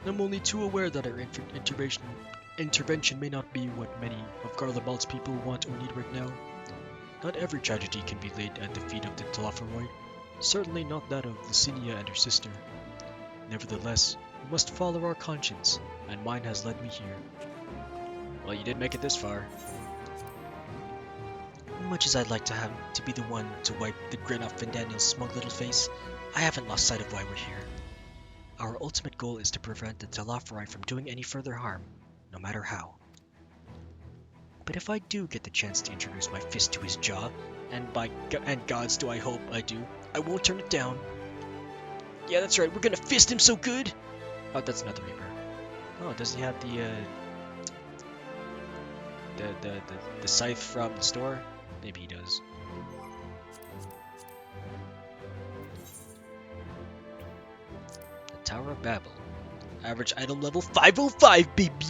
I'm only too aware that our intervention may not be what many of Garlemald's people want or need right now. Not every tragedy can be laid at the feet of the Telophoroi, certainly not that of Lucinia and her sister. Nevertheless, we must follow our conscience, and mine has led me here. Well, you did make it this far. Much as I'd like to be the one to wipe the grin off Fandaniel's smug little face, I haven't lost sight of why we're here. Our ultimate goal is to prevent the Telophoroi from doing any further harm, no matter how. But if I do get the chance to introduce my fist to his jaw, and gods do I hope I do, I won't turn it down. Yeah, that's right, we're gonna fist him so good! Oh, that's another Reaper. Oh, does he have the scythe from the store? Maybe he does. The Tower of Babel. Average item level 505, baby!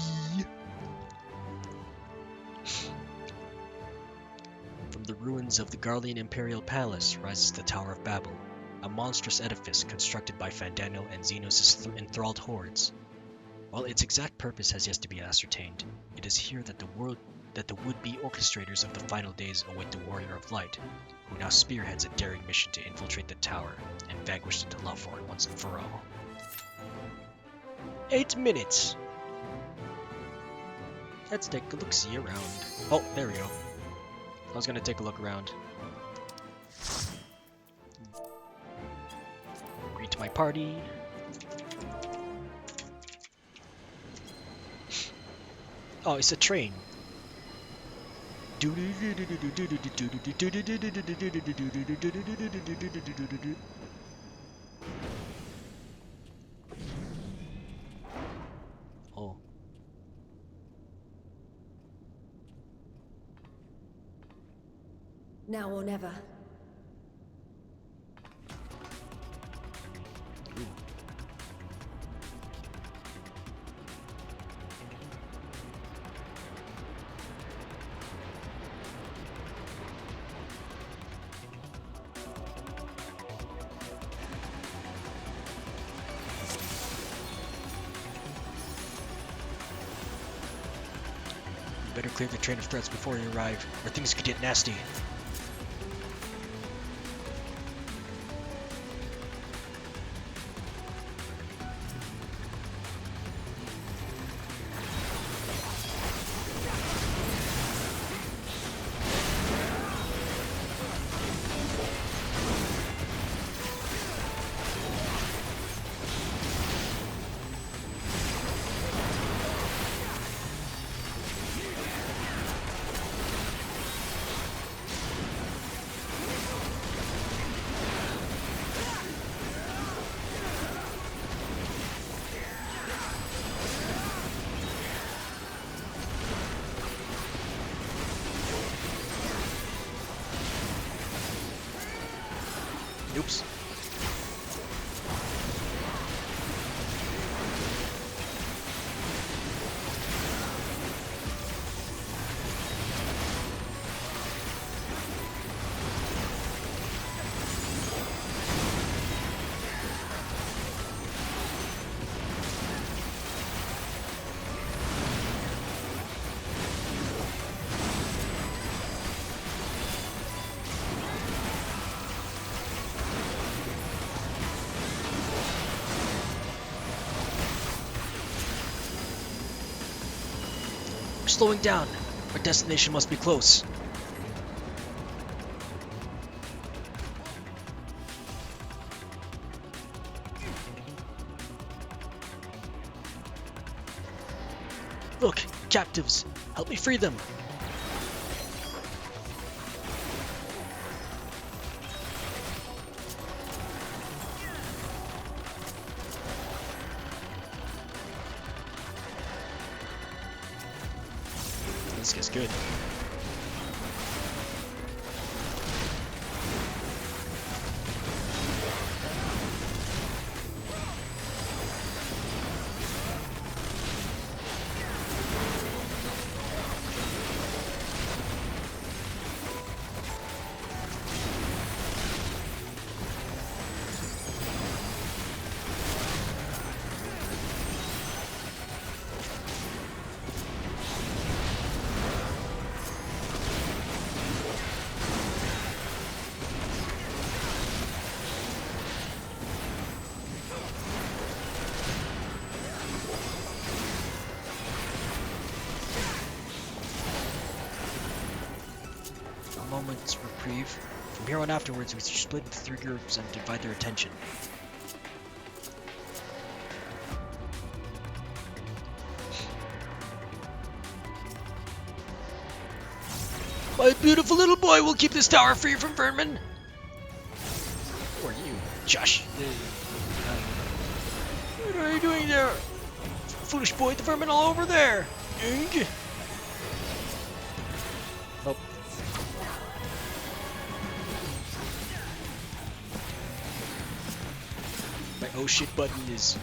From the ruins of the Garlean Imperial Palace rises the Tower of Babel, a monstrous edifice constructed by Fandaniel and Xenos' enthralled hordes. While its exact purpose has yet to be ascertained, it is here that the would-be orchestrators of the final days await the Warrior of Light, who now spearheads a daring mission to infiltrate the tower and vanquish the Telophoroi once and for all. 8 minutes! Let's take a look-see around. Oh, there we go. I was gonna take a look around. Greet my party. Oh, it's a train. Oh. Now or never. Better clear the train of threats before you arrive, or things could get nasty. Oops. We're slowing down. Our destination must be close. Look, captives. Help me free them. This guy's good. Moment's reprieve. From here on afterwards, we split into 3 groups and divide their attention. My beautiful little boy will keep this tower free from vermin. Who are you? Josh. What are you doing there? Foolish boy, the vermin all over there. Oh. My oh shit button is...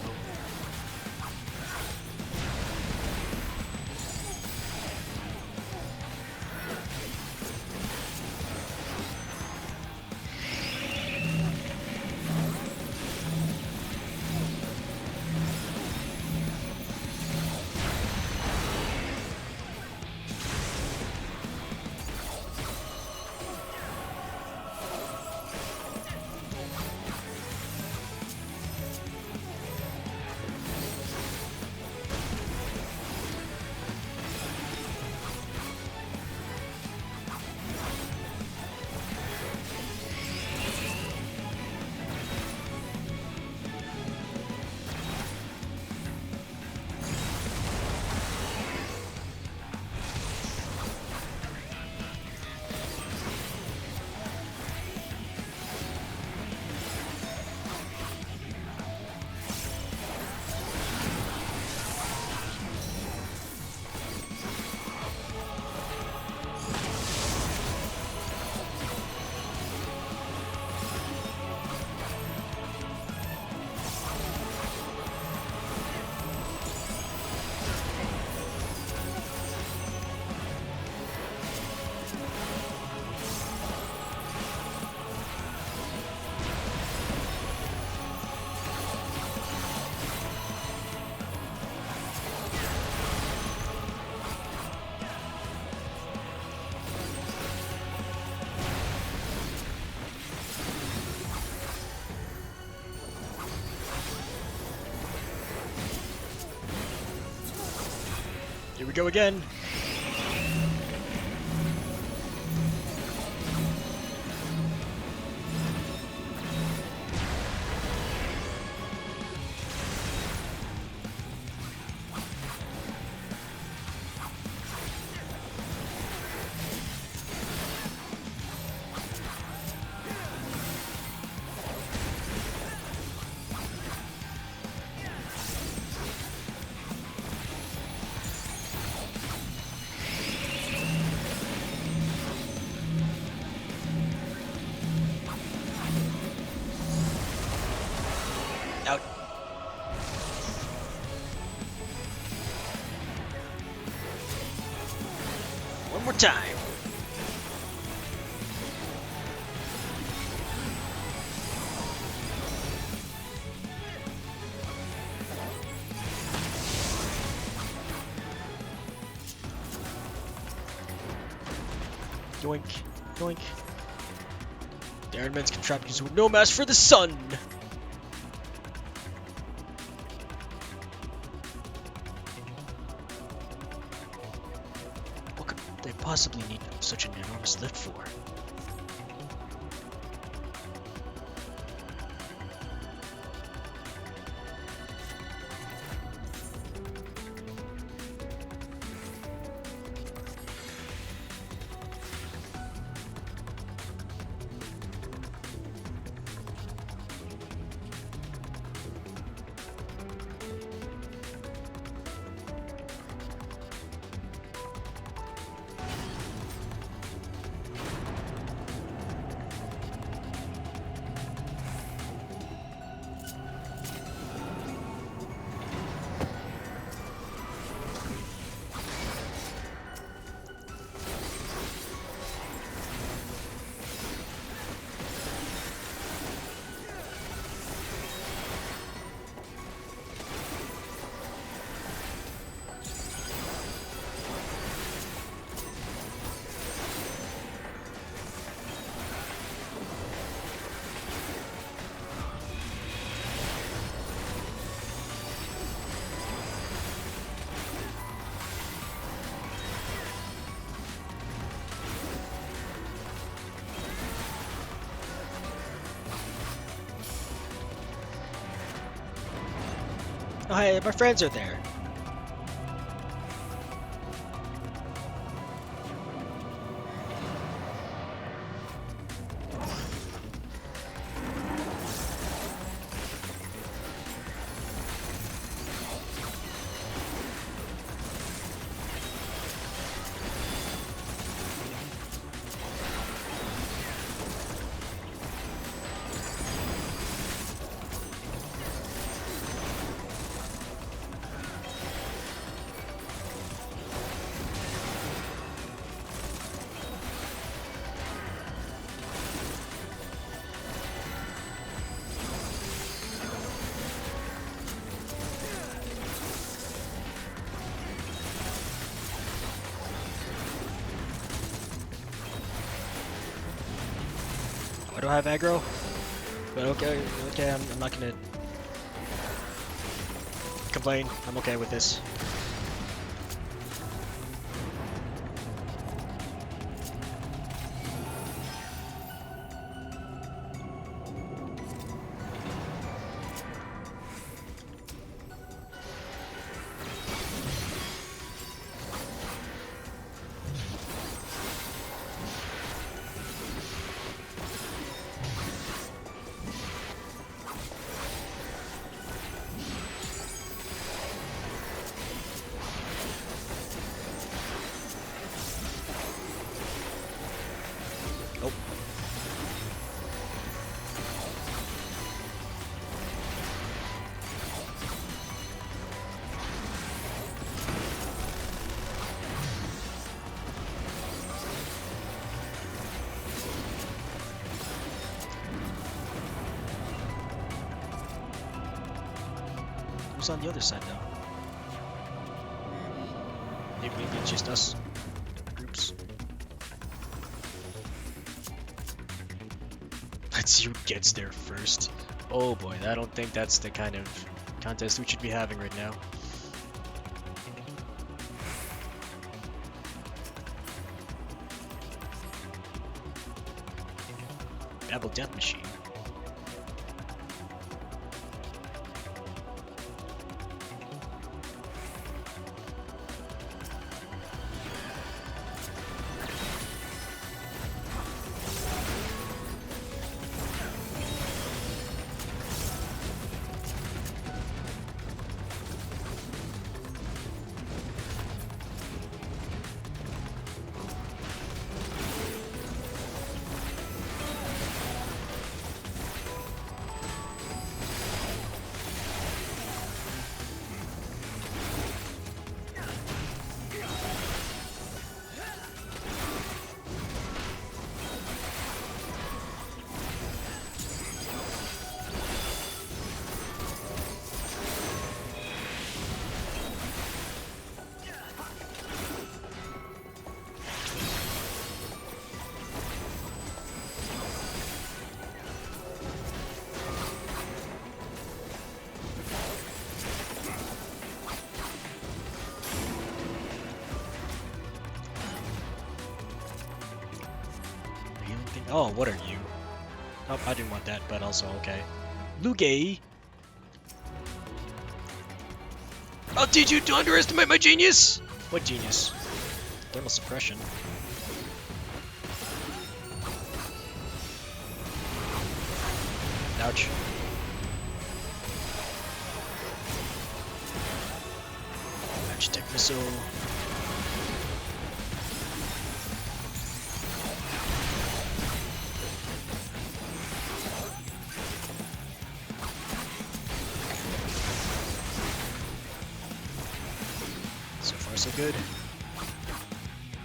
Here we go again. Out. One more time. Yoink, yoink. The Iron Man's contraptions with no match for the sun. What could they possibly need such an enormous lift for? Oh, hey, my friends are there. Why do I have aggro? But okay, I'm not gonna complain. I'm okay with this. Who's on the other side now? Maybe it's just us. Groups. Let's see who gets there first. Oh boy, I don't think that's the kind of contest we should be having right now. Babel Death Machine. Oh, what are you? Oh, I didn't want that, but also okay. Lugay. I'll teach you to underestimate my genius! What genius? Thermal suppression. Ouch. Magitech missile. So far, so good.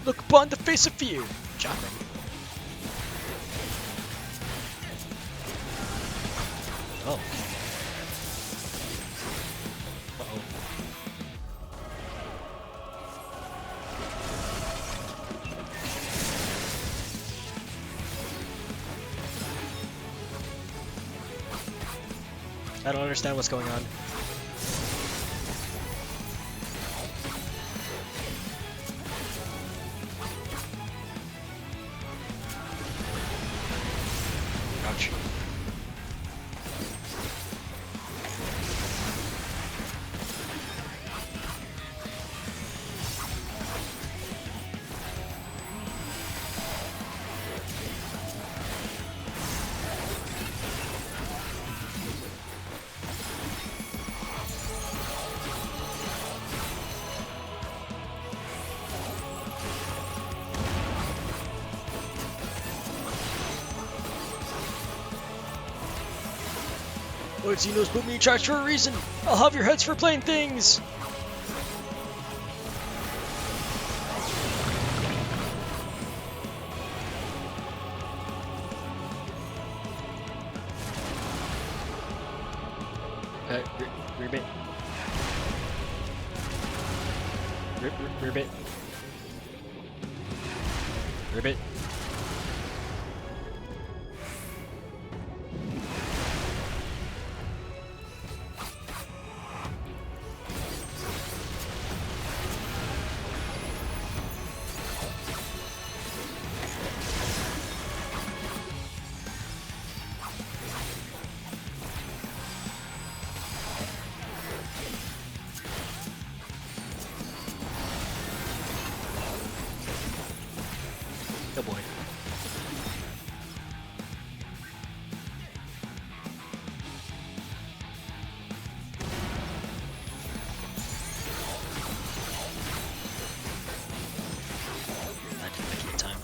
Look upon the face of fear! Chakram. Oh. Uh-oh. I don't understand what's going on. Ouch. Lord Xenos put me in charge for a reason. I'll have your heads for playing things. Ribbit. Ribbit. Ribbit. Oh boy. I didn't make it in time.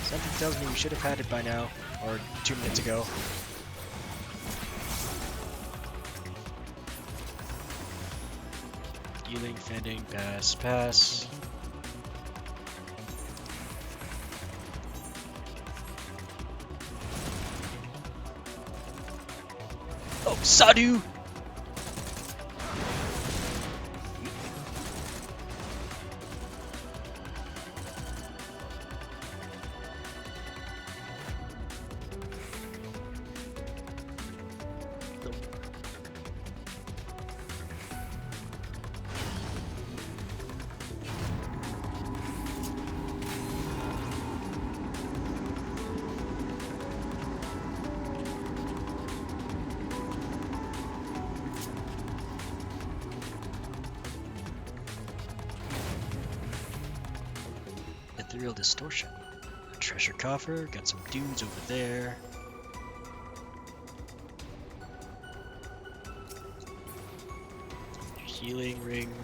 Something tells me we should have had it by now, or 2 minutes ago. Healing, fending, pass, pass. Oh, Sadu! Ethereal distortion. A treasure coffer, got some dudes over there. Healing ring.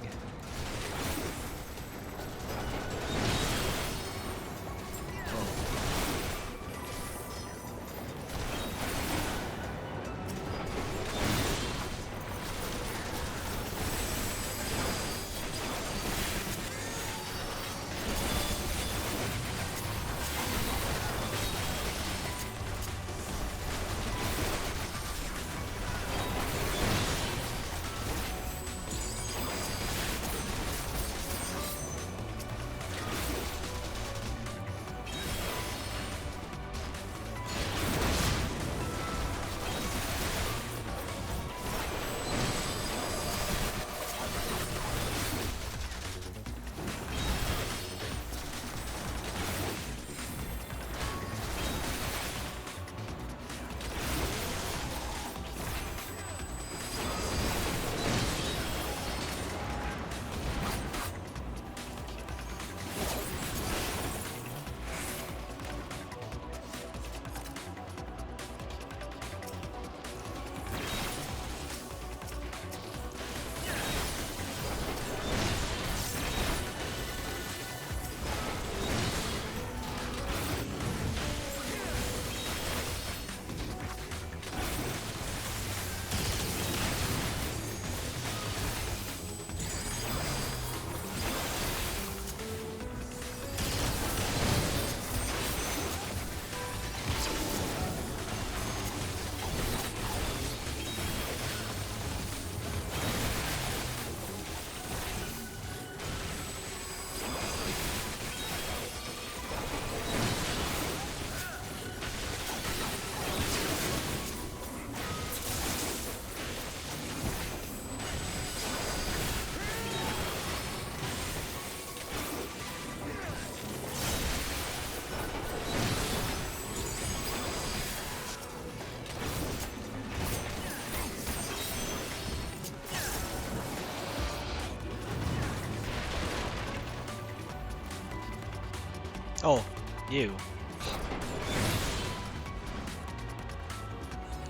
Oh, you.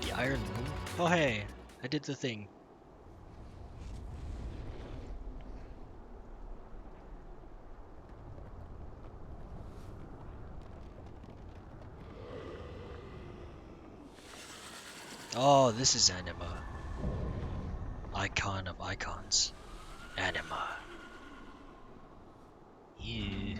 The Iron Moon? Oh hey, I did the thing. Oh, this is Anima. Icon of icons. Anima. Yeah.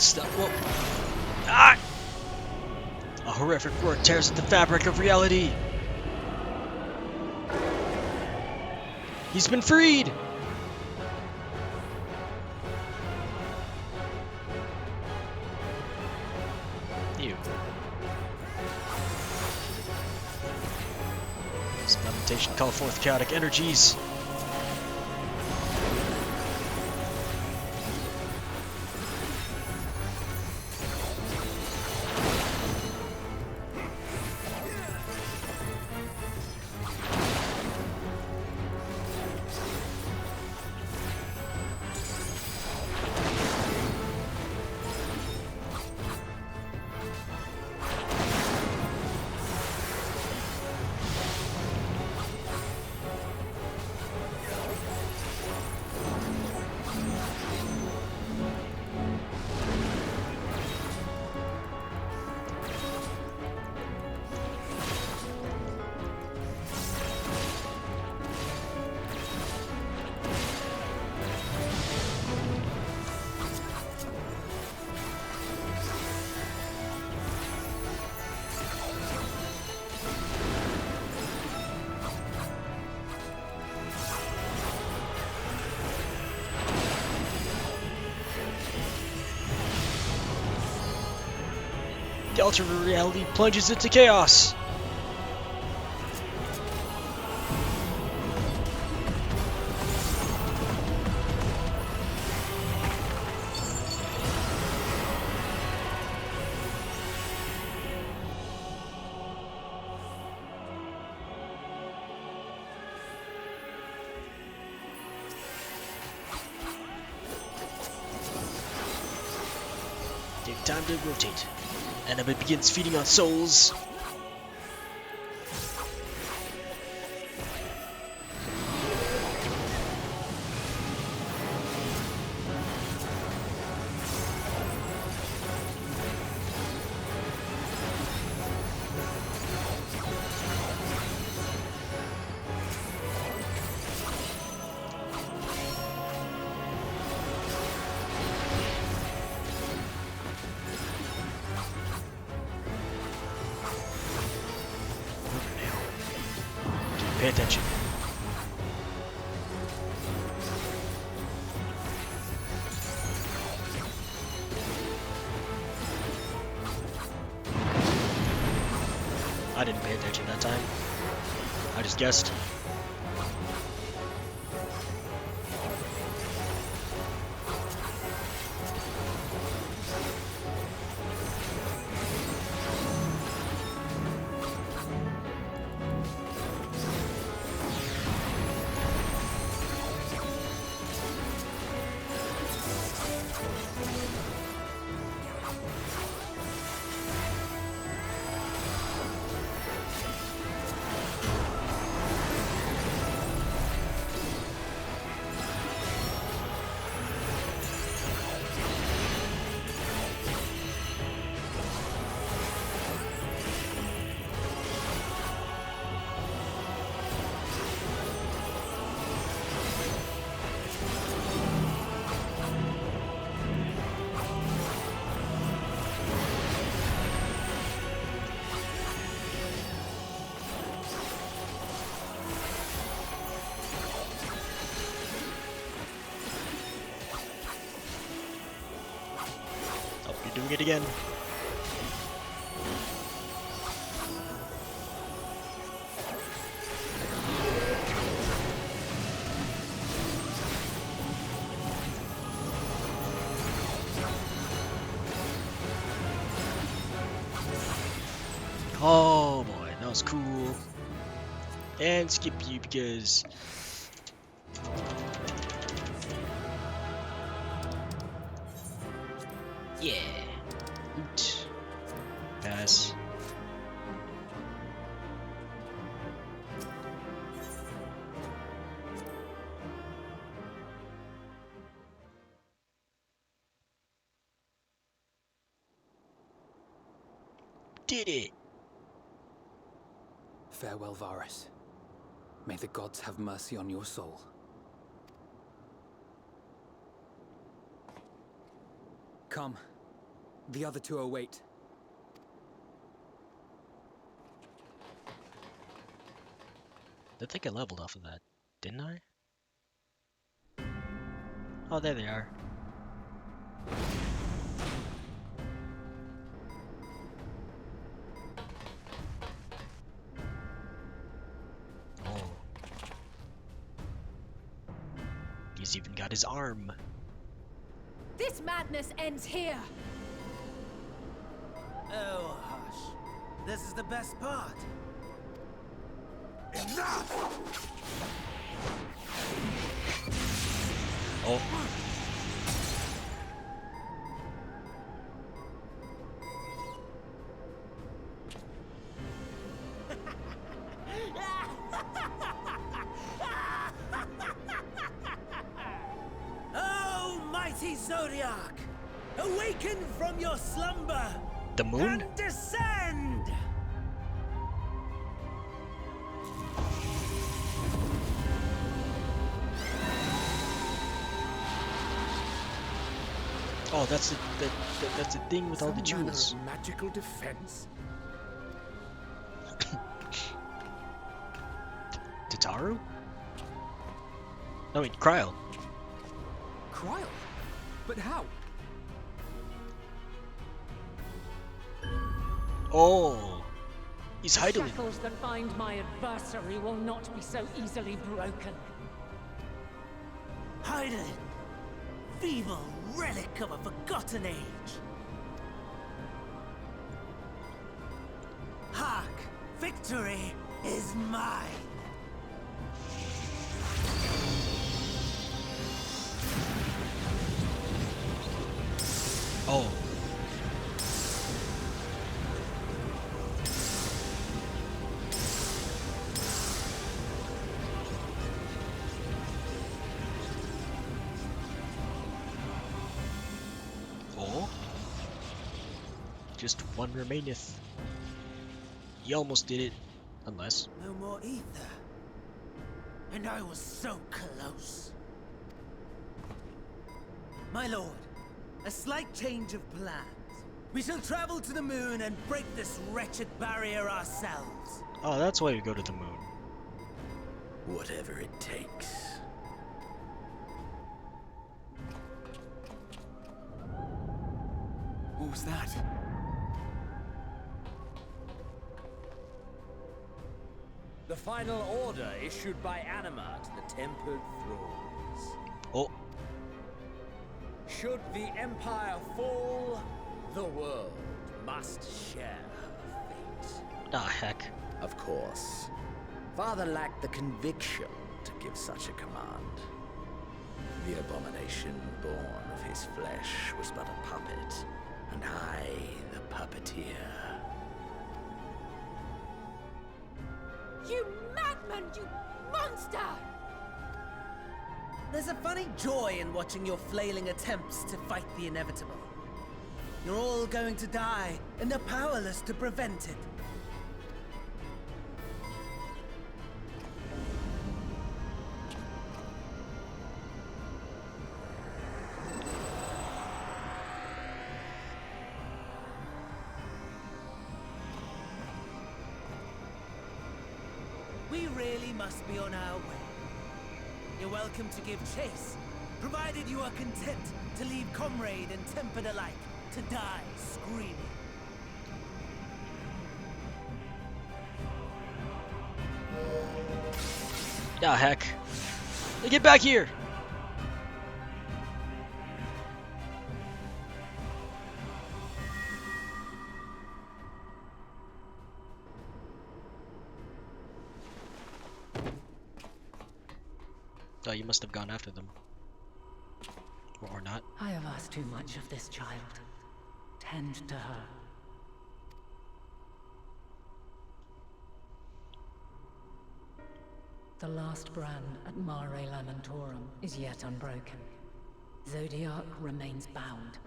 Stop. Whoa. Ah! A horrific roar tears at the fabric of reality. He's been freed! Ew. This lamentation call forth chaotic energies. The alternate reality plunges into chaos. Take time to rotate. Anima begins feeding on souls. Pay attention. I didn't pay attention that time. I just guessed. doing it again. Oh boy, that was cool. And skip you because yeah. Loot. Pass. Did it. Farewell, Varus. May the gods have mercy on your soul. Come. The other two await. I think I leveled off of that, didn't I? Oh, there they are. Oh. He's even got his arm. This madness ends here. Oh, hush. This is the best part. Enough! Oh. Oh, mighty Zodiac! Awaken from your slumber! The moon? And descend! Oh, that's the thing with all the jewels. Magical defense. Tataru? No, wait, Cryo. Cryo? But how? Oh, he's The hiding. shackles that bind my adversary will not be so easily broken. Hydaelyn! Feeble relic of a forgotten age! Hark! Victory is mine! Oh. Oh. Just one remaineth. You almost did it. Unless. No more ether. And I was so close. My lord, a slight change of plans. We shall travel to the moon and break this wretched barrier ourselves. Oh, that's why we go to the moon. Whatever it takes. What was that? The final order issued by Anima to the Tempered Thralls. Oh. Should the Empire fall, the world must share her fate. Ah, heck. Of course. Father lacked the conviction to give such a command. The abomination born of his flesh was but a puppet, and I the puppeteer. You madman, you monster! There's a funny joy in watching your flailing attempts to fight the inevitable. You're all going to die, and they're powerless to prevent it. We really must be on our way. You're welcome to give chase, provided you are content to leave comrade and tempered alike to die screaming. Ah, heck. Hey, get back here! Oh, you must have gone after them. Or not. I have asked too much of this child. Tend to her. The last brand at Mare Lamentorum is yet unbroken. Zodiac remains bound.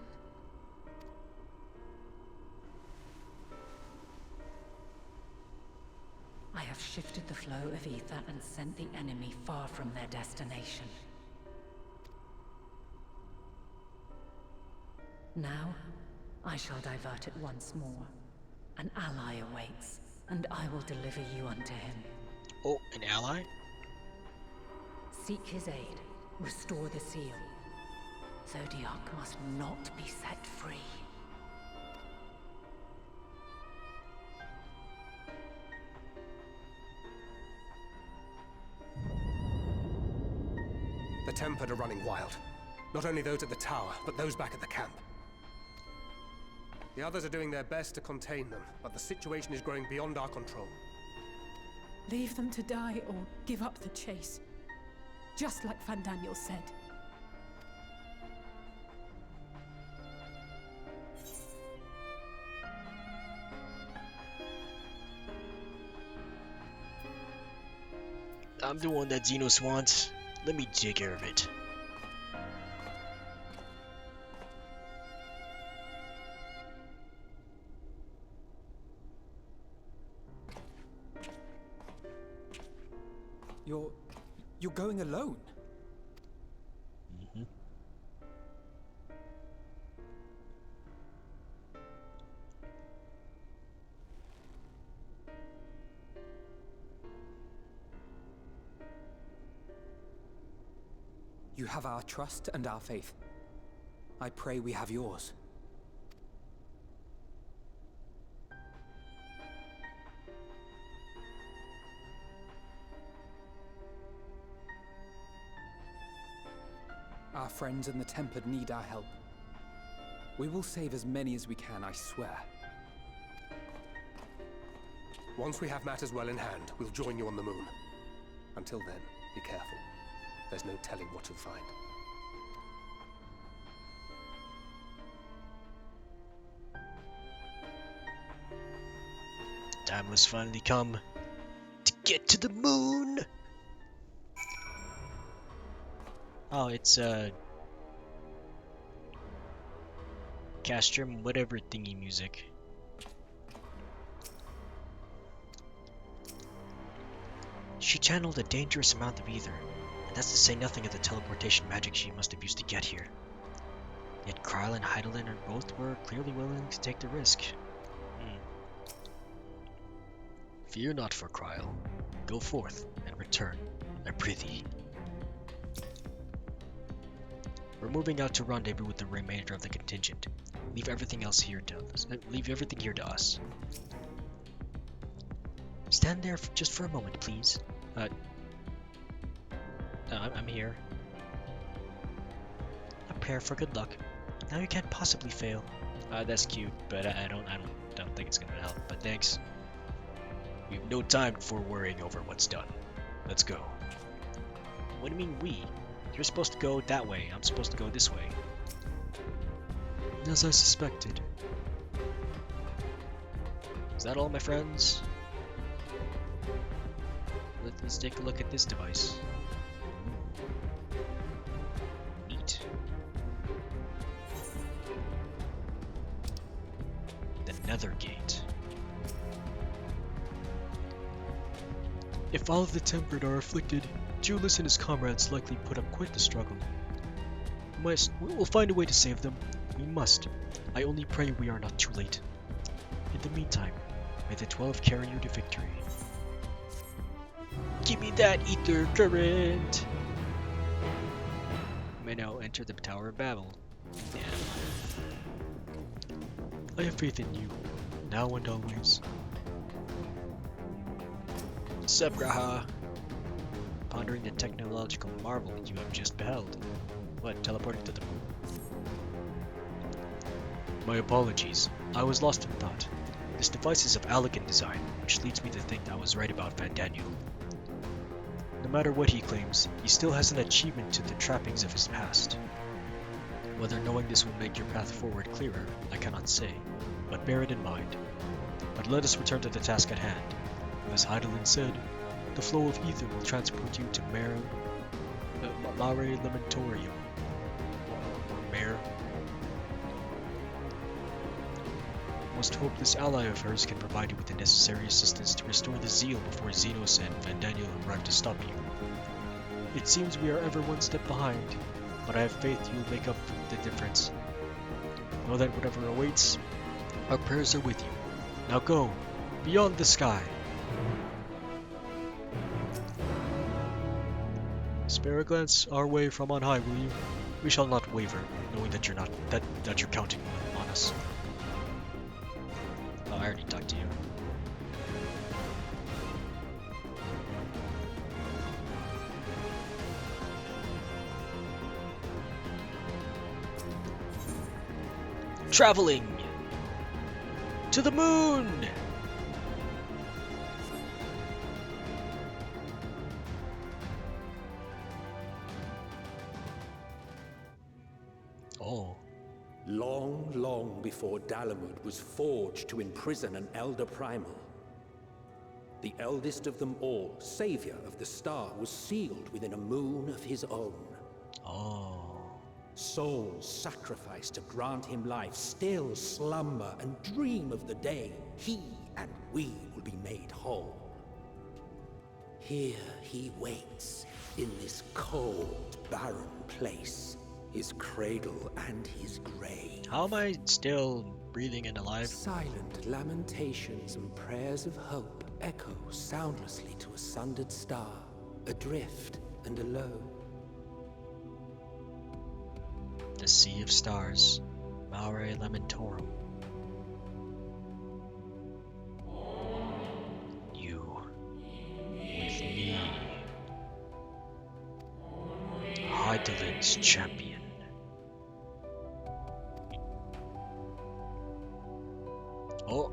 I have shifted the flow of ether and sent the enemy far from their destination. Now, I shall divert it once more. An ally awaits, and I will deliver you unto him. Oh, an ally? Seek his aid. Restore the seal. Zodiac must not be set free. The Tempered are running wild. Not only those at the tower, but those back at the camp. The others are doing their best to contain them, but the situation is growing beyond our control. Leave them to die or give up the chase. Just like Fandaniel said. I'm the one that Xenos wants. Let me take care of it. You're going alone? Mm-hmm. You have our trust and our faith. I pray we have yours. Our friends in the Tempered need our help. We will save as many as we can, I swear. Once we have matters well in hand, we'll join you on the moon. Until then, be careful. There's no telling what you'll find. Time has finally come to get to the moon! Oh, it's Castrum, whatever thingy music. She channeled a dangerous amount of ether, and that's to say nothing of the teleportation magic she must have used to get here. Yet Kryle and Heidelin and both were clearly willing to take the risk. Fear not for Kryle. Go forth and return, I prithee. We're moving out to rendezvous with the remainder of the contingent. Leave everything here to us. Stand there just for a moment, please. I'm here. A prayer for good luck. Now you can't possibly fail. That's cute, but I don't think it's gonna help. But thanks. We have no time for worrying over what's done. Let's go. What do you mean we? You're supposed to go that way. I'm supposed to go this way. As I suspected. Is that all, my friends? Let's take a look at this device. Neat. The Nether Gate. If all of the Tempered are afflicted, Julius and his comrades likely put up quite the struggle. We'll find a way to save them. We must. I only pray we are not too late. In the meantime, may the 12 carry you to victory. Give me that ether current! You may now enter the Tower of Babel. Yeah. I have faith in you, now and always. Sebraha. Pondering the technological marvel you have just beheld. What, teleporting to the moon? My apologies. I was lost in thought. This device is of elegant design, which leads me to think I was right about Van Daniel. No matter what he claims, he still has an achievement to the trappings of his past. Whether knowing this will make your path forward clearer, I cannot say, but bear it in mind. But let us return to the task at hand. As Heidelin said, the flow of ether will transport you to Mare Lamentorium. Or Mare. Most hopeless ally of hers can provide you with the necessary assistance to restore the zeal before Xenos and Van Daniel arrive to stop you. It seems we are ever one step behind, but I have faith you will make up the difference. Know that whatever awaits, our prayers are with you. Now go, beyond the sky. Spare a glance our way from on high, will you? We shall not waver, knowing that you're counting on us. Oh, I already talked to you. Traveling to the moon. Oh. Long, long before Dalamud was forged to imprison an Elder Primal, the eldest of them all, savior of the star, was sealed within a moon of his own. Oh. Souls sacrificed to grant him life still slumber and dream of the day he and we will be made whole. Here he waits, in this cold, barren place, his cradle and his grave. How am I still breathing and alive? Silent lamentations and prayers of hope echo soundlessly to a sundered star, adrift and alone. The Sea of Stars, Mare Lamentorum. You, with me, Heidelin's champion. Oh.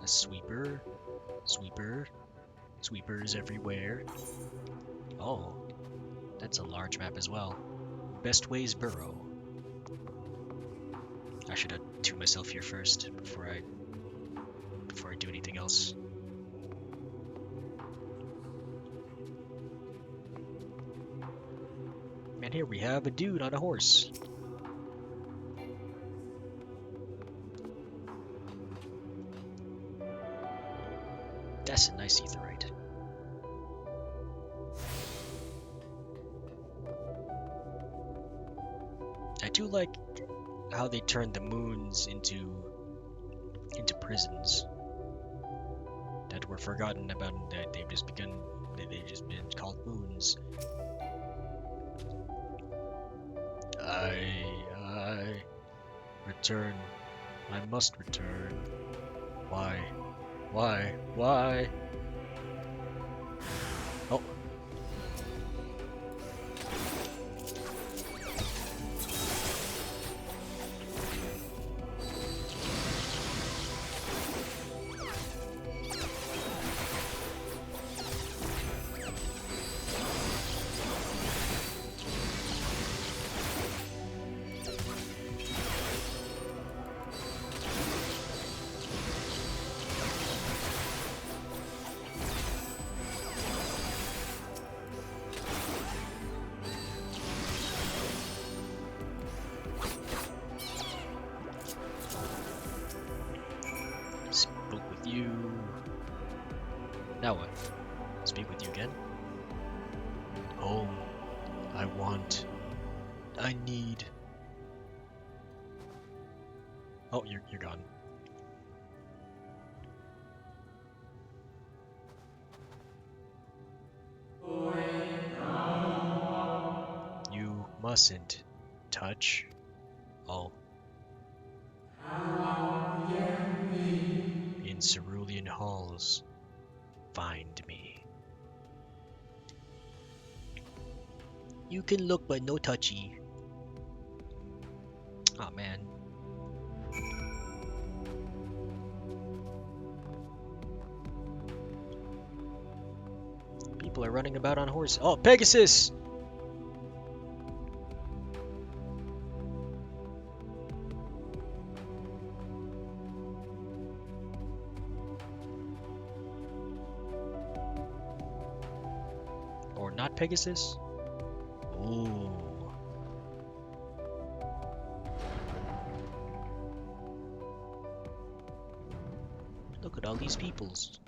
A sweeper, sweepers everywhere. Oh, that's a large map as well. Best ways burrow. I should have tuned myself here first before I do anything else. And here we have a dude on a horse. That's a nice etherite. I do like how they turned the moons into prisons that were forgotten about, and that they've just been called moons. I return. I must return. Why? Why? Oh. Spoke with you. Now what? Speak with you again? Home. I want. I need. Oh, you're gone. mustn't touch. Oh. In cerulean halls, find me. You can look, but no touchy. Oh man. People are running about on horses. Oh, Pegasus! Or not Pegasus? Ooh. Look at all these peoples.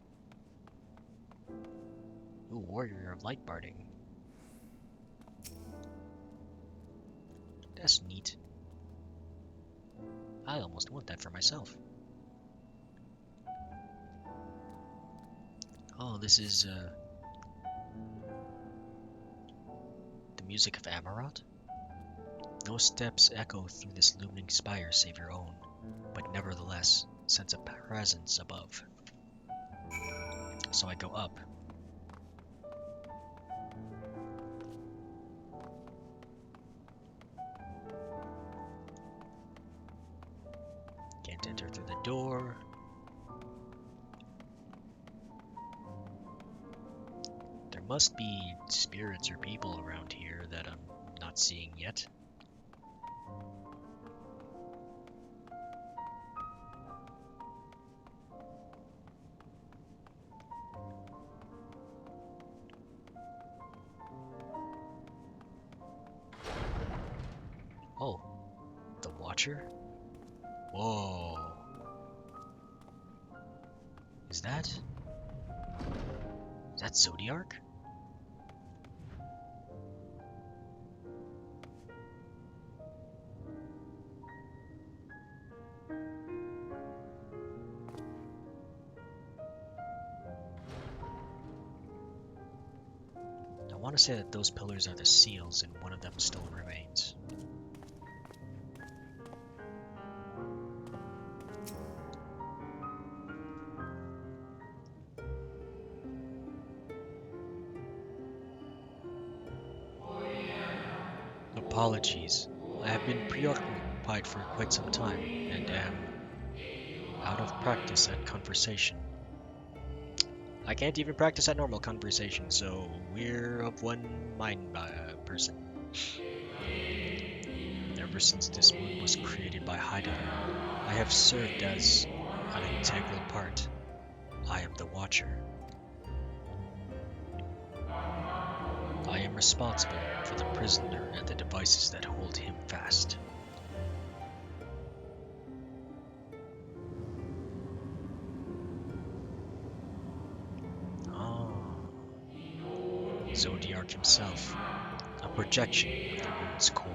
Ooh, Warrior of Light Barding. That's neat. I almost want that for myself. Oh, this is the music of Amarat? No steps echo through this looming spire save your own, but nevertheless sense a presence above. So I go up. Can't enter through the door. There must be spirits or people around here that I'm not seeing yet. Oh, the Watcher? Whoa. Is that Zodiark? I want to say that those pillars are the seals and one of them still remains. Apologies. I have been preoccupied for quite some time and am out of practice at conversation. I can't even practice at normal conversation, so we're of one mind, person. Ever since this moon was created by Hydaelyn, I have served as an integral part. I am the Watcher. I am responsible for the prisoner and the devices that hold him fast. Zodiark himself, a projection of the moon's core.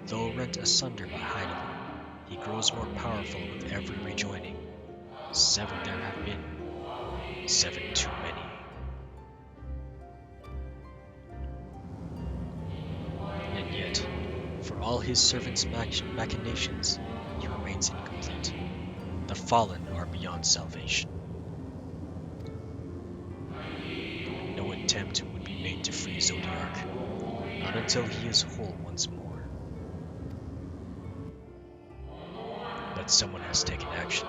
Though rent asunder by Hydaelyn, he grows more powerful with every rejoining. 7 there have been, 7 too many. And yet, for all his servants' machinations, he remains incomplete. The fallen are beyond salvation. No attempt would be made to free Zodiark, not until he is whole once more. But someone has taken action.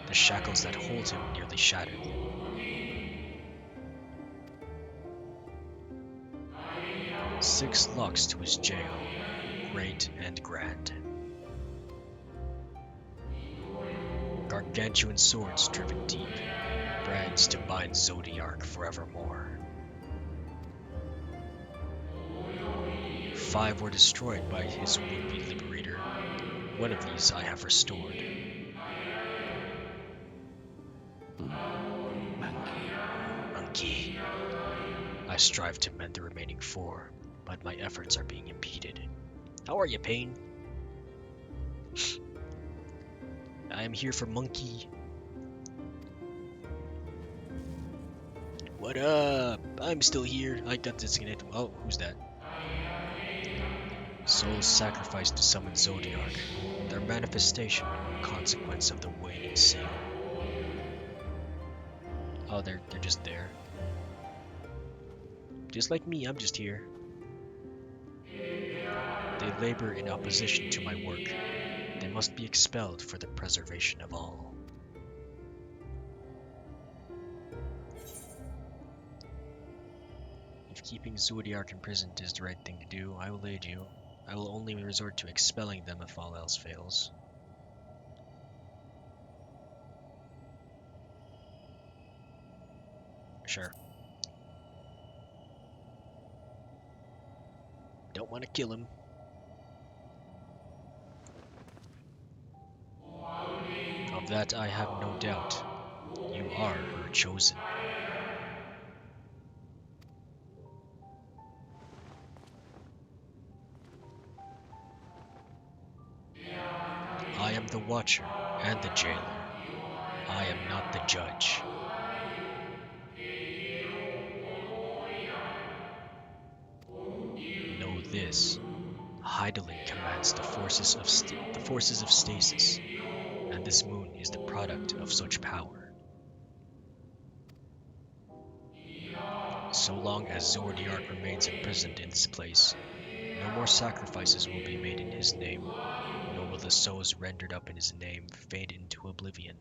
The shackles that hold him nearly shattered. Six locks to his jail, great and grand. Gargantuan swords driven deep, brands to bind Zodiark forevermore. 5 were destroyed by his would-be liberator. One of these I have restored. Monkey. I strive to mend the remaining 4, but my efforts are being impeded. How are you, Pain? I am here for Monkey. What up? I'm still here. I got disconnected. Oh, who's that? Souls sacrificed to summon Zodiark. Their manifestation, consequence of the waning seal. Oh, they're just there. Just like me, I'm just here. They labor in opposition to my work. They must be expelled for the preservation of all. If keeping Zodiark imprisoned is the right thing to do, I will aid you. I will only resort to expelling them if all else fails. Sure. Don't want to kill him. Of that I have no doubt. You are her chosen. I am the watcher and the jailer. I am not the judge. Know this. Hydaelyn commands the forces of stasis, and this moon is the product of such power. So long as Zordiark remains imprisoned in this place, no more sacrifices will be made in his name, nor will the souls rendered up in his name fade into oblivion.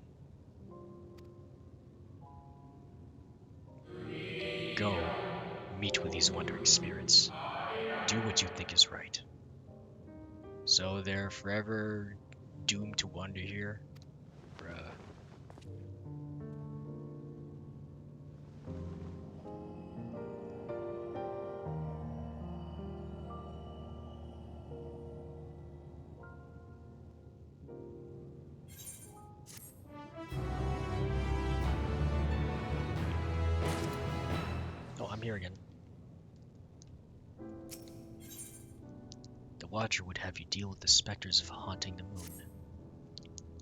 Go, meet with these wandering spirits. Do what you think is right. So they're forever doomed to wander here? Bruh. Oh, I'm here again. The Watcher would have you deal with the specters of haunting the moon.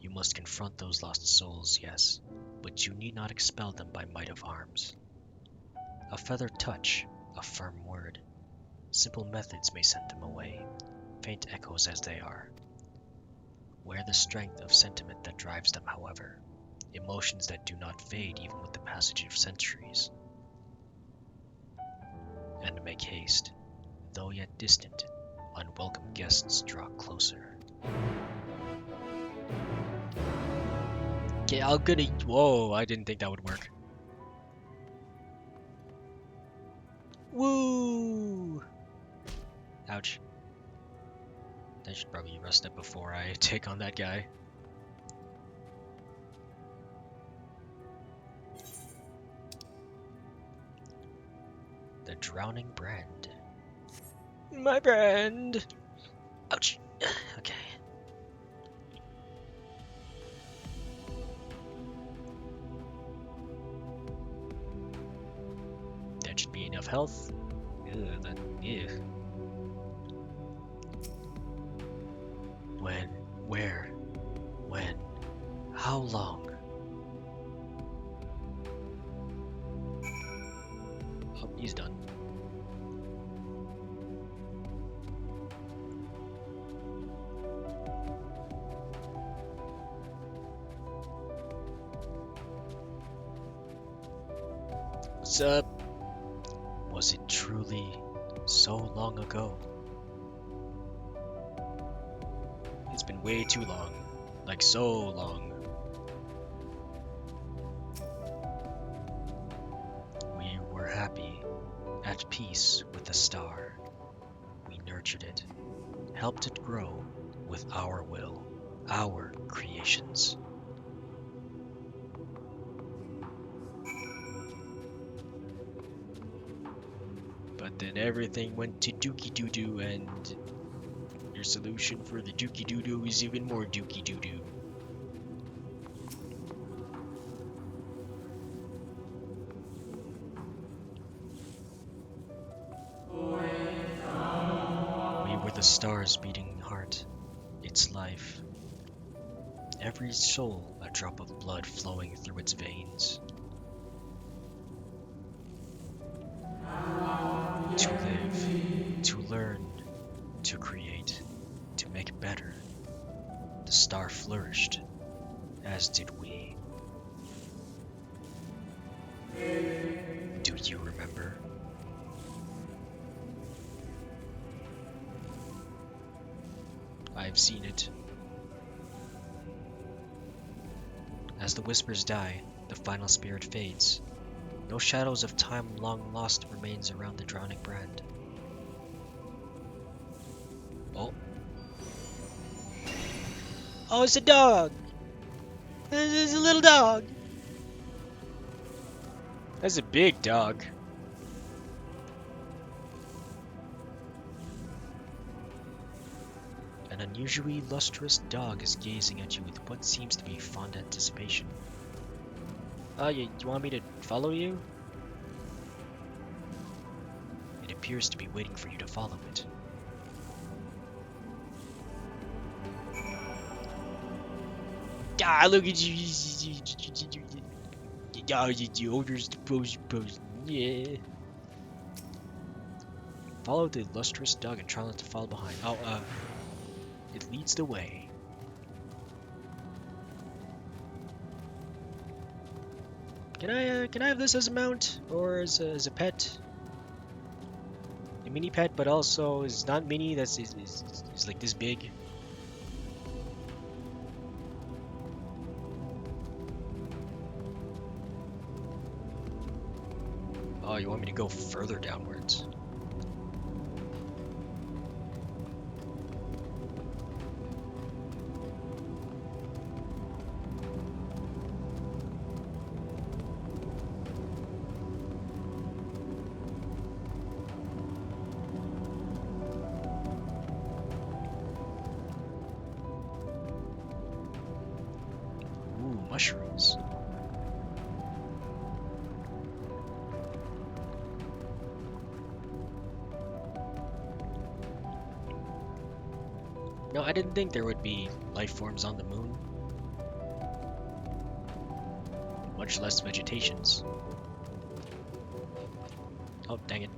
You must confront those lost souls, yes, but you need not expel them by might of arms. A feathered touch, a firm word, simple methods may send them away, faint echoes as they are. Wear the strength of sentiment that drives them, however, emotions that do not fade even with the passage of centuries. And make haste, though yet distant, unwelcome guests draw closer. Okay, I'm gonna... Whoa, I didn't think that would work. Woo! Ouch. I should probably rest up before I take on that guy. The Drowning Brand. My brand! Ouch. Okay. That should be enough health. Ew. When? Where? When? How long? Oh, he's done. What's up? Was it truly so long ago? It's been way too long. Like so long. We were happy, at peace with the star. We nurtured it, helped it grow with our will, our creations. But then everything went to dookie doo-doo, and your solution for the dookie doo-doo is even more dookie doo-doo. We were the star's beating heart, its life. Every soul a drop of blood flowing through its veins. to live, to learn, to create, to make better. The star flourished, as did we. Do you remember? I've seen it. As the whispers die, the final spirit fades. No shadows of time long lost remains around the drowning brand. Oh. Oh, it's a dog! It's a little dog! That's a big dog. An unusually lustrous dog is gazing at you with what seems to be fond anticipation. You want me to follow you? It appears to be waiting for you to follow it. Ah, look at you! You orders to pose. Yeah. Follow the lustrous dog and try not to follow behind. It leads the way. Can I have this as a mount or as a pet? A mini pet, but also is not mini. That's is like this big. Oh, you want me to go further downwards? Ooh, mushrooms. No, I didn't think there would be life forms on the moon. Much less vegetations. Oh, dang it.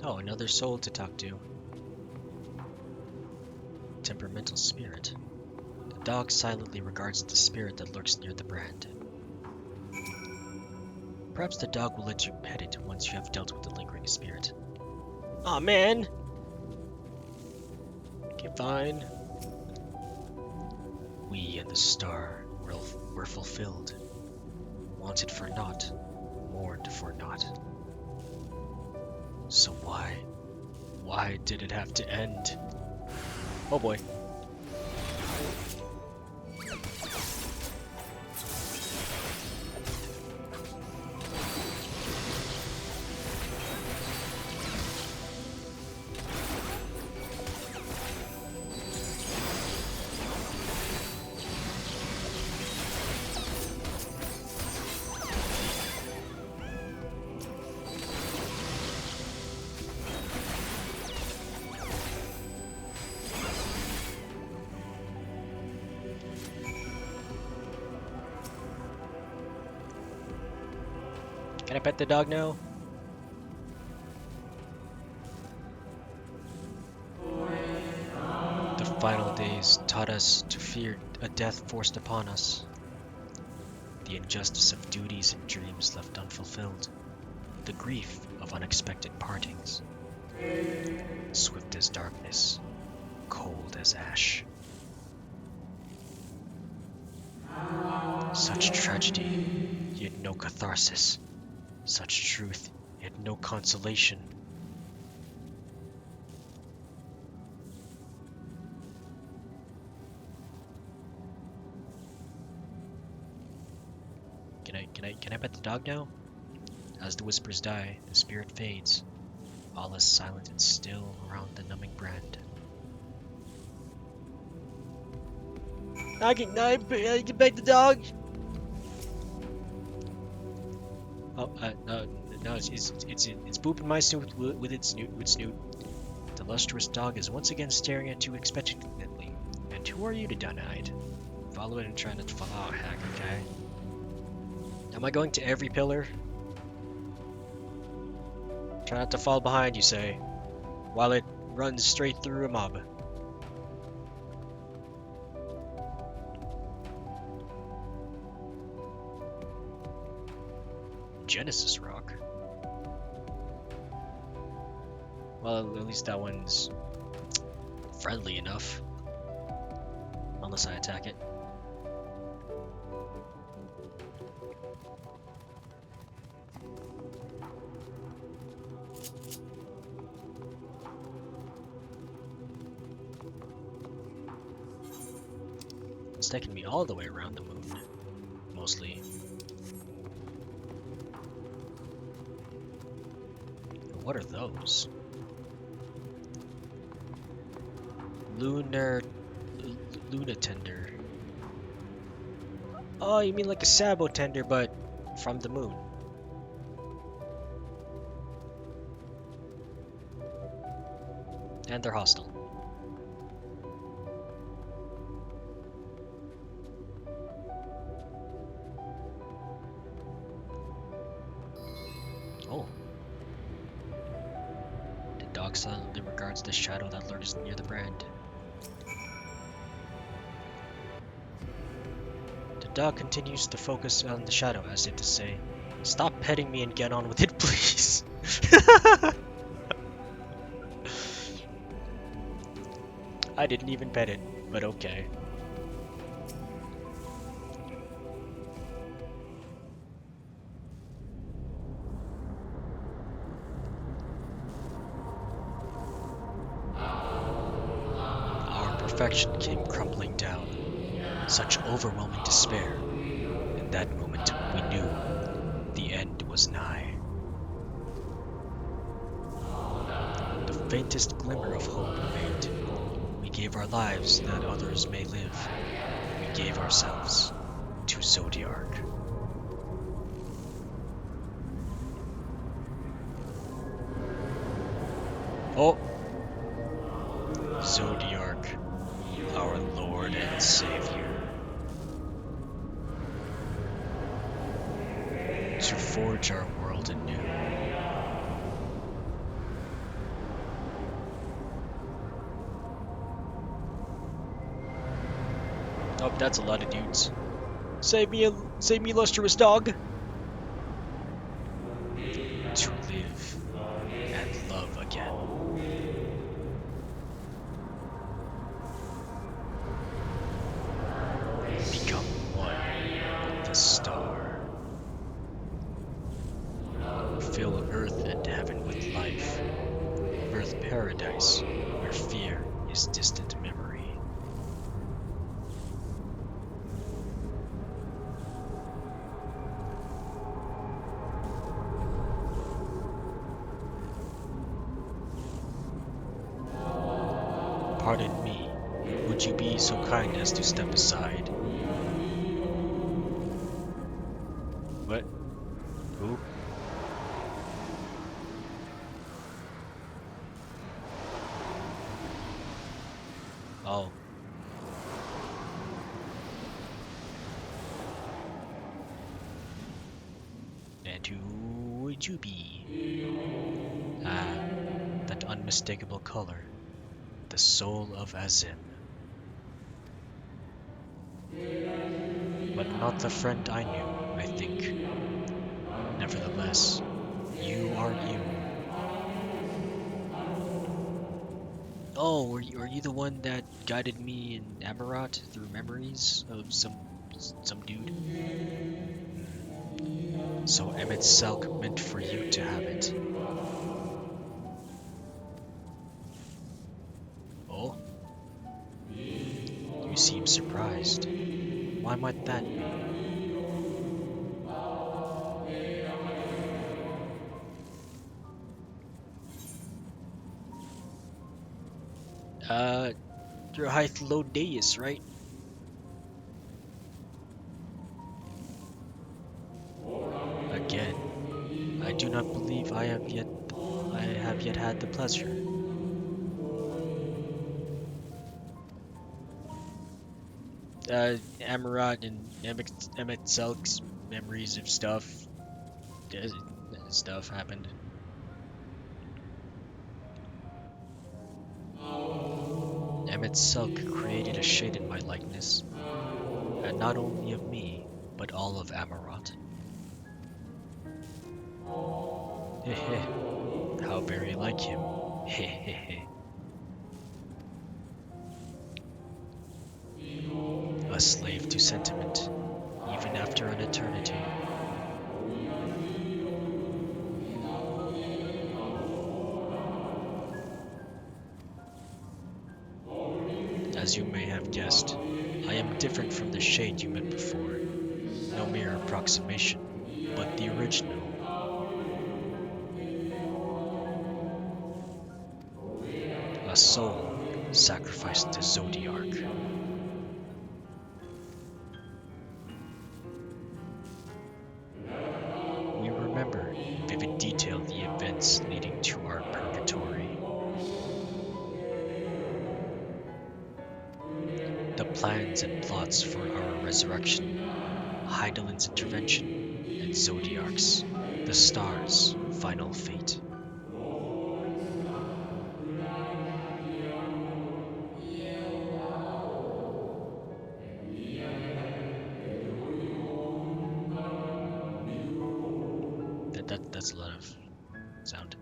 Oh, another soul to talk to. Temperamental spirit. The dog silently regards the spirit that lurks near the brand. Perhaps the dog will let you pet it once you have dealt with the lingering spirit. Aw, man! Okay, fine. We and the star were fulfilled. Wanted for naught, mourned for naught. So why did it have to end? Oh boy. Can I pet the dog now? The final days taught us to fear a death forced upon us. The injustice of duties and dreams left unfulfilled. The grief of unexpected partings. Swift as darkness, cold as ash. Such tragedy, yet no catharsis. Such truth, yet no consolation. Can I pet the dog now? As the whispers die, the spirit fades. All is silent and still around the numbing brand. I can pet the dog. Oh, No, it's booping my snoot with its snoot. The lustrous dog is once again staring at you expectantly. And who are you to deny it? Follow it and try not to fall. Oh, heck, okay. Am I going to every pillar? Try not to fall behind, you say, while it runs straight through a mob. Genesis Rock? Well, at least that one's friendly enough. Unless I attack it. It's taking me all the way around the moon, mostly. What are those? Lunatender. Oh, you mean like a Sabo tender, but from the moon. And they're hostile. Oh. The dog silently regards the shadow that lurks near the brand. The dog continues to focus on the shadow as if to say, "Stop petting me and get on with it, please." I didn't even pet it, but okay. Our perfection came crumbling down. Such overwhelming despair. In that moment, we knew the end was nigh. The faintest glimmer of hope remained. We gave our lives that others may live. We gave ourselves to Zodiark. Oh! Zodiark, our Lord and Savior. To forge our world anew. Oh, that's a lot of dudes. Save me, lustrous dog. To live and love again. Become one with the star. Fill earth and heaven with life. Birth paradise where fear is distant memory. Pardon me, would you be so kind as to step aside? What? Who? Oh. And who would you be? Ah, that unmistakable color. The soul of Azim. But not the friend I knew, I think. Nevertheless, you are you. Oh, were you the one that guided me in Amarat through memories of some dude? So Emmett Selk meant for you to have it. Oh? You seem surprised. Why might that be? You're Hythlodeus, right? Again, I do not I have yet had the pleasure. Amarat and Emmett Selk's memories of stuff happened. Emmett Selk created a shade in my likeness, and not only of me, but all of Amarat. Heh, how very like him. Heh. A slave to sentiment, even after an eternity. As you may have guessed, I am different from the shade you met before. No mere approximation, but the original. A soul sacrificed to Zodiark. We remember in vivid detail the events leading to our purgatory. The plans and plots for our resurrection, Heidelin's intervention, and Zodiark's, the star's, final fate. That's a lot of sound.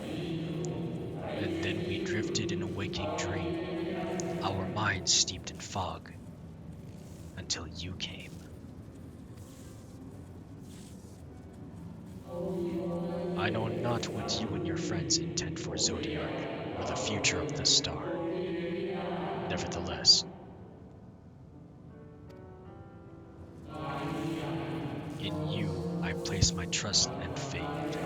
And then we drifted in a waking dream, our minds steeped in fog, until you came. I know not what you and your friends intend for Zodiark, or the future of the star. Nevertheless, in you I place my trust and faith.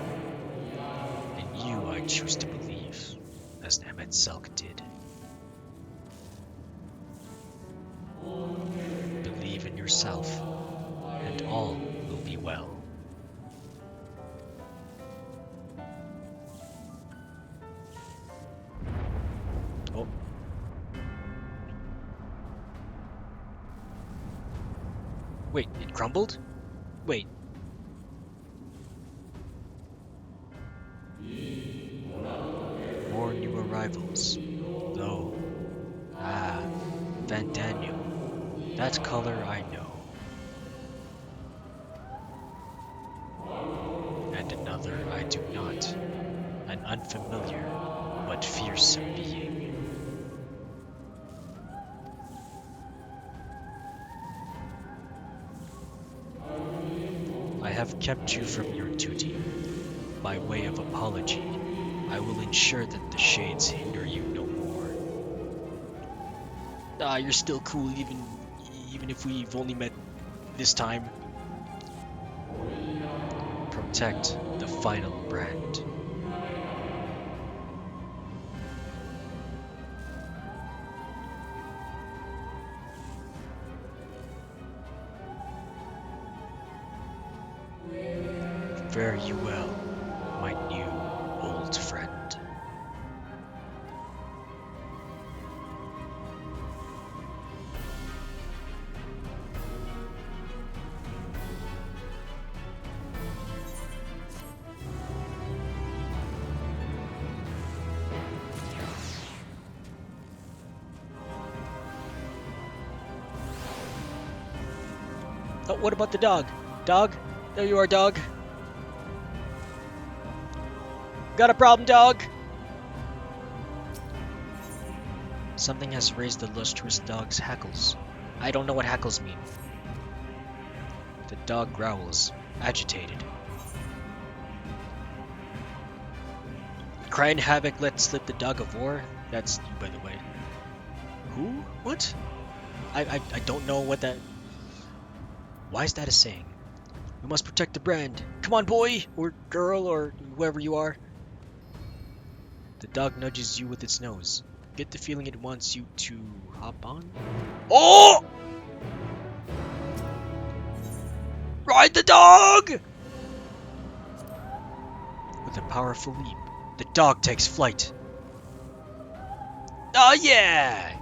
In you I choose to believe, as Emmett Selk did. Believe in yourself, and all will be well. Oh. Wait, it crumbled? Wait. More new arrivals. Lo. Ah, Van Daniel. That color I know. And another I do not. An unfamiliar but fearsome being. I have kept you from your duty. By way of apology, I will ensure that the shades hinder you no more. Ah, you're still cool even if we've only met this time. Protect the final brand. Fare you well, my new old friend. Oh, what about the dog? Dog? There you are, dog. Got a problem, dog? Something has raised the lustrous dog's hackles. I don't know what hackles mean. The dog growls, agitated. Crying Havoc let slip the dog of war? That's you, by the way. Who? What? I don't know what that... Why is that a saying? We must protect the brand. Come on, boy! Or girl, or whoever you are. The dog nudges you with its nose. Get the feeling it wants you to hop on? Oh! Ride the dog! With a powerful leap, the dog takes flight. Oh yeah!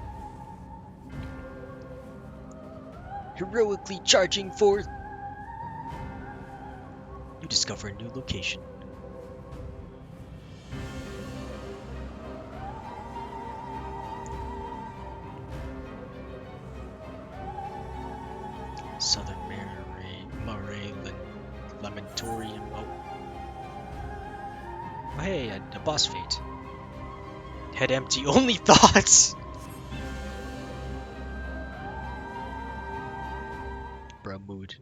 Heroically charging forth, you discover a new location. Southern Murray Lamentorium. Oh, hey, a boss fight. Head empty, only thoughts! Bro mood.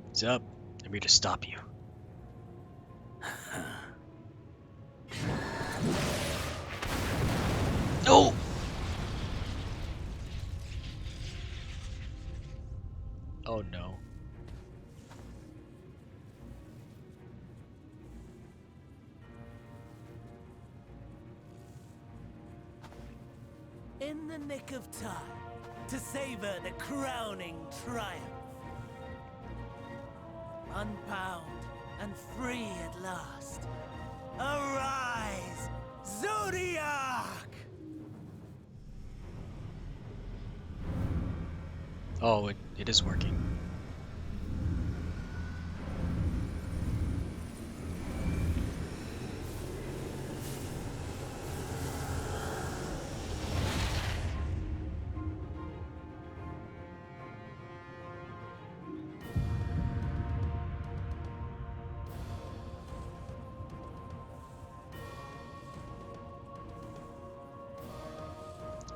What's up? I'm here to stop you. No! Oh no. In the nick of time to savor the crowning triumph. Unbound and free at last. Arise, Zodiac! Oh, it is working.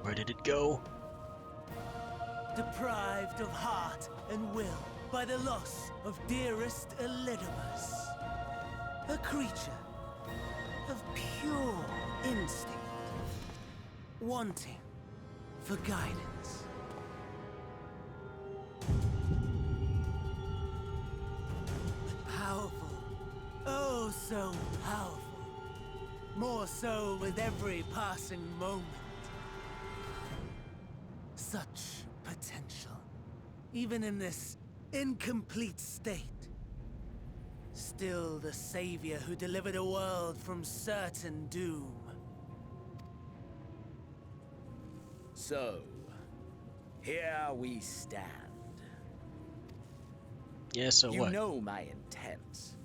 Where did it go? Deprived of heart and will by the loss of dearest Elidibus. A creature of pure instinct, wanting for guidance. But powerful, oh so powerful. More so with every passing moment. Such potential, even in this incomplete state. Still the savior who delivered a world from certain doom. So, here we stand. Yeah, so you what? You know my intents.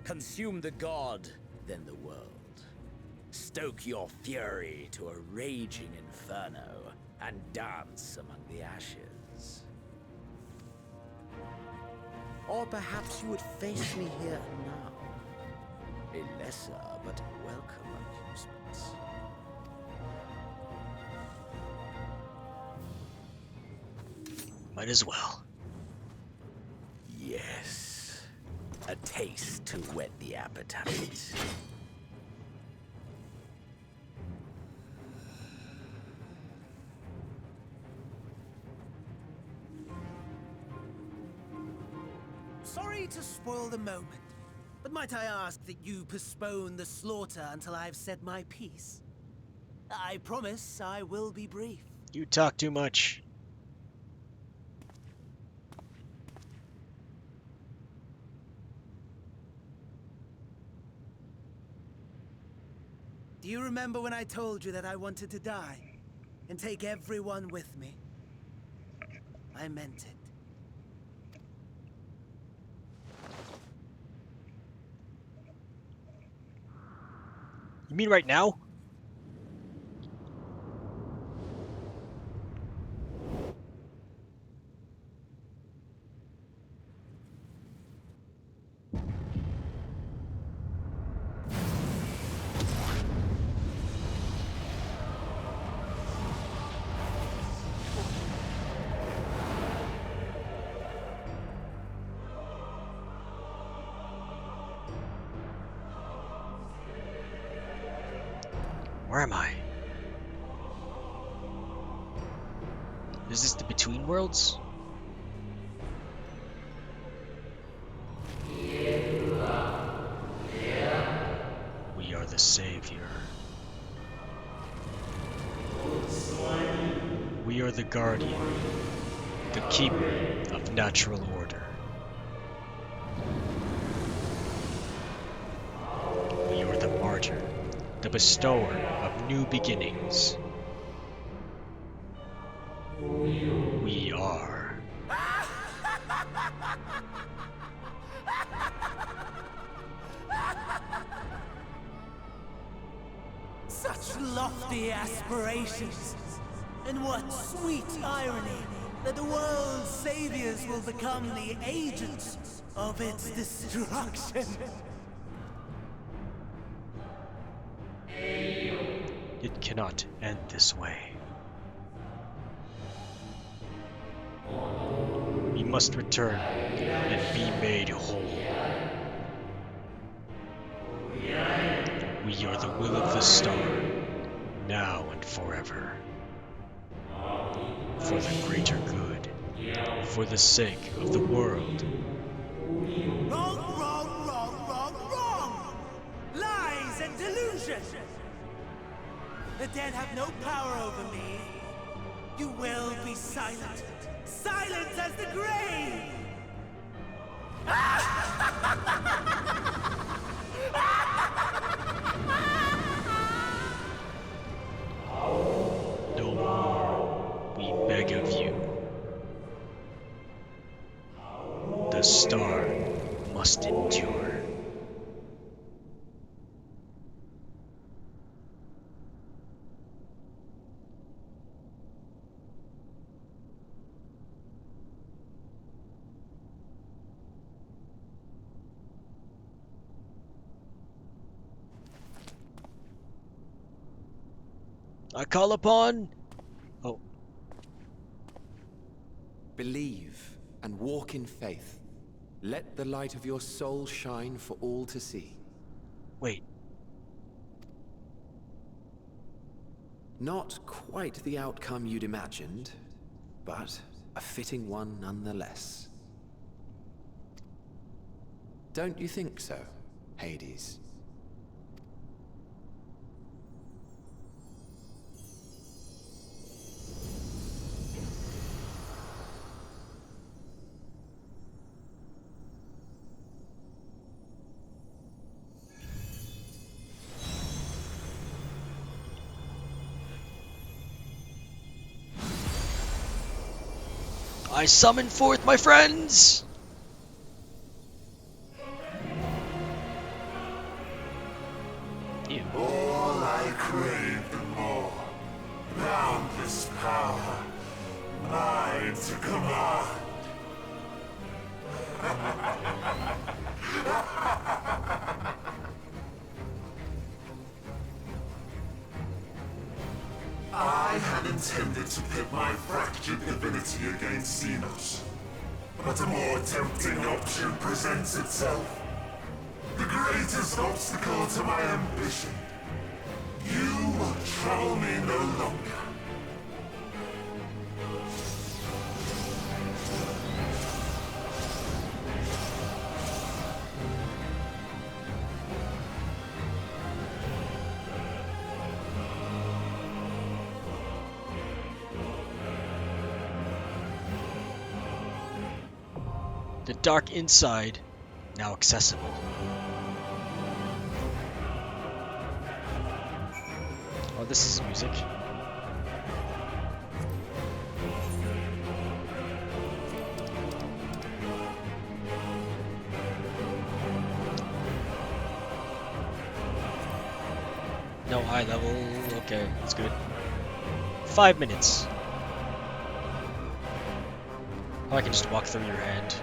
Consume the god, then the world. Stoke your fury to a raging inferno, and dance among the ashes. Or perhaps you would face me here and now. A lesser but welcome amusement. Might as well. Yes. A taste to whet the appetite. Sorry to spoil the moment, but might I ask that you postpone the slaughter until I've said my piece? I promise I will be brief. You talk too much. Do you remember when I told you that I wanted to die and take everyone with me? I meant it. You mean right now? Where am I? Is this the Between Worlds? We are the savior. We are the guardian, the keeper of natural order. We are the martyr, the bestower of new beginnings. We are. Such lofty aspirations! And what sweet irony that the world's saviors will become the agents of its destruction! It cannot end this way. We must return and be made whole. We are the will of the star, now and forever. For the greater good, for the sake of the world. Wrong, wrong, wrong, wrong, wrong! Lies and delusion! The dead have no power over me. You will be silent. Silent as the grave! No more, we beg of you. The star must endure. I call upon... Oh. Believe and walk in faith. Let the light of your soul shine for all to see. Wait. Not quite the outcome you'd imagined, but a fitting one nonetheless. Don't you think so, Hades? I summon forth my friends! Ew. All I craved and more. Boundless power. Mine to command. I had intended to pit my fractured divinity against Xenos, but a more tempting option presents itself. The greatest obstacle to my ambition. You will trouble me no longer. The dark inside, now accessible. Oh, this is music. No eye level. Okay, that's good. 5 minutes. Oh, I can just walk through your hand.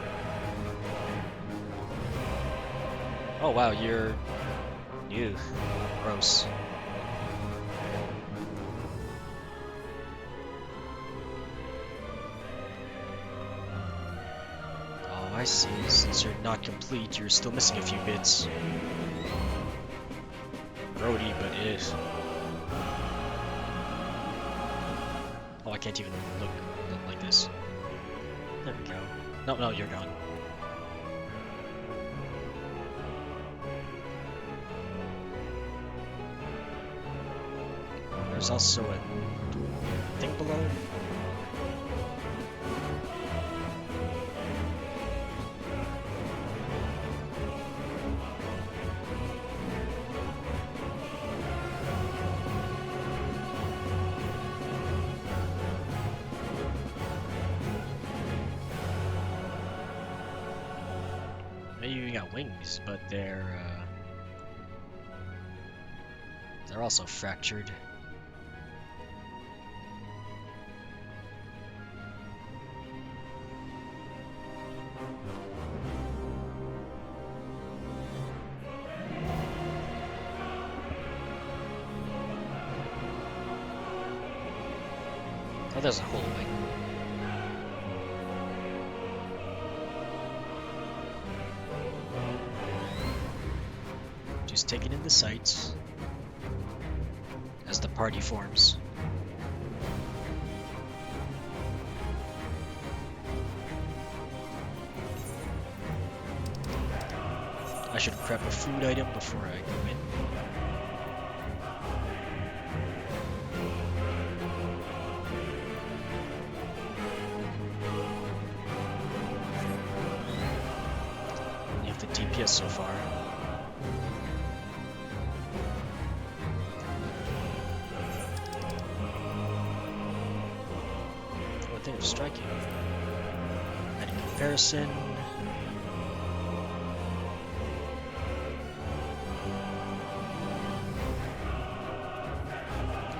Oh wow, you're... Ew. Gross. Oh, I see. Since you're not complete, you're still missing a few bits. Grody, but it. Oh, I can't even look like this. There we go. No, you're gone. There's also a thing below. Maybe you got wings, but they're also fractured. Oh, there's a whole wing. Just taking in the sights as the party forms. I should prep a food item before I go in. You have the DPS so far. Thing of striking. And in comparison,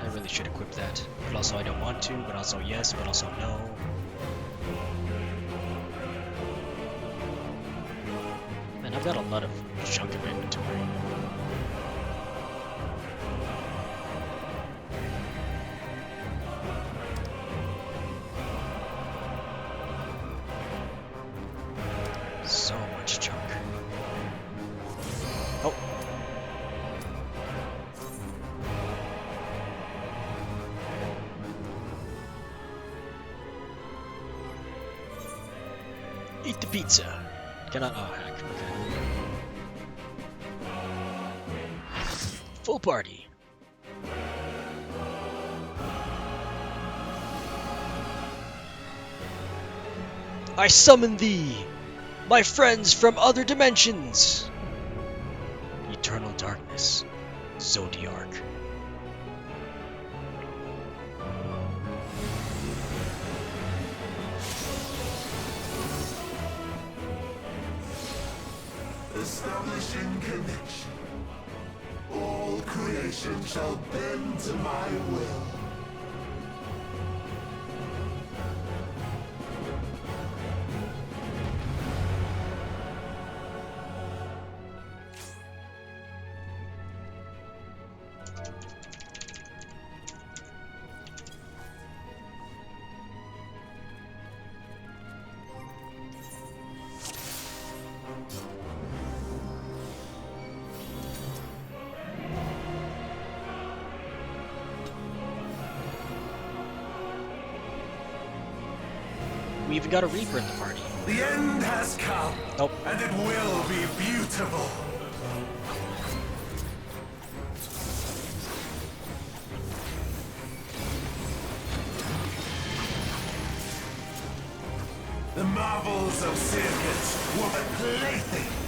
I really should equip that. But also I don't want to, but also yes, but also no. Man, I've got a lot of junk in my inventory. So much junk. Oh. Eat the pizza. Cannot. Oh, heck. Okay. Full party. I summon thee! My friends from other dimensions! Eternal darkness, Zodiark. Establishing connection. All creation shall bend to my will. We even got a Reaper in the party. The end has come. Nope. And it will be beautiful. The marvels of circuits were but playthings.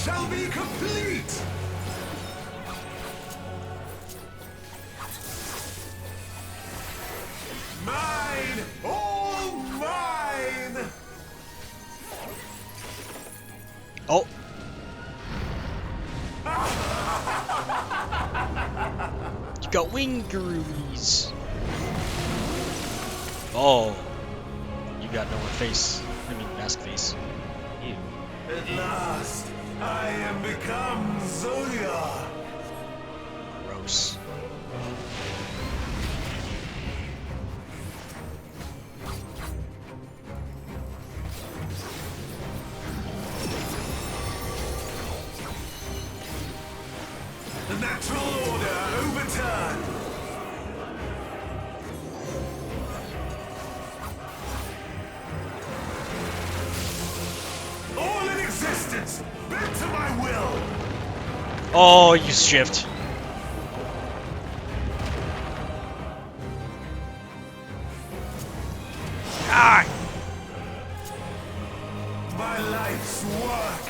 shall be complete! Mine! All mine! Oh! You got wing gurus! Oh! You got no more face. I mean, mask face. Ew. At last, I am become Zoya! Gross. The natural order overturned! All in existence, bent to my will! Oh, you shift. Ah! My life's work!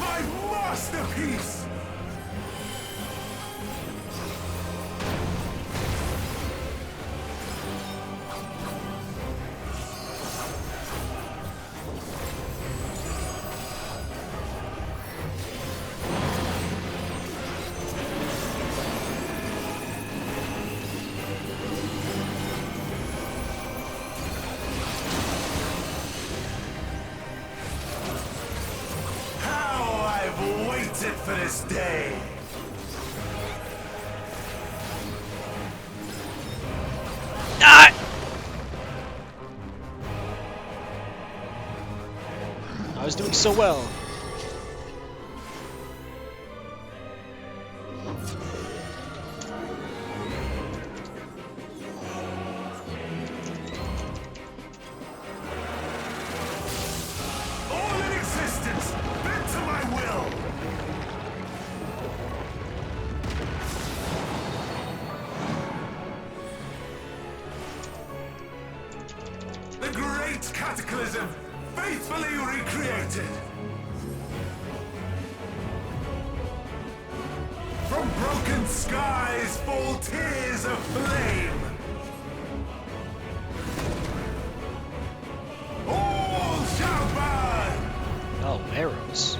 My masterpiece! Waited for this day. Ah! I was doing so well. All in existence, bent to my will. The great cataclysm, faithfully recreated. From broken skies fall tears of flame. All shall burn. Oh, arrows.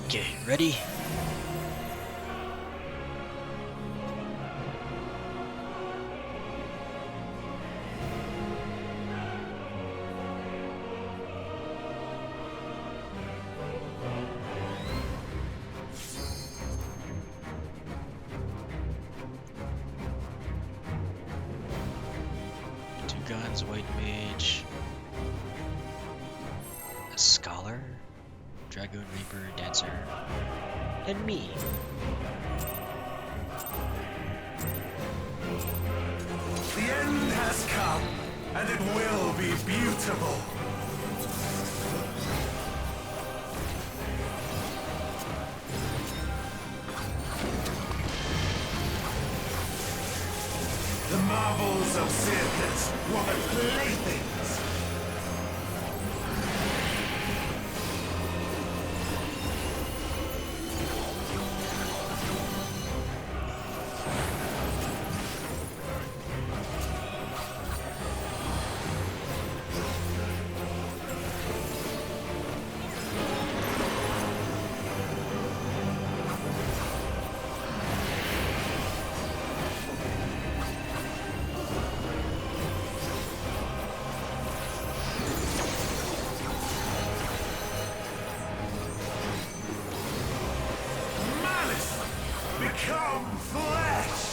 Okay, ready? Two guns, white mage, a scholar, dragoon reaper, dancer, and me. The end has come, and it will be beautiful. The marvels of circus were the playthings. Become flesh!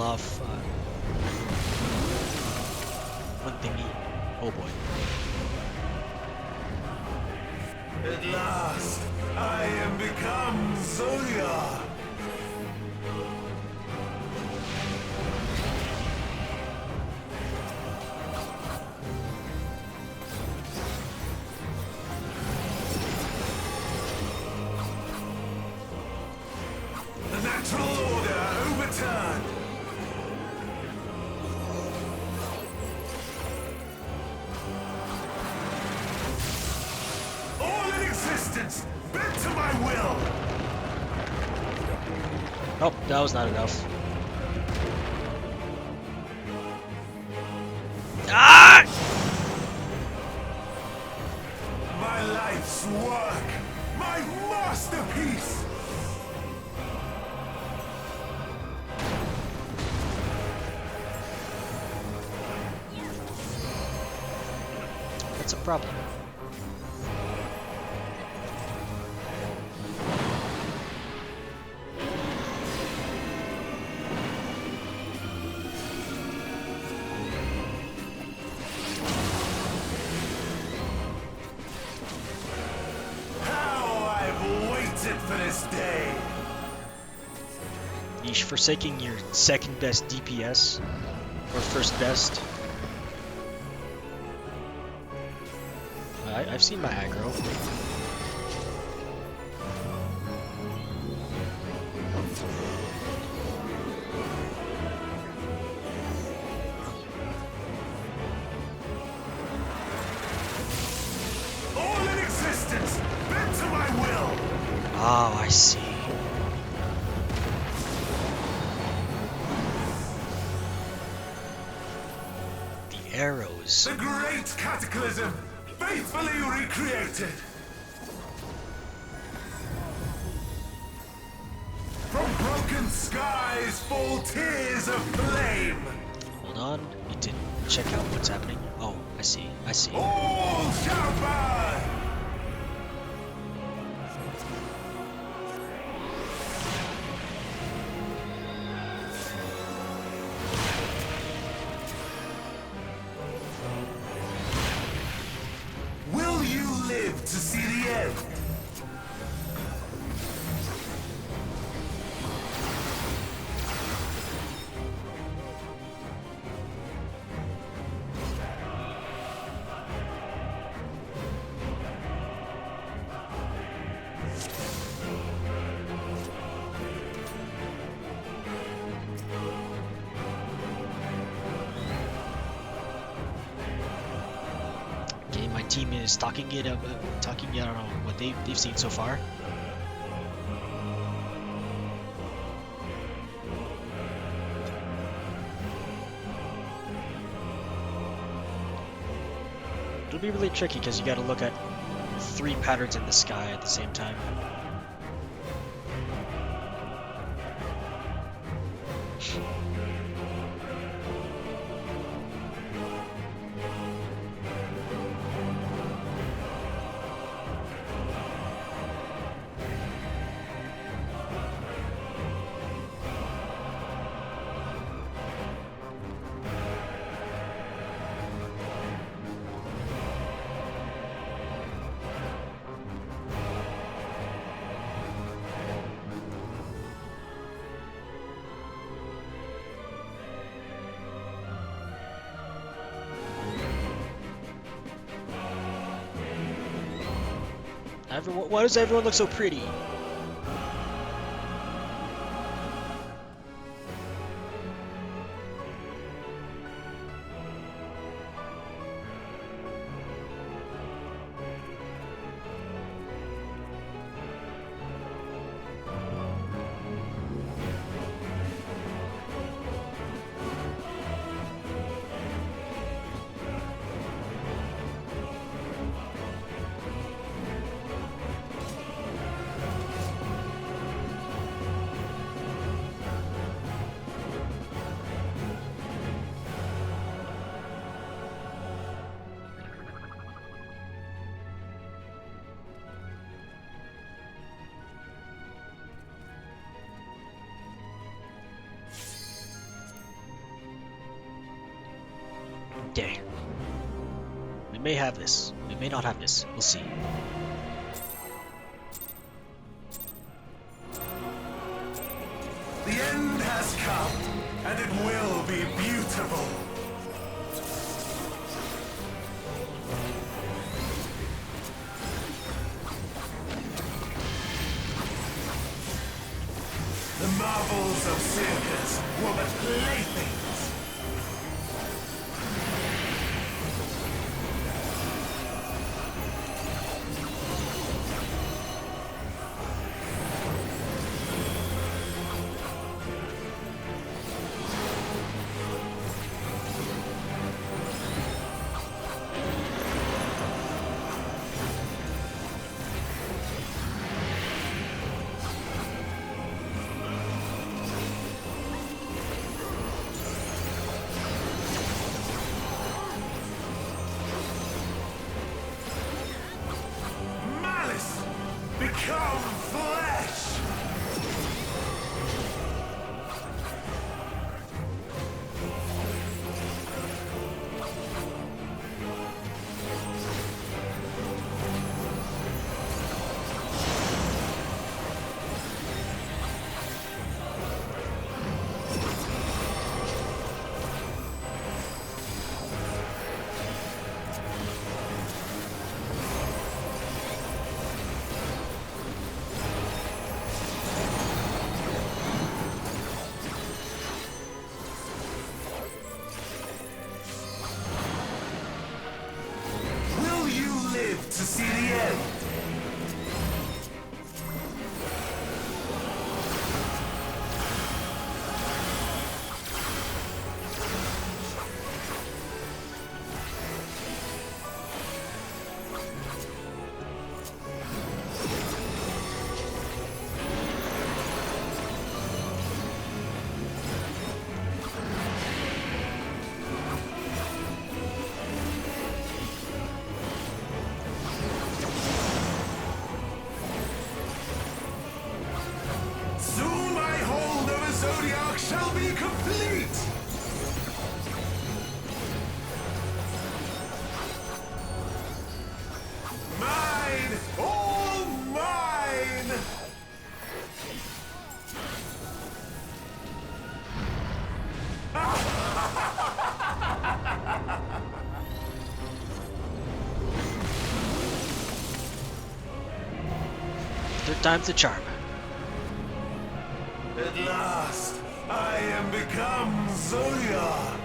off one thingy. Oh boy. At last, I am become Zoya. The natural order overturned. All in existence, bent to my will. Oh, that was not enough. Ah! My life's work, my masterpiece. What's the problem? How I've waited for this day. Yeesh, forsaking your second best DPS or first best. I've seen my aggro. All in existence, bent to my will. Oh, I see. The arrows. The great cataclysm, faithfully recreated. From broken skies fall tears of flame. Hold on, need to check out what's happening. Oh, I see, I see. All shall burn. Will you live to see the end? Okay, my team is talking it up, I don't know what they've seen so far. It'll be really tricky because you got to look at 3 patterns in the sky at the same time. Why does everyone look so pretty? Okay. We may have this. We may not have this. We'll see. The end has come, and it will be beautiful. The marvels of circus were but playthings. Become flesh! To see the end. Zodiac shall be complete! Mine! All mine! Third time's the charm. At last, I am become Zoya!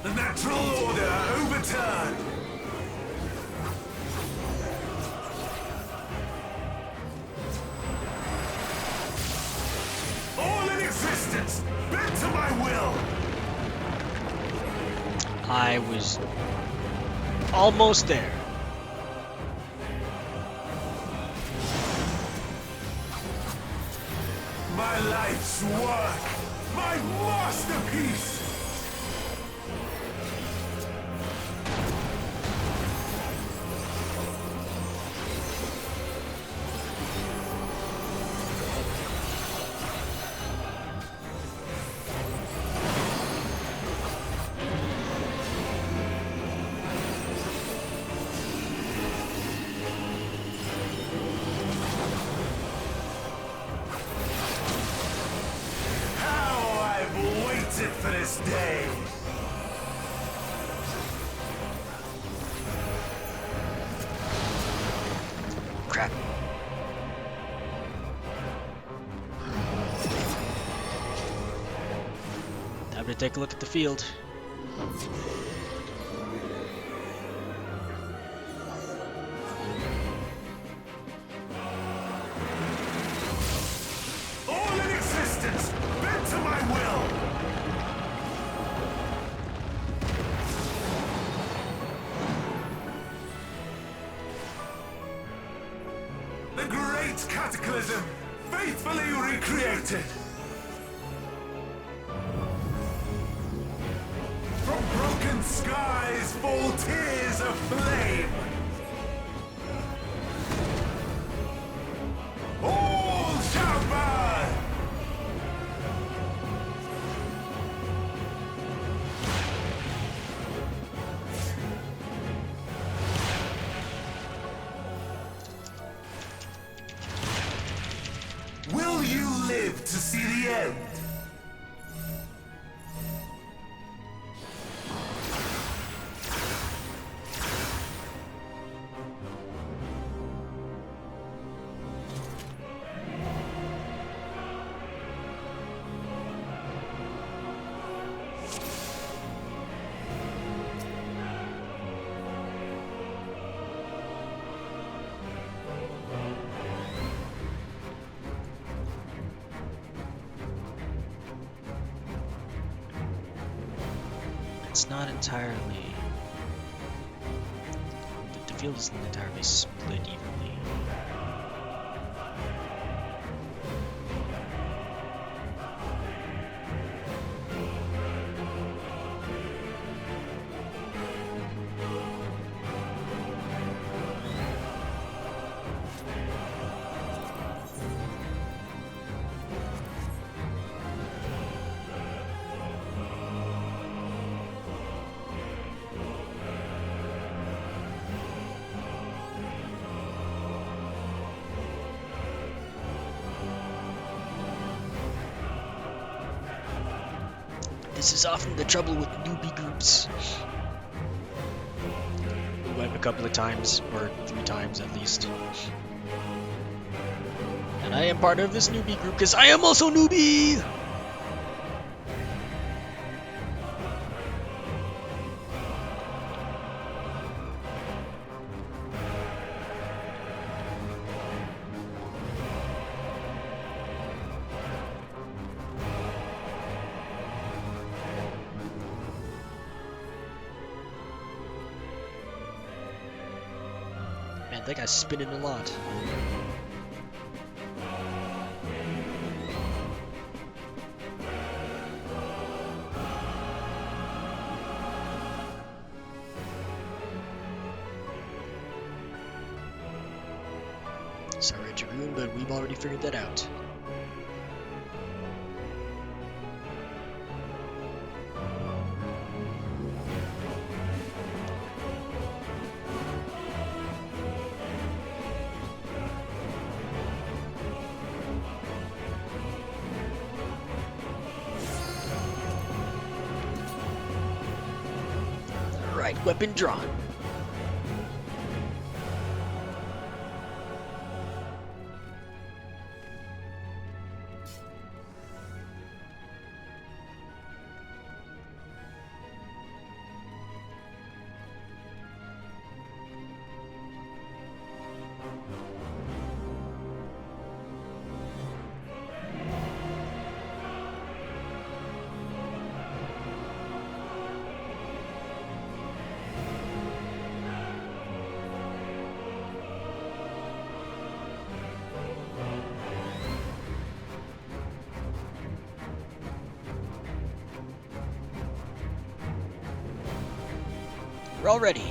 The natural order overturned! All in existence, bent to my will! I was almost there. My life's work! My masterpiece! For this day. Crap. Time to take a look at the field. All in existence, bent to my will. The great cataclysm, faithfully recreated. From broken skies fall tears of flame. All shall burn. Will you live to see the end? It's not entirely... The field isn't entirely split evenly. This is often the trouble with newbie groups. We went a couple of times, or 3 times at least. And I am part of this newbie group because I am also newbie! Man, that guy's spinning a lot. Sorry, Dragoon, but we've already figured that out. Alright, weapon drawn. We're all ready.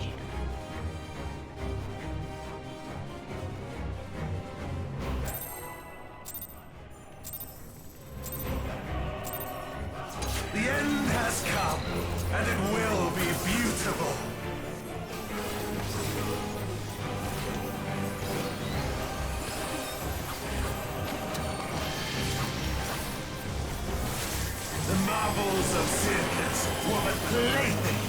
The end has come, and it will be beautiful. The marvels of circus were but playthings.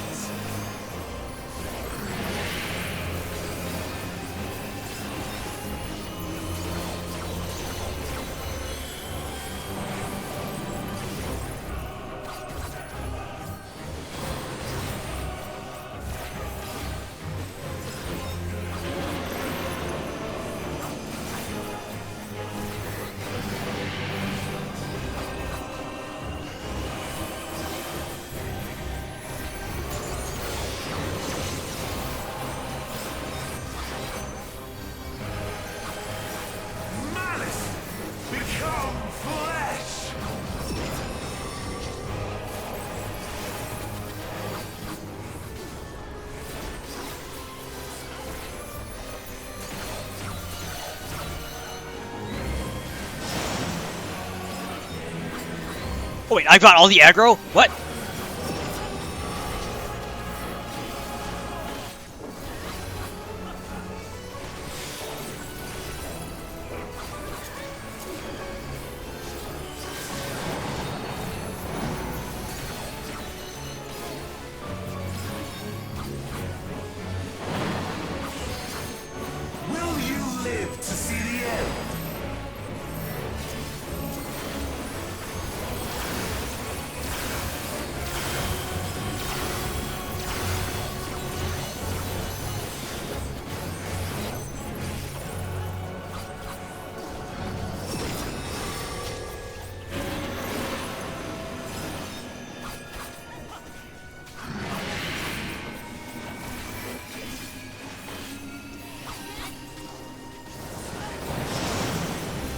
Oh wait, I've got all the aggro? What? Will you live to see the end?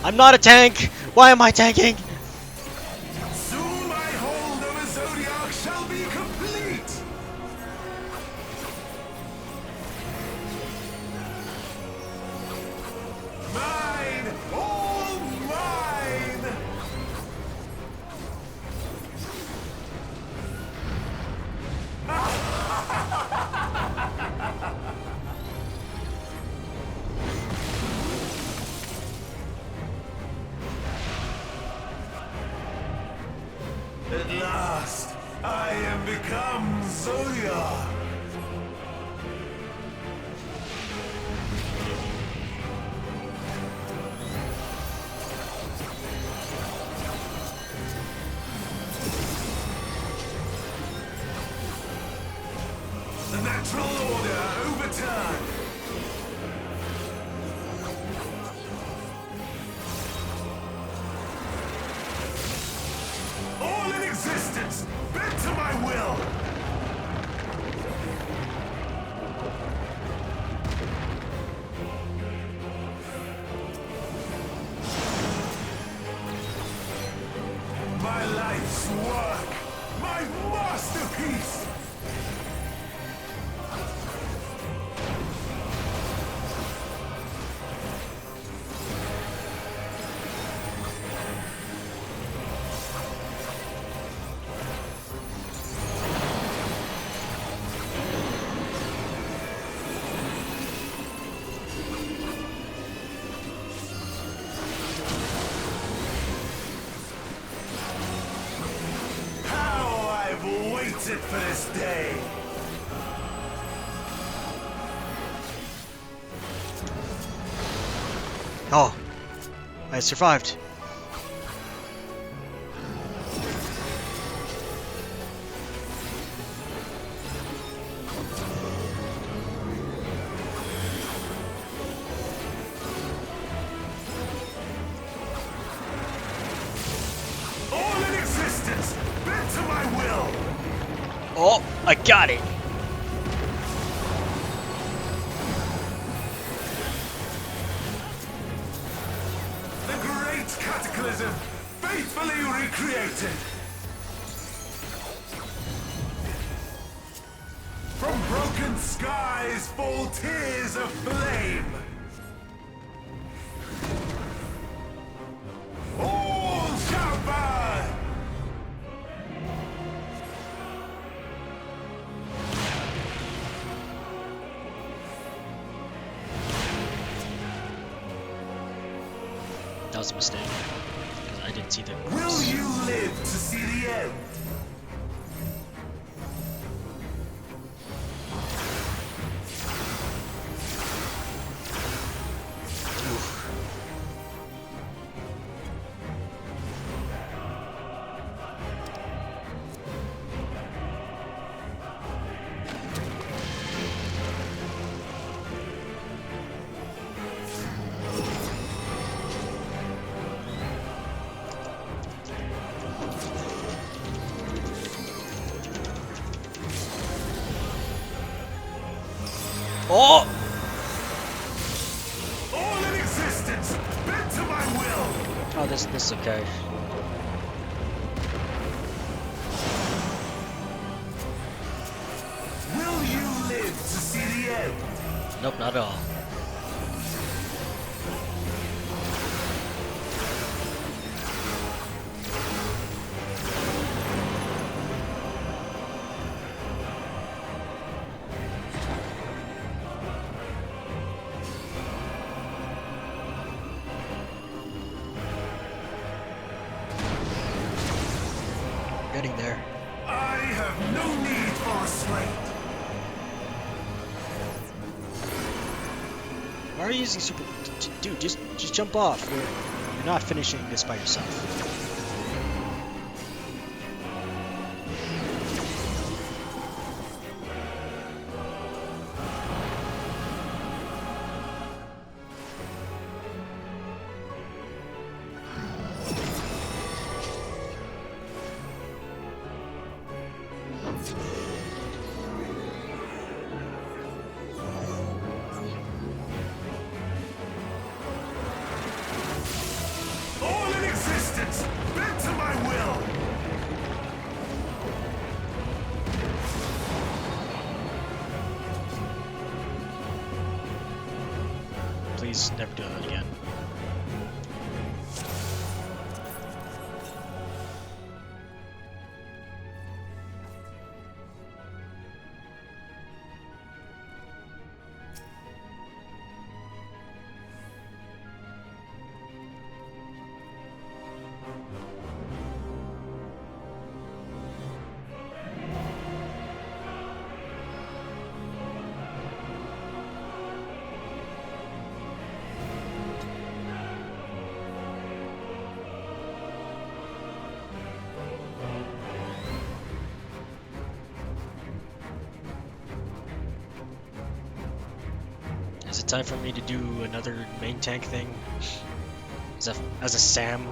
I'm not a tank! Why am I tanking? Soon my hold over Zodiac shall be complete! Mine! All mine! At last, I am become Zodiac! The natural order overturned! All in existence, bent to my will! My life's work! My masterpiece! How I've waited for this day! Oh, I survived. All in existence, bent to my will! Oh, I got it. The great cataclysm, faithfully recreated! From broken skies fall tears of flame! All shall burn! That was a mistake. 'Cause I didn't see the. Will you live to see the end? Oh! All in existence, bent to my will! Oh, this is okay. Will you live to see the end? Nope, not at all. getting there. I have no need for restraint. Why are you using super... Dude, just jump off. You're not finishing this by yourself. All in existence, bent to my will. Please never do that again. Is it time for me to do another main tank thing? As a Sam?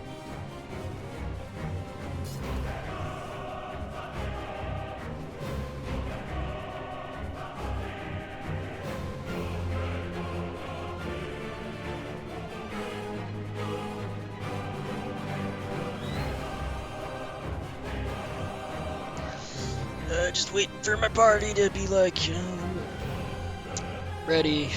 Just waiting for my party to be like, ready.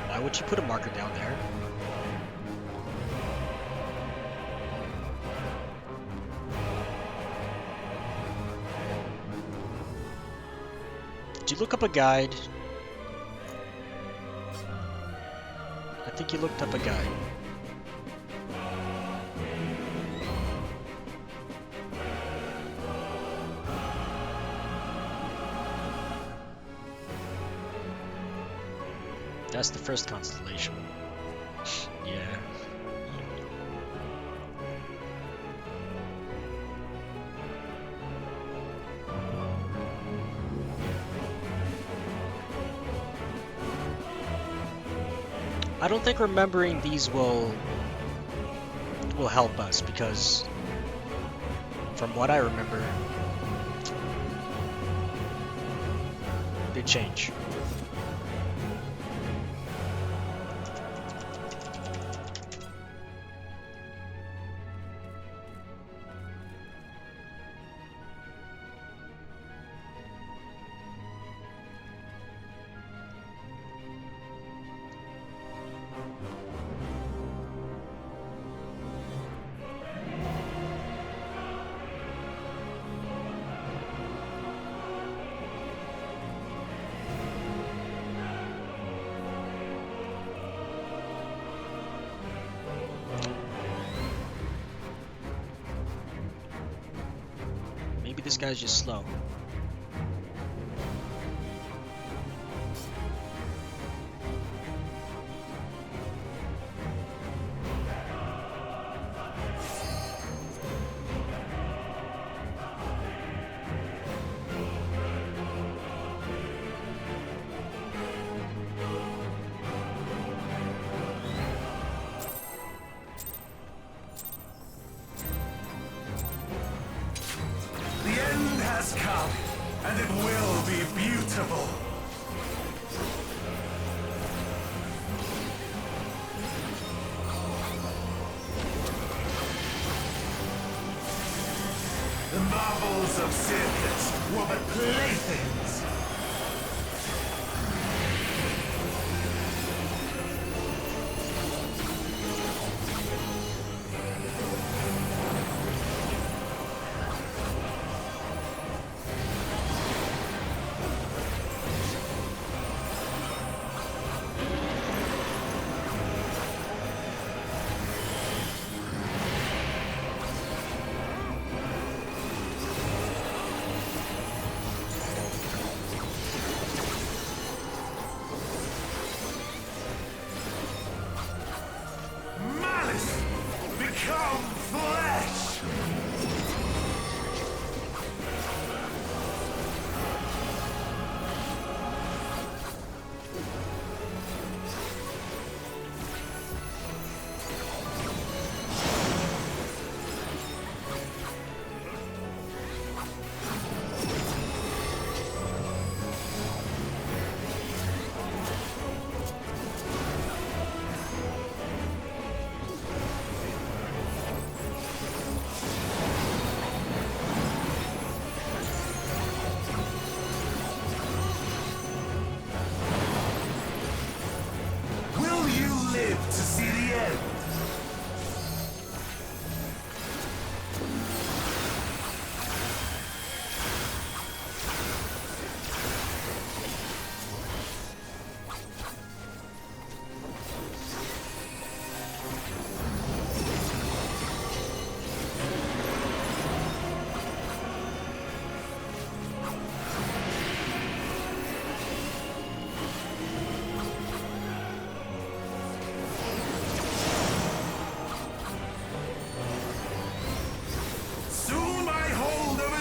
Why would you put a marker down there? Did you look up a guide? I think you looked up a guide. That's the first constellation. Yeah. I don't think remembering these will help us, because from what I remember, they change. Maybe this guy's just slow. Has come, and it will be beautiful. The marvels of circus were but playthings. Become flesh! To see the end.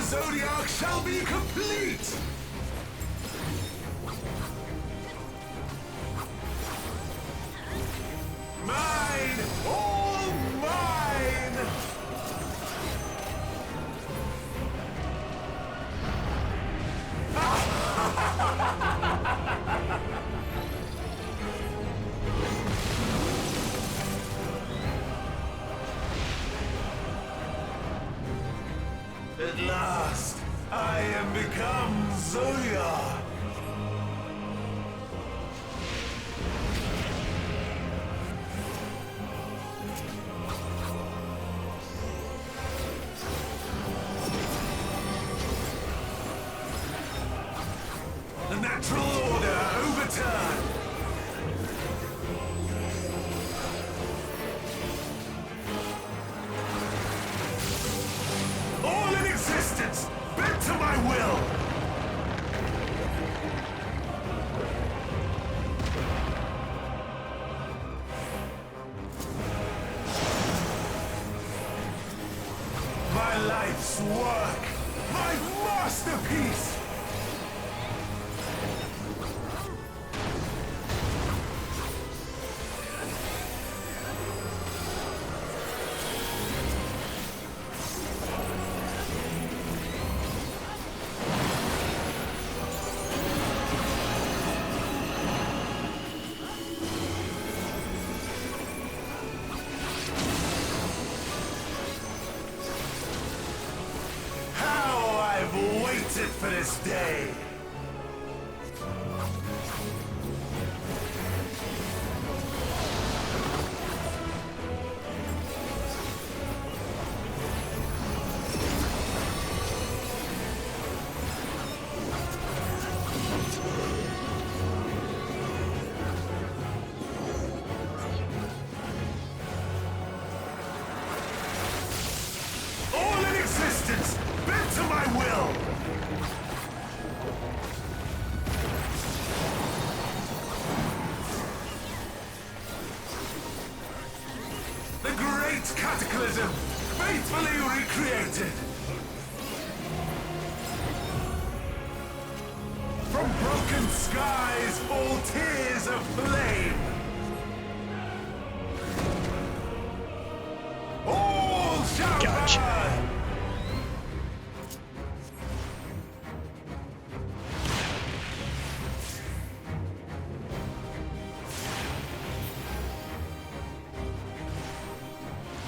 Zodiac shall be complete! Mine! All mine! At last, I am become Zoya! The natural order overturned! All in existence, bent to my will! My life's work! My masterpiece! Waited for this day. All in existence, bent to my will. The great cataclysm, faithfully recreated. From broken skies fall tears of flame. All shall burn.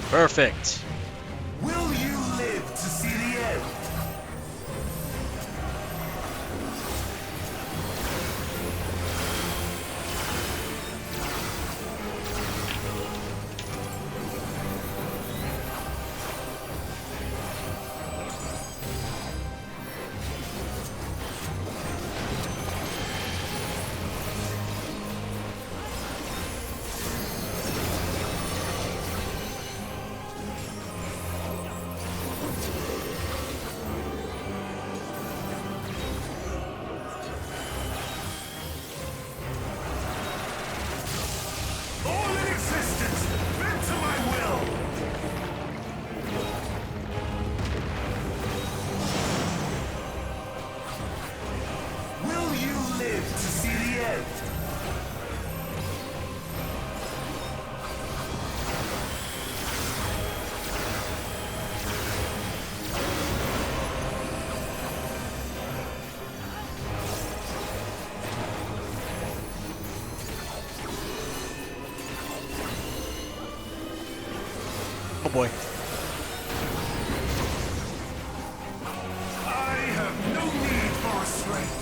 Perfect. Will you live to see the end? boy. I have no need for strength.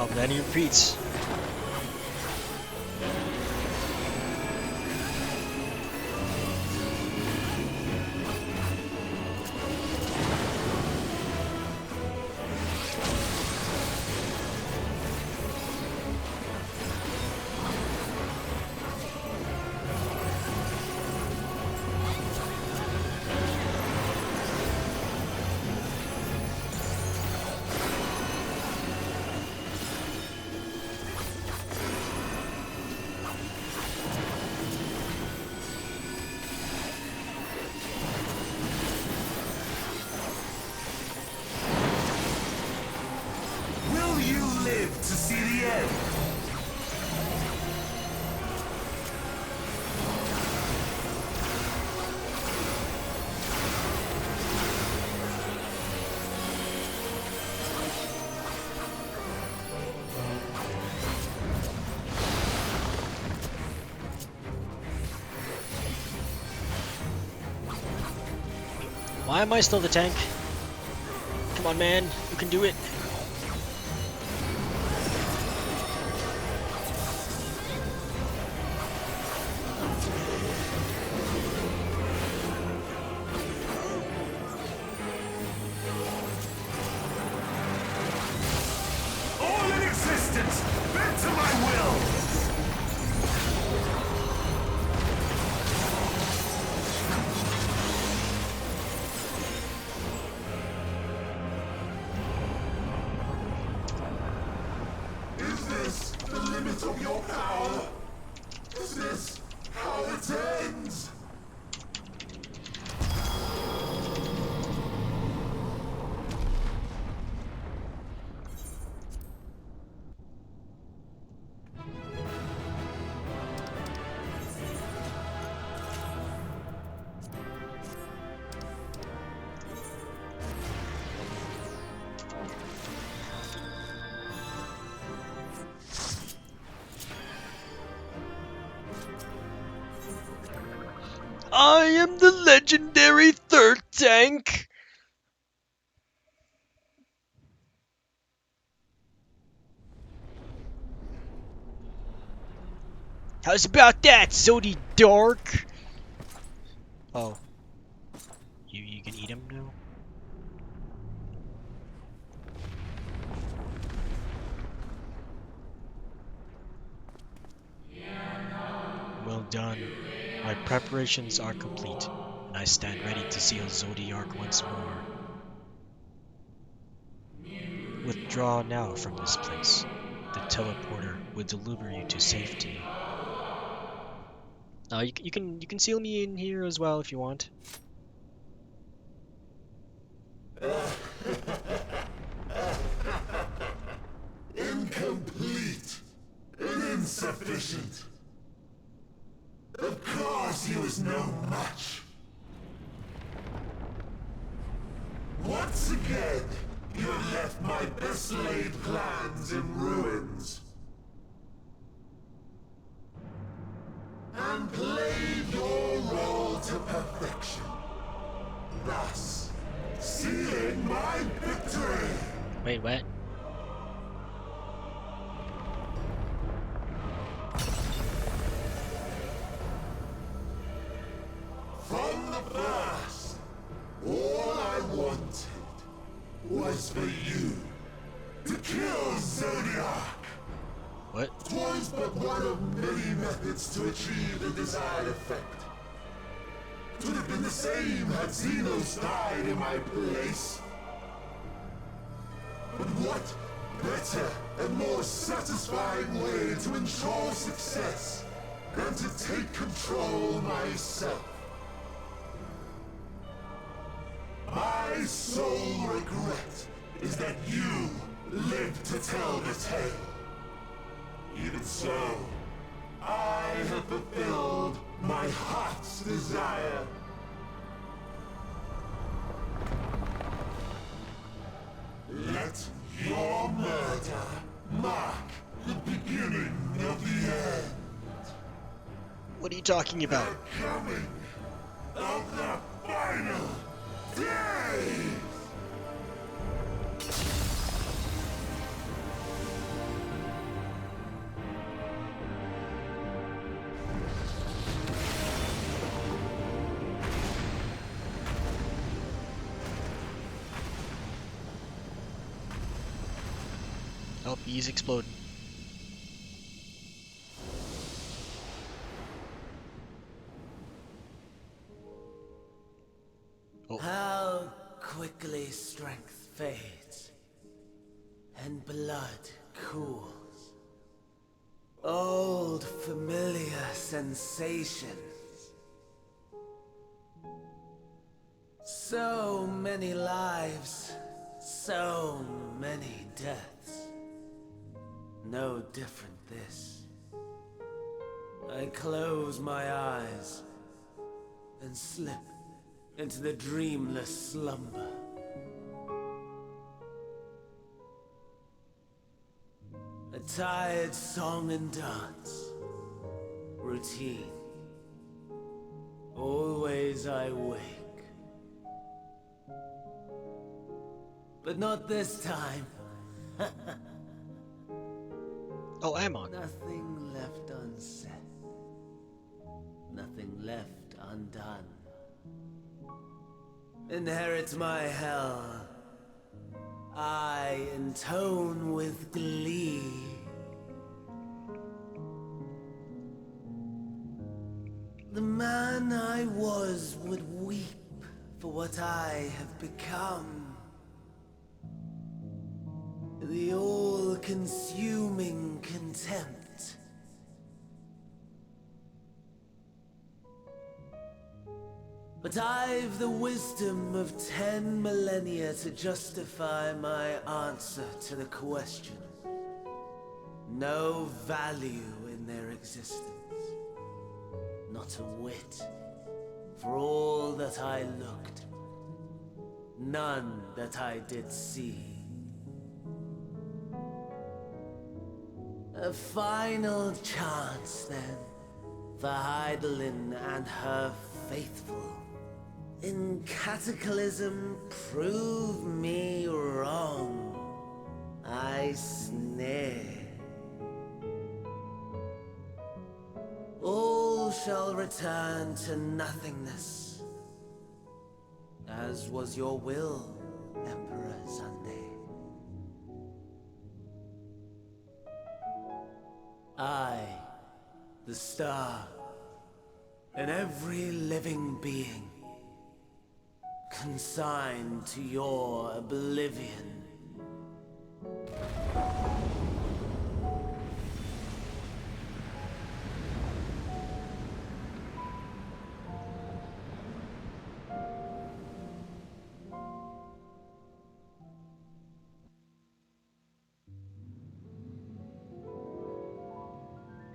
Oh, then he repeats. To see the end. Why am I still the tank? Come on, man. You can do it. Of your power. Is this how it ends? I am the legendary third tank. How's about that, Zodi Dark? Oh. You can eat him now? Well done. My preparations are complete, and I stand ready to seal Zodiark once more. Withdraw now from this place. The teleporter will deliver you to safety. You can seal me in here as well if you want. Incomplete and insufficient. Of course he was no match. Once again, you have left my best laid plans in ruins. And played your role to perfection. Thus, sealing my victory. Wait, what? From the first, all I wanted was for you to kill Zodiac. What? 'Twas but one of many methods to achieve the desired effect. 'Twould have been the same had Xenos died in my place. But what better and more satisfying way to ensure success than to take control myself? My sole regret is that you lived to tell the tale. Even so, I have fulfilled my heart's desire. Let your murder mark the beginning of the end. What are you talking about? The coming of the final day! Oh, he's exploding. Oh. How quickly strength fades and blood cools. Old familiar sensations. So many lives, so many deaths. No different this. I close my eyes and slip into the dreamless slumber. A tired song and dance. Routine. Always I wake. But not this time. Oh, Amon. Nothing left unsaid. Nothing left undone. Inherit my hell. I intone with glee. The man I was would weep for what I have become. The all-consuming contempt. But I've the wisdom of 10 millennia to justify my answer to the question. No value in their existence. Not a whit. For all that I looked. None that I did see. A final chance, then, for Heidelin and her faithful. In Cataclysm, prove me wrong. I snare. All shall return to nothingness, as was your will, Emperor Sunday. I, the star, and every living being, consigned to your oblivion.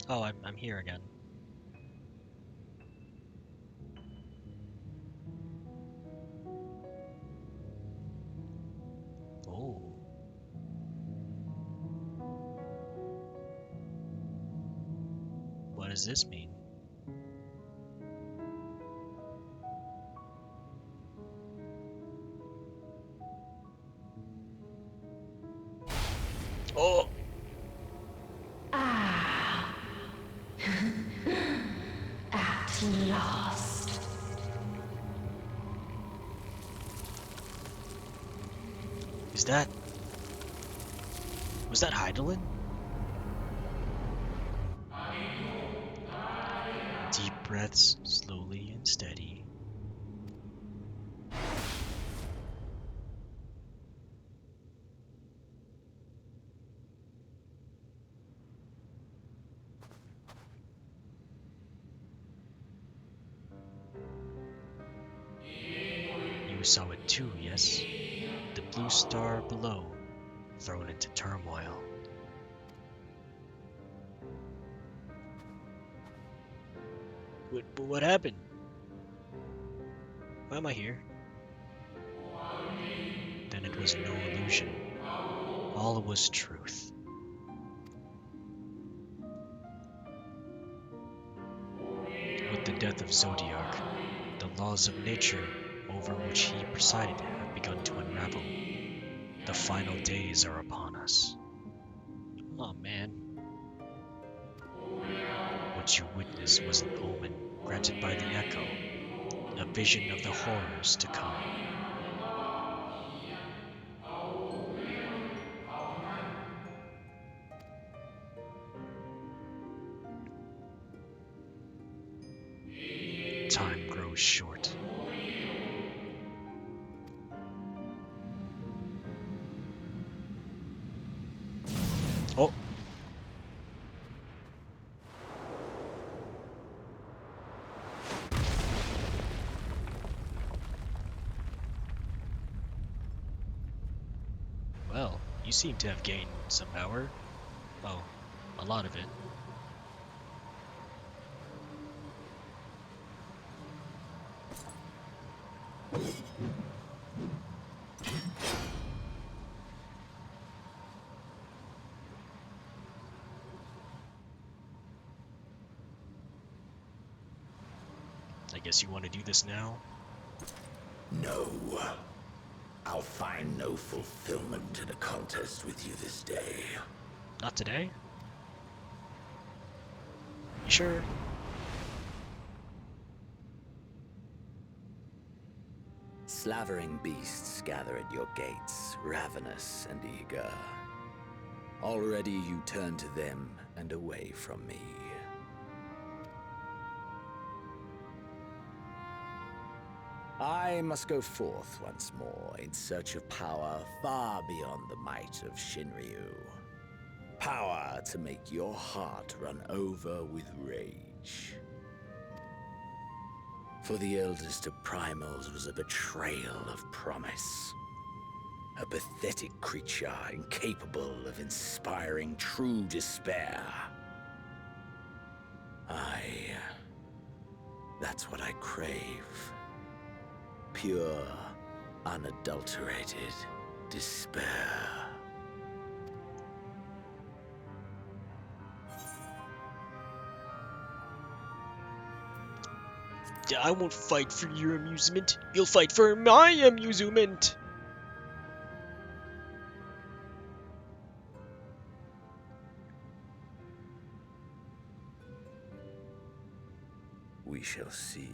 Oh, I'm here again. Oh. What does this mean? Oh! Ah. At last. Is that... Was that Heidelin? Deep breaths, slowly and steady. You saw it too, yes? The blue star below, thrown into turmoil. What happened? Why am I here? Then it was no illusion. All was truth. With the death of Zodiark, the laws of nature over which he presided have begun to unravel. The final days are upon us. Oh man. What you witnessed was an omen granted by the Echo, a vision of the horrors to come. Time grows short. Oh! Well, you seem to have gained some power. Oh, a lot of it. I guess you want to do this now? No. I'll find no fulfillment in a contest with you this day. Not today? You sure? Slavering beasts gather at your gates, ravenous and eager. Already you turn to them and away from me. I must go forth once more in search of power far beyond the might of Shinryu. Power to make your heart run over with rage. For the eldest of primals was a betrayal of promise. A pathetic creature incapable of inspiring true despair. That's what I crave. Pure, unadulterated despair. I won't fight for your amusement. You'll fight for my amusement. We shall see.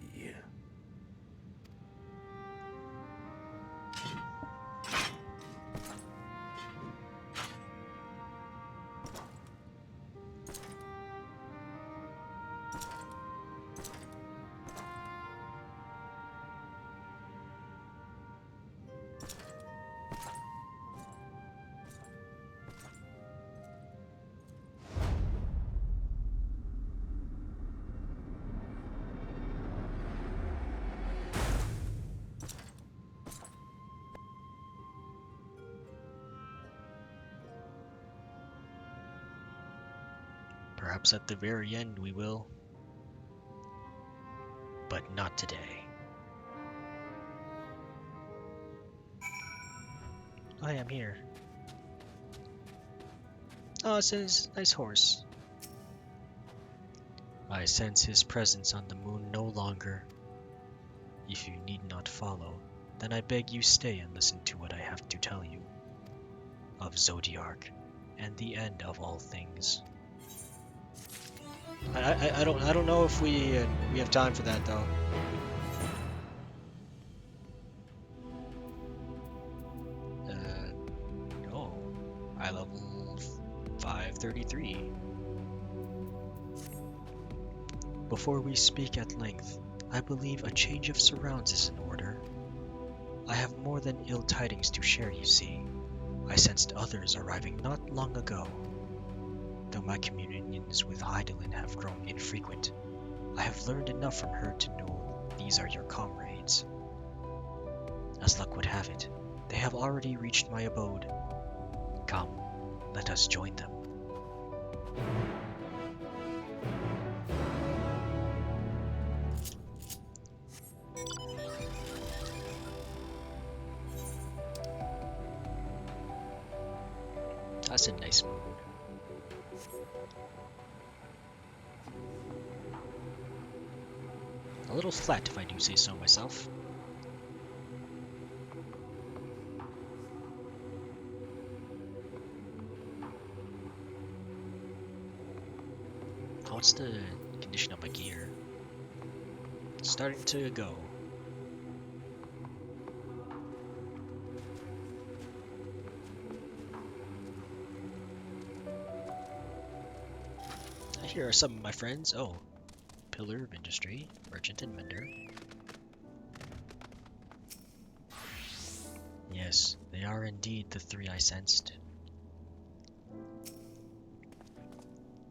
Perhaps at the very end we will. But not today. I am here. Oh, it says nice horse. I sense his presence on the moon no longer. If you need not follow, then I beg you stay and listen to what I have to tell you. Of Zodiark, and the end of all things. I don't know if we have time for that though. Oh, I level 533. Before we speak at length, I believe a change of surrounds is in order. I have more than ill tidings to share, you see. I sensed others arriving not long ago. Though my communions with Hydaelyn have grown infrequent, I have learned enough from her to know these are your comrades. As luck would have it, they have already reached my abode. Come, let us join them. That's a nice moon. A little flat if I do say so myself. What's the condition of my gear? It's starting to go. Here are some of my friends. Oh, Pillar of Industry, Merchant and Mender. Yes, they are indeed the three I sensed.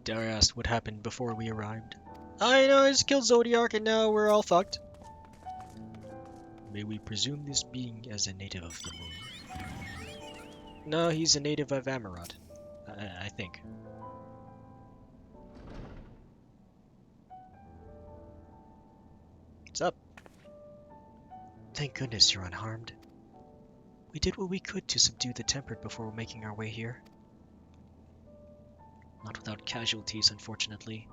Dare asked what happened before we arrived. I know, I just killed Zodiark and now we're all fucked. May we presume this being as a native of the moon? No, he's a native of Amarot, I think. What's up? Thank goodness you're unharmed. We did what we could to subdue the Tempered before making our way here. Not without casualties, unfortunately.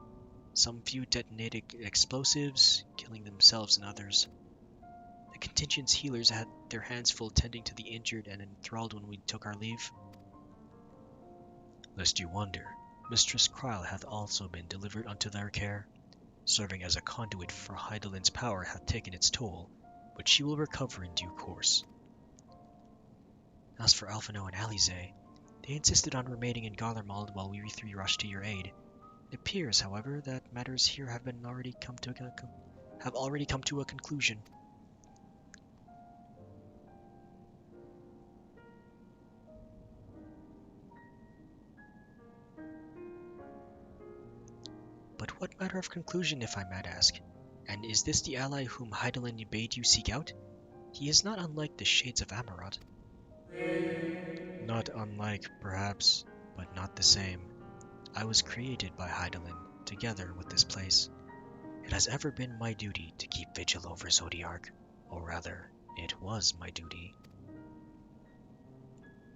Some few detonated explosives, killing themselves and others. The contingent's healers had their hands full tending to the injured and enthralled when we took our leave. Lest you wonder, Mistress Kryle hath also been delivered unto their care. Serving as a conduit for Hydaelyn's power hath taken its toll, but she will recover in due course. As for Alphino and Alize, they insisted on remaining in Garlemald while we three rushed to your aid. It appears, however, that matters here have already come to a conclusion. But what matter of conclusion, if I might ask? And is this the ally whom Hydaelyn bade you seek out? He is not unlike the shades of Amarot. Not unlike, perhaps, but not the same. I was created by Hydaelyn, together with this place. It has ever been my duty to keep vigil over Zodiark, or rather, it was my duty.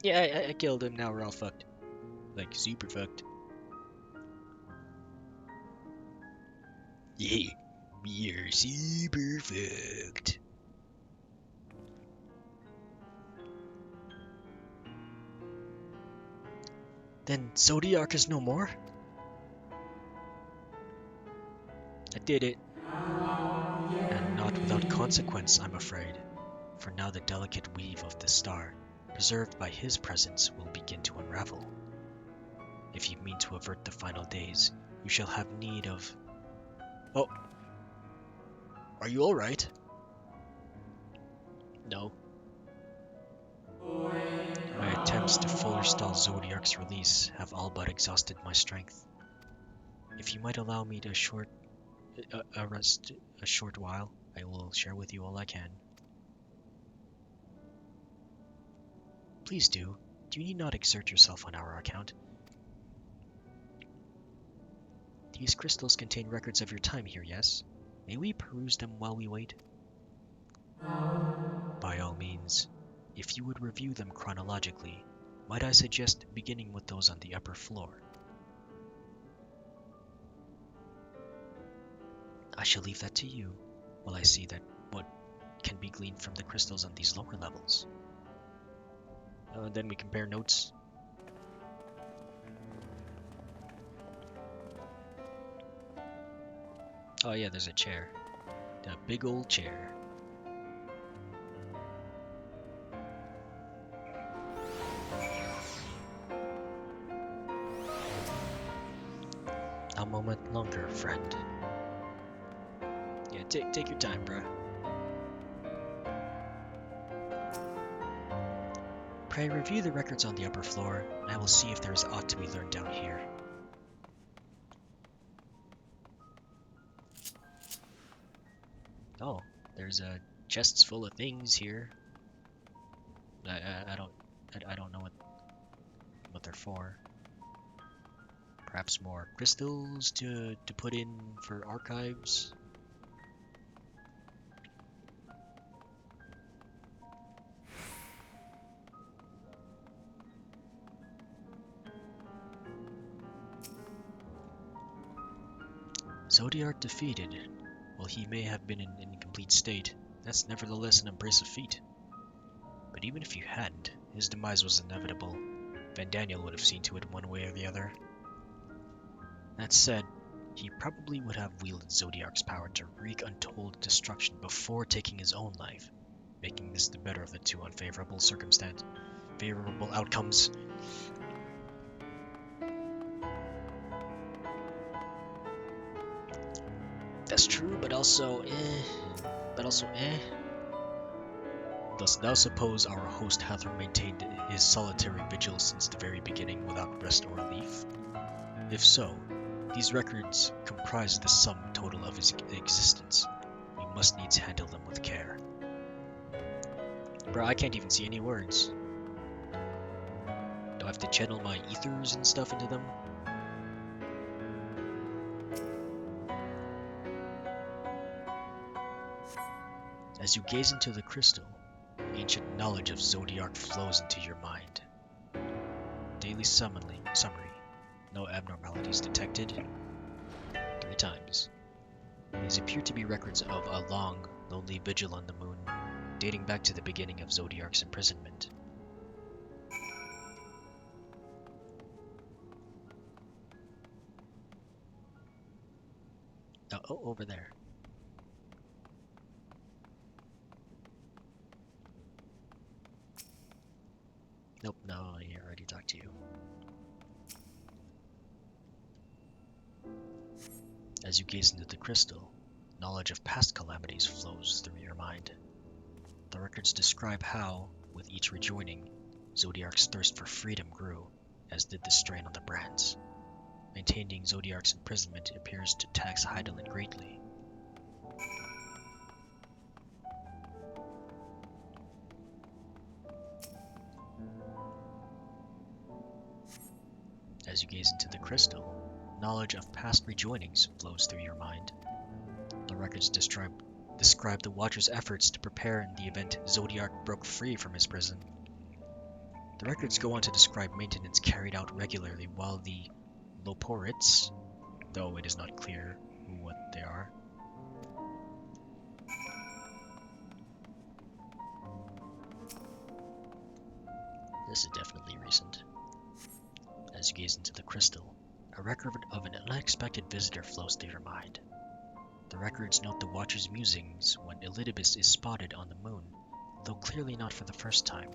Yeah, I killed him, now we're all fucked. Like, super fucked. Yeah. We are super fucked. Then Zodiac is no more? I did it. And not without consequence, I'm afraid. For now the delicate weave of the star, preserved by his presence, will begin to unravel. If you mean to avert the final days, you shall have need of... Oh. Are you alright? No. My attempts to forestall Zodiac's release have all but exhausted my strength. If you might allow me to rest a short while, I will share with you all I can. Please do. You need not exert yourself on our account. These crystals contain records of your time here, yes? May we peruse them while we wait? By all means. If you would review them chronologically, might I suggest beginning with those on the upper floor? I shall leave that to you, while I see that what can be gleaned from the crystals on these lower levels. Then we compare notes. Oh yeah, there's a chair. A big old chair. A moment longer, friend. Yeah, take your time, bruh. Pray review the records on the upper floor, and I will see if there is aught to be learned down here. Oh, there's chests full of things here. I don't know what they're for. Perhaps more crystals to put in for archives. Zodiac defeated. While he may have been in an incomplete state, that's nevertheless an impressive feat. But even if you hadn't, his demise was inevitable. Van Daniel would have seen to it one way or the other. That said, he probably would have wielded Zodiac's power to wreak untold destruction before taking his own life, making this the better of the two unfavorable favorable outcomes. That's true, but also eh. Dost thou suppose our host hath maintained his solitary vigil since the very beginning without rest or relief? If so, these records comprise the sum total of his existence. We must needs handle them with care. Bro, I can't even see any words. Do I have to channel my ethers and stuff into them? As you gaze into the crystal, ancient knowledge of Zodiac flows into your mind. Daily summary. No abnormalities detected. 3 times. These appear to be records of a long, lonely vigil on the moon, dating back to the beginning of Zodiac's imprisonment. Oh, over there. Nope, no, I already talked to you. As you gaze into the crystal, knowledge of past calamities flows through your mind. The records describe how, with each rejoining, Zodiac's thirst for freedom grew, as did the strain on the brands. Maintaining Zodiac's imprisonment appears to tax Heidelin greatly. As you gaze into the crystal, knowledge of past rejoinings flows through your mind. The records describe the Watcher's efforts to prepare in the event Zodiac broke free from his prison. The records go on to describe maintenance carried out regularly while the Loporites, though it is not clear what they are, This is definitely recent. As you gaze into the crystal, a record of an unexpected visitor flows through your mind. The records note the Watcher's musings when Elidibus is spotted on the moon, though clearly not for the first time.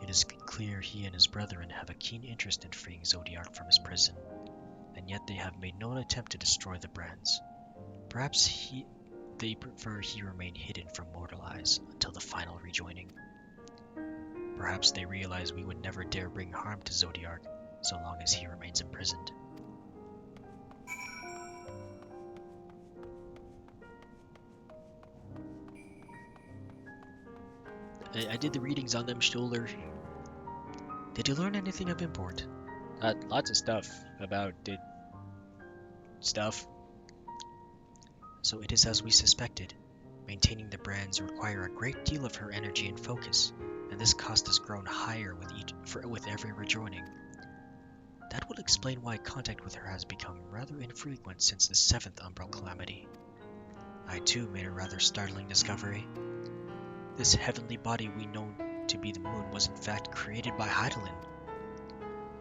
It is clear he and his brethren have a keen interest in freeing Zodiac from his prison, and yet they have made no attempt to destroy the brands. Perhaps they prefer he remain hidden from mortal eyes until the final rejoining. Perhaps they realize we would never dare bring harm to Zodiac so long as he remains imprisoned. I did the readings on them, Stoller. Did you learn anything of import? Lots of stuff about stuff. So it is as we suspected. Maintaining the brands require a great deal of her energy and focus, and this cost has grown higher with every rejoining. That will explain why contact with her has become rather infrequent since the 7th Umbral Calamity. I too made a rather startling discovery. This heavenly body we know to be the moon was in fact created by Hydaelyn.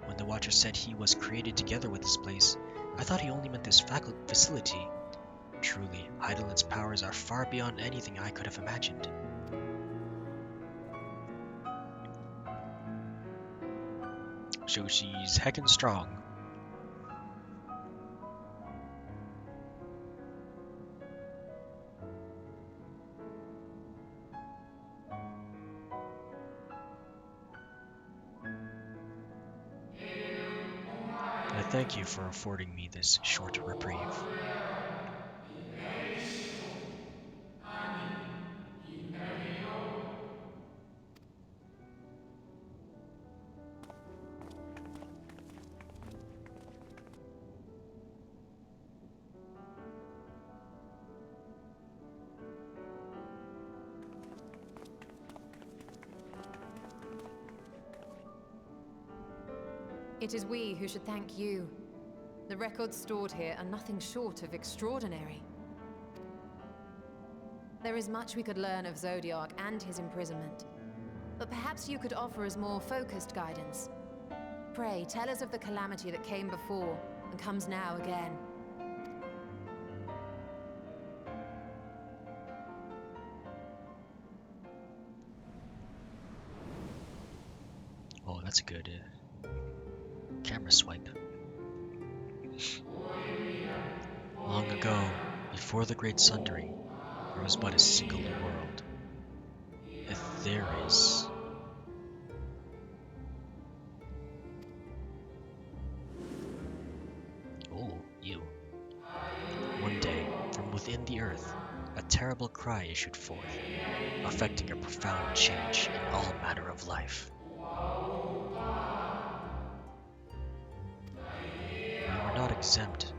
When the Watcher said he was created together with this place, I thought he only meant this facility. Truly, Hydaelyn's powers are far beyond anything I could have imagined. So she's heckin' strong. I thank you for affording me this short reprieve. It is we who should thank you. The records stored here are nothing short of extraordinary. There is much we could learn of Zodiac and his imprisonment, but perhaps you could offer us more focused guidance. Pray, tell us of the calamity that came before and comes now again. Oh, that's a good camera swipe. Long ago, before the Great Sundering, there was but a single world. Etheris. Oh, you. One day, from within the earth, a terrible cry issued forth, affecting a profound change in all manner of life. We were not exempt.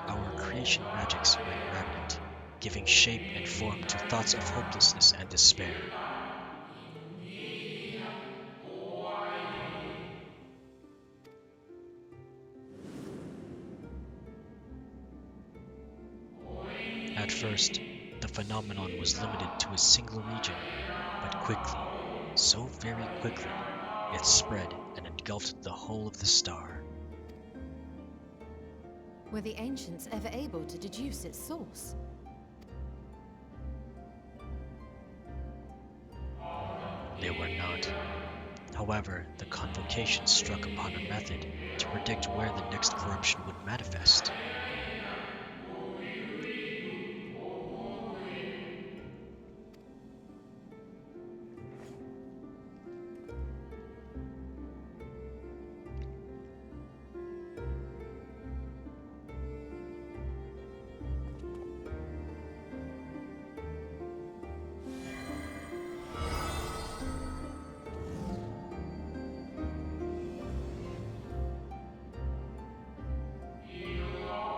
Our creation magics ran rampant, giving shape and form to thoughts of hopelessness and despair. At first, the phenomenon was limited to a single region, but quickly, so very quickly, it spread and engulfed the whole of the star. Were the ancients ever able to deduce its source? They were not. However, the convocation struck upon a method to predict where the next corruption would manifest.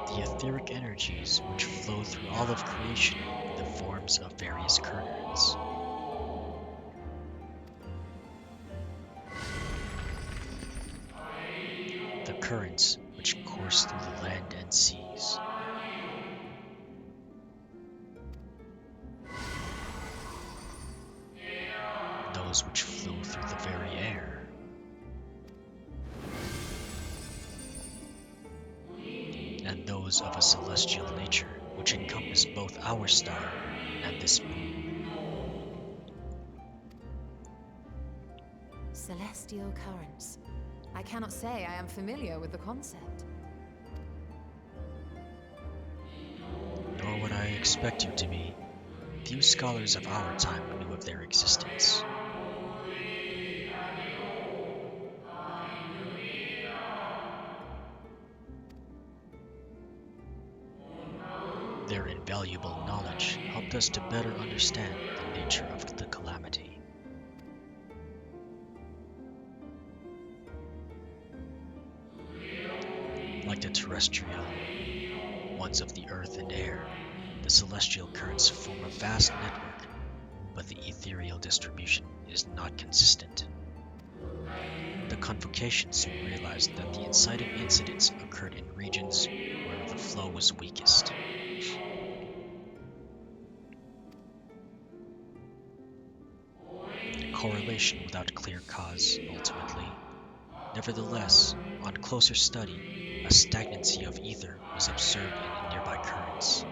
The etheric energies which flow through all of creation in the forms of various currents. The currents which course through the land and seas. Those which flow through the was of a celestial nature, which encompassed both our star and this moon. Celestial currents. I cannot say I am familiar with the concept. Nor would I expect you to be. Few scholars of our time knew of their existence. Their invaluable knowledge helped us to better understand the nature of the calamity. Like the terrestrial ones of the earth and air, the celestial currents form a vast network, but the ethereal distribution is not consistent. The convocation soon realized that the inciting incidents occurred in regions where the flow was weakest. Correlation without clear cause, ultimately. Nevertheless, on closer study, a stagnancy of ether was observed in nearby currents.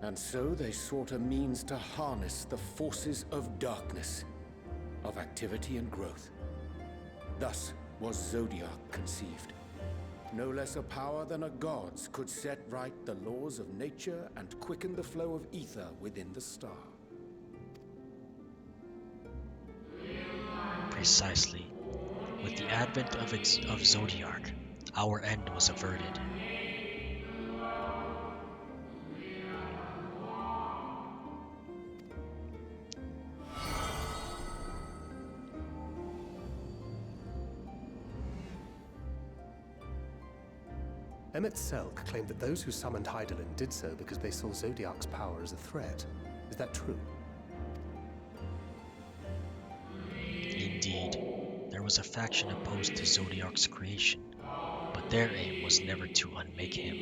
And so they sought a means to harness the forces of darkness, of activity and growth. Thus was Zodiac conceived. No less a power than a god's could set right the laws of nature and quicken the flow of ether within the star. Precisely. With the advent of Zodiac, our end was averted. Emmett Selk claimed that those who summoned Hydaelyn did so because they saw Zodiac's power as a threat. Is that true? Indeed, there was a faction opposed to Zodiac's creation, but their aim was never to unmake him.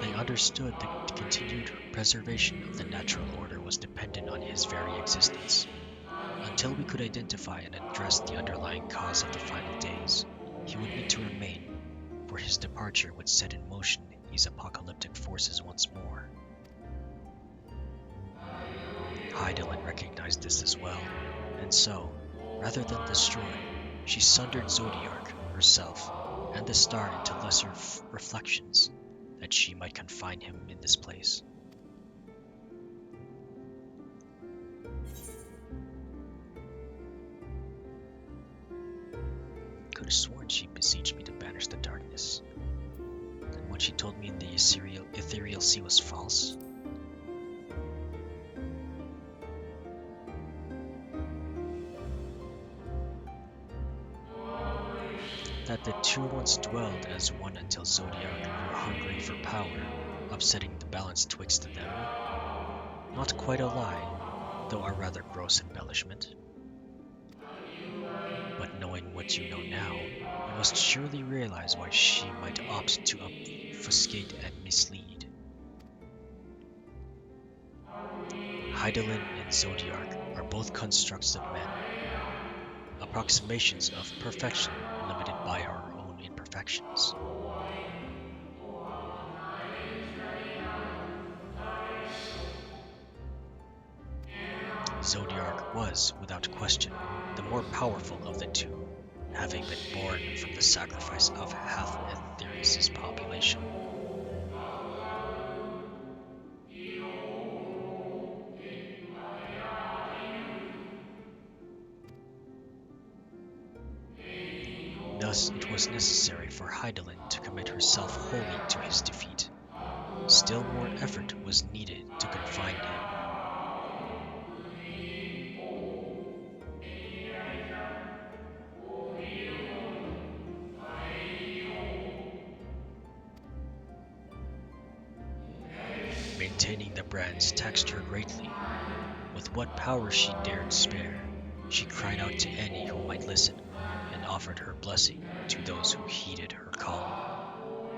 They understood that the continued preservation of the natural order was dependent on his very existence. Until we could identify and address the underlying cause of the final days, he would need to remain, for his departure would set in motion these apocalyptic forces once more. Hydaelyn recognized this as well, and so, rather than destroy, she sundered Zodiac, herself, and the star into lesser reflections, that she might confine him in this place. Could have sworn she beseeched me to banish the darkness. Then what she told me in the ethereal sea was false. That the two once dwelled as one until Zodiac grew hungry for power, upsetting the balance twixt them. Not quite a lie, though a rather gross embellishment. But knowing what you know now, you must surely realize why she might opt to obfuscate and mislead. Hydaelyn and Zodiac are both constructs of men, approximations of perfection limited by our own imperfections. Zodiac was, without question, the more powerful of the two, having been born from the sacrifice of half Aetheris' population. Thus, it was necessary for Hydaelyn to commit herself wholly to his defeat. Still more effort was needed to confine him. Maintaining the brands taxed her greatly. With what power she dared spare, she cried out to any who might listen, and offered her blessing to those who heeded her call.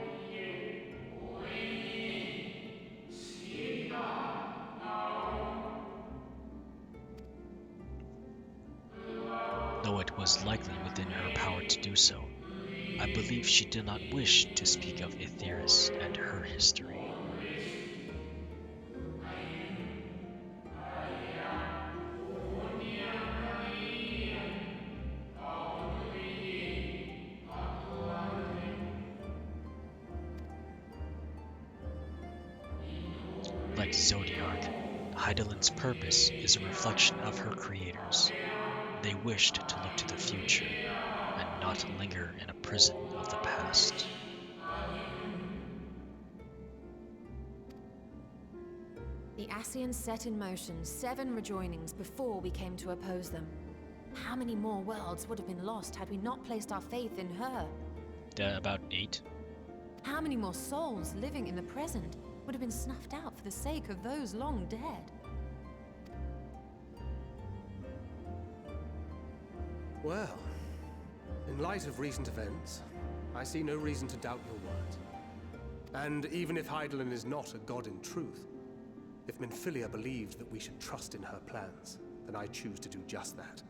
was likely within her power to do so, I believe she did not wish to speak of Aetheris and her history. Like Zodiark, Hydaelyn's purpose is a reflection of her creators. They wished to look to the future, and not linger in a prison of the past. The Ascians set in motion 7 rejoinings before we came to oppose them. How many more worlds would have been lost had we not placed our faith in her? About 8. How many more souls living in the present would have been snuffed out for the sake of those long dead? Well, in light of recent events, I see no reason to doubt your words. And even if Hydaelyn is not a god in truth, if Minfilia believed that we should trust in her plans, then I choose to do just that.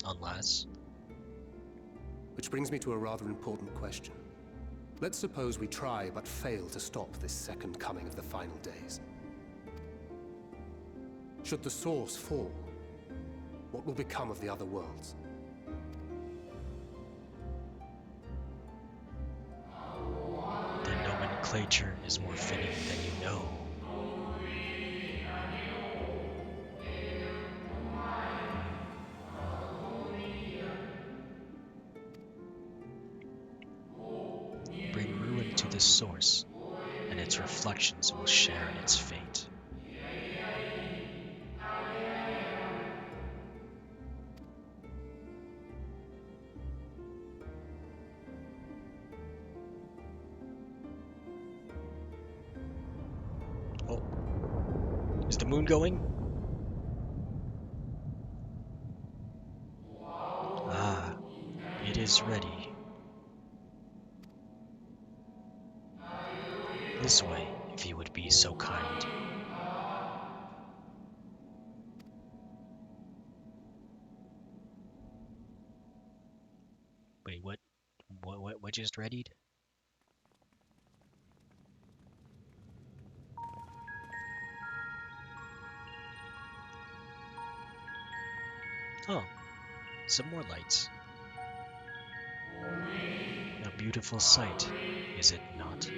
Unless? Which brings me to a rather important question. Let's suppose we try but fail to stop this second coming of the final days. Should the source fall, what will become of the other worlds? The nomenclature is more fitting than you know. Bring ruin to this source, and its reflections will share in its fate. Oh, is the moon going? Ah, it is ready. This way, if you would be so kind. Wait, what? What just readied? Oh, some more lights. A beautiful sight, is it not?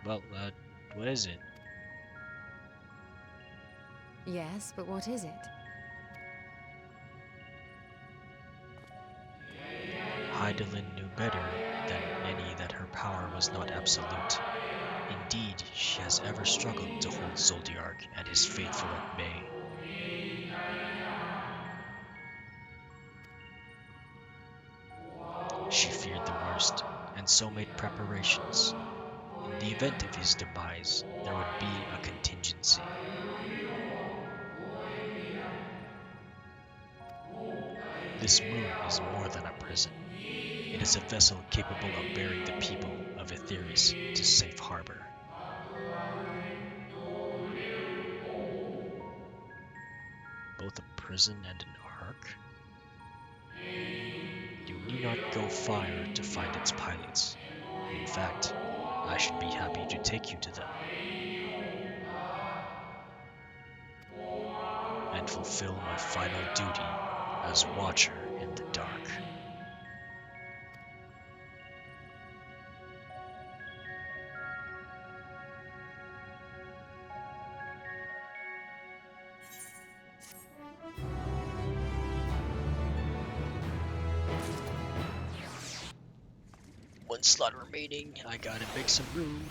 Well, what is it? Yes, but what is it? Hydaelyn knew better than any that her power was not absolute. Indeed, she has ever struggled to hold Zoldyark and his faithful at bay. She feared the worst, and so made preparations. In the event of his demise, there would be a contingency. This moon is more than a prison. It is a vessel capable of bearing the people of Aetheris to safe harbor. Both a prison and an ark? You need not go far to find its pilots. In fact, I should be happy to take you to them and fulfill my final duty as Watcher in the Dark. One slot remaining. I gotta make some room.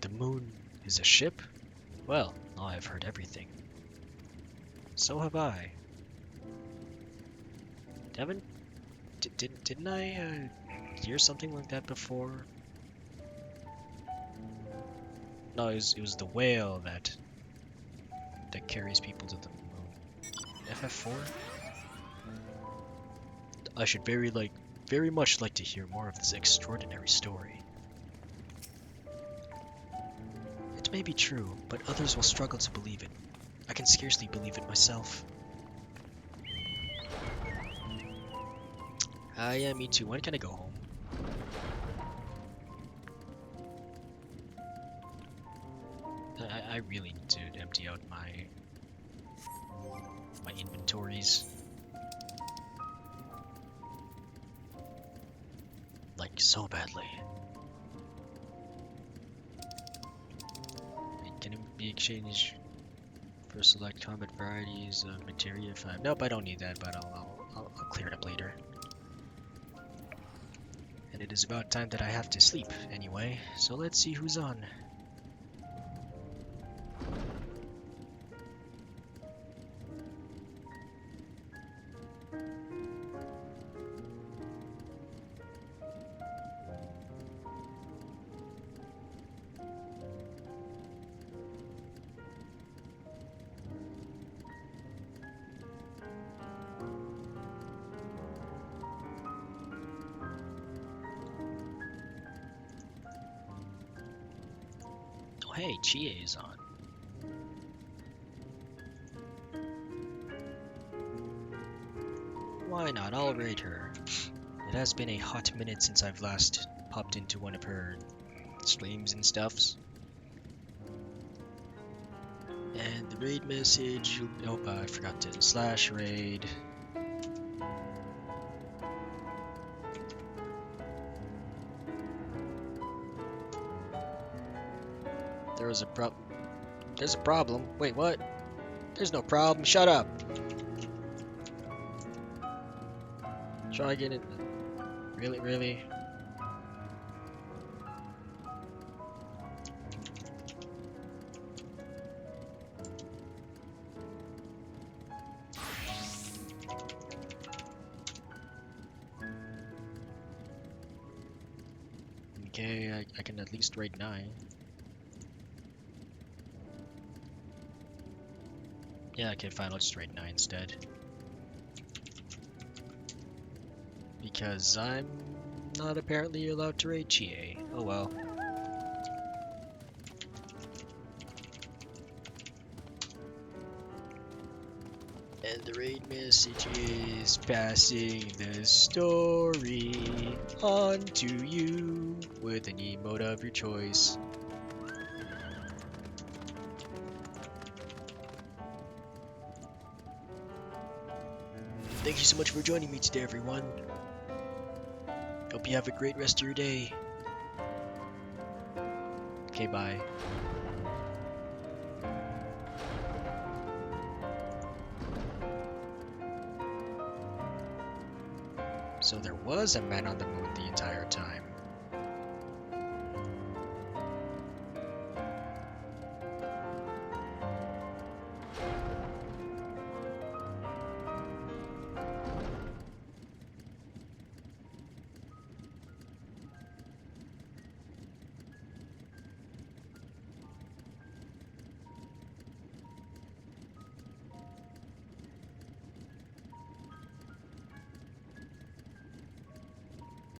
The moon is a ship? Well, now I've heard everything. So have I. Devin? Didn't I hear something like that before? No, it was the whale that carries people to the moon. FF4? I should very much like to hear more of this extraordinary story. It may be true, but others will struggle to believe it. I can scarcely believe it myself. Yeah, me too. When can I go home? I really need to empty out my inventories. Like, so badly. Can it be exchanged for select combat varieties of materia 5? Nope, I don't need that, but I'll clear it up later. And it is about time that I have to sleep anyway, so let's see who's on. Hey, Chie is on. Why not? I'll raid her. It has been a hot minute since I've last popped into one of her streams and stuffs. And the raid message, oh, I forgot to /raid. There's a problem. Wait, what? There's no problem. Shut up. Try again. Really? Okay, I can at least raid 9. Yeah, okay, fine, I'll just raid 9 instead. Because I'm not apparently allowed to raid Chie. Oh well. And the raid message is passing the story on to you with an emote of your choice. Thank you so much for joining me today, everyone. Hope you have a great rest of your day. Okay, bye. So there was a man on the moon the entire time.